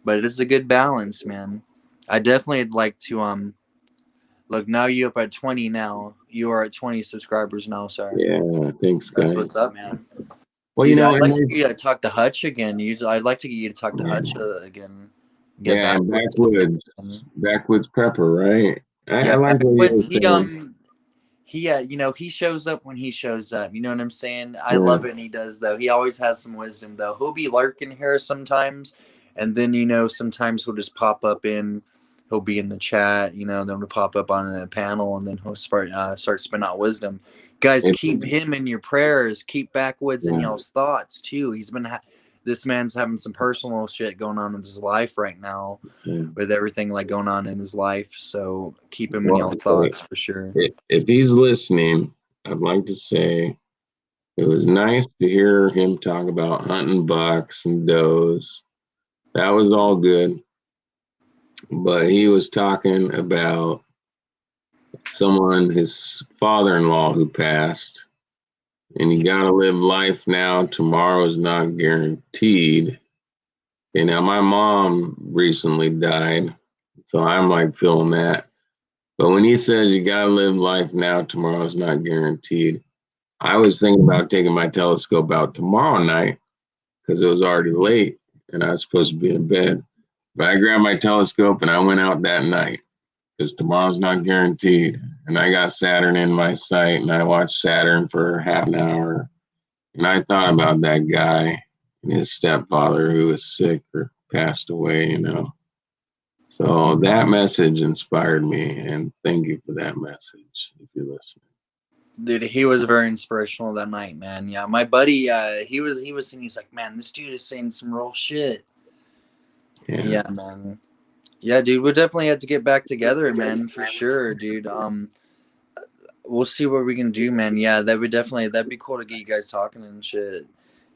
but it's a good balance, man. I definitely would like to, look, now you're up at 20 now. You are at 20 subscribers now, sir. Yeah, thanks, guys. That's what's up, man. Well, Dude, I'd like to get you to talk to Hutch again. I'd like to get you to talk to Hutch again. And Backwoods Prepper, right? I like Backwoods, he shows up when he shows up. You know what I'm saying? I love it when he does, though. He always has some wisdom, though. He'll be lurking here sometimes, and then, sometimes he'll just pop up he'll be in the chat, then he'll pop up on a panel, and then he'll start spitting out wisdom. Guys, keep him in your prayers. Keep Backwoods in y'all's thoughts, too. This man's having some personal shit going on in his life right now with everything like going on in his life. So keep him in y'all's thoughts for sure. If he's listening, I'd like to say it was nice to hear him talk about hunting bucks and does. That was all good. But he was talking about his father-in-law who passed. And you got to live life now. Tomorrow is not guaranteed. And now my mom recently died, so I'm like feeling that. But when he says you got to live life now, tomorrow is not guaranteed, I was thinking about taking my telescope out tomorrow night because it was already late and I was supposed to be in bed. But I grabbed my telescope and I went out that night because tomorrow's not guaranteed. And I got Saturn in my sight, and I watched Saturn for half an hour. And I thought about that guy and his stepfather who was sick or passed away, So that message inspired me, and thank you for that message if you're listening. Dude, he was very inspirational that night, man. Yeah, my buddy, he was saying, he's like, man, this dude is saying some real shit. Yeah, man. Yeah, dude, we'll definitely have to get back together, man, for sure, dude. We'll see what we can do, man. Yeah, that'd be cool to get you guys talking and shit.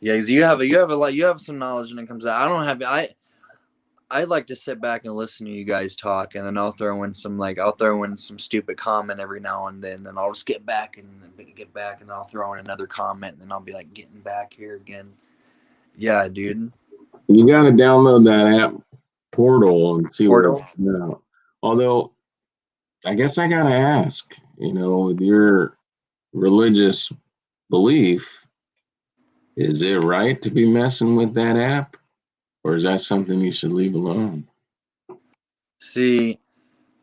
Yeah, because you have some knowledge when it comes out. I like to sit back and listen to you guys talk, and then I'll throw in some stupid comment every now and then I'll just get back, and I'll throw in another comment, and then I'll be like getting back here again. Yeah, dude. You got to download that app Portal and see where it's out. Although, I guess I got to ask, with your religious belief, is it right to be messing with that app? or is that something you should leave alone? See,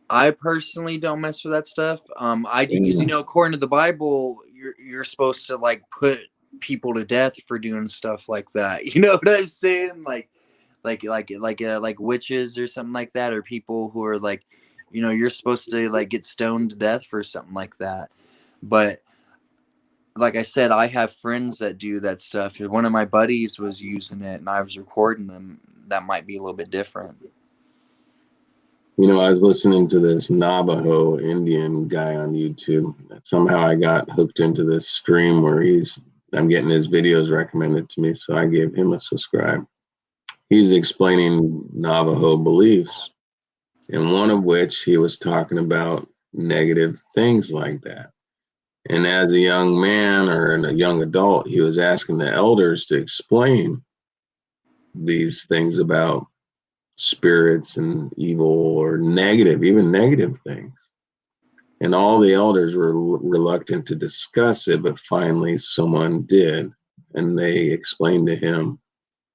I personally don't mess with that stuff. I do, because according to the Bible, you're supposed to like put people to death for doing stuff like that. You know what I'm saying? Like witches or something like that, or people who are like, you're supposed to like get stoned to death for something like that. But like I said, I have friends that do that stuff. If one of my buddies was using it and I was recording them, that might be a little bit different. I was listening to this Navajo Indian guy on YouTube. Somehow I got hooked into this stream where I'm getting his videos recommended to me, so I gave him a subscribe. He's explaining Navajo beliefs, and one of which he was talking about negative things like that. And as a young man or a young adult, he was asking the elders to explain these things about spirits and evil or even negative things. And all the elders were reluctant to discuss it, but finally someone did. And they explained to him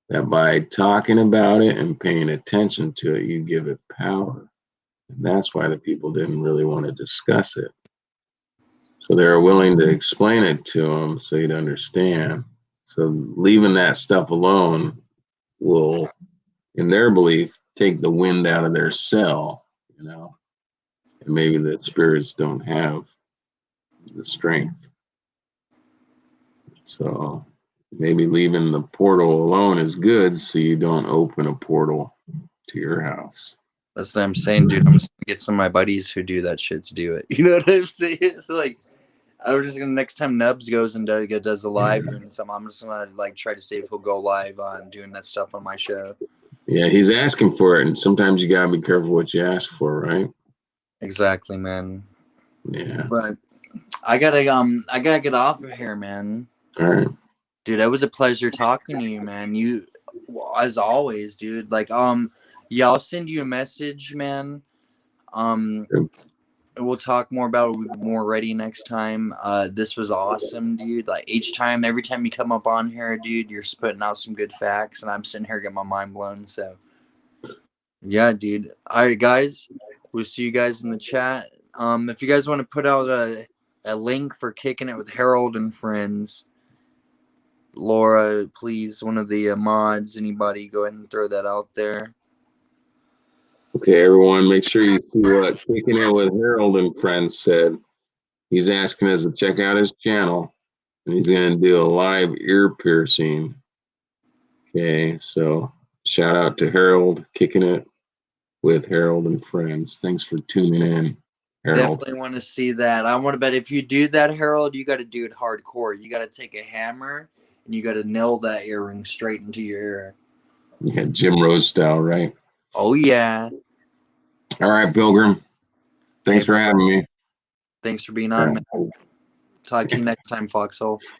that by talking about it and paying attention to it, you give it power. And that's why the people didn't really want to discuss it. So they were willing to explain it to him so he'd understand. So leaving that stuff alone will, in their belief, take the wind out of their sail, and maybe the spirits don't have the strength. So maybe leaving the portal alone is good, so you don't open a portal to your house. That's what I'm saying, dude. I'm just gonna get some of my buddies who do that shit to do it. You know what I'm saying? Like, I'm just gonna, next time Nubs goes and does a live or something, I'm just gonna like try to see if he'll go live on doing that stuff on my show. Yeah, he's asking for it, and sometimes you gotta be careful what you ask for, right? Exactly, man. Yeah. But I gotta get off of here, man. All right. Dude, it was a pleasure talking to you, man. You, as always, dude. Like, yeah, I'll send you a message, man. We'll talk more about it. We'll be more ready next time. This was awesome, dude. Like every time you come up on here, dude, you're spitting out some good facts, and I'm sitting here getting my mind blown. So, yeah, dude. All right, guys. We'll see you guys in the chat. If you guys want to put out a link for Kicking It with Harold and Friends, Laura, please, one of the mods, anybody, go ahead and throw that out there. Okay, everyone, make sure you see what Kicking It with Harold and Friends said. He's asking us to check out his channel, and he's going to do a live ear piercing. Okay, so shout out to Harold, Kicking It with Harold and Friends. Thanks for tuning in, Harold. Definitely want to see that. I want to bet if you do that, Harold, you got to do it hardcore. You got to take a hammer and you got to nail that earring straight into your ear. Yeah, Jim Rose style, right? Oh, yeah. All right, Pilgrim. Thanks for having me. Thanks for being on, man. Talk to you next time, Foxhole.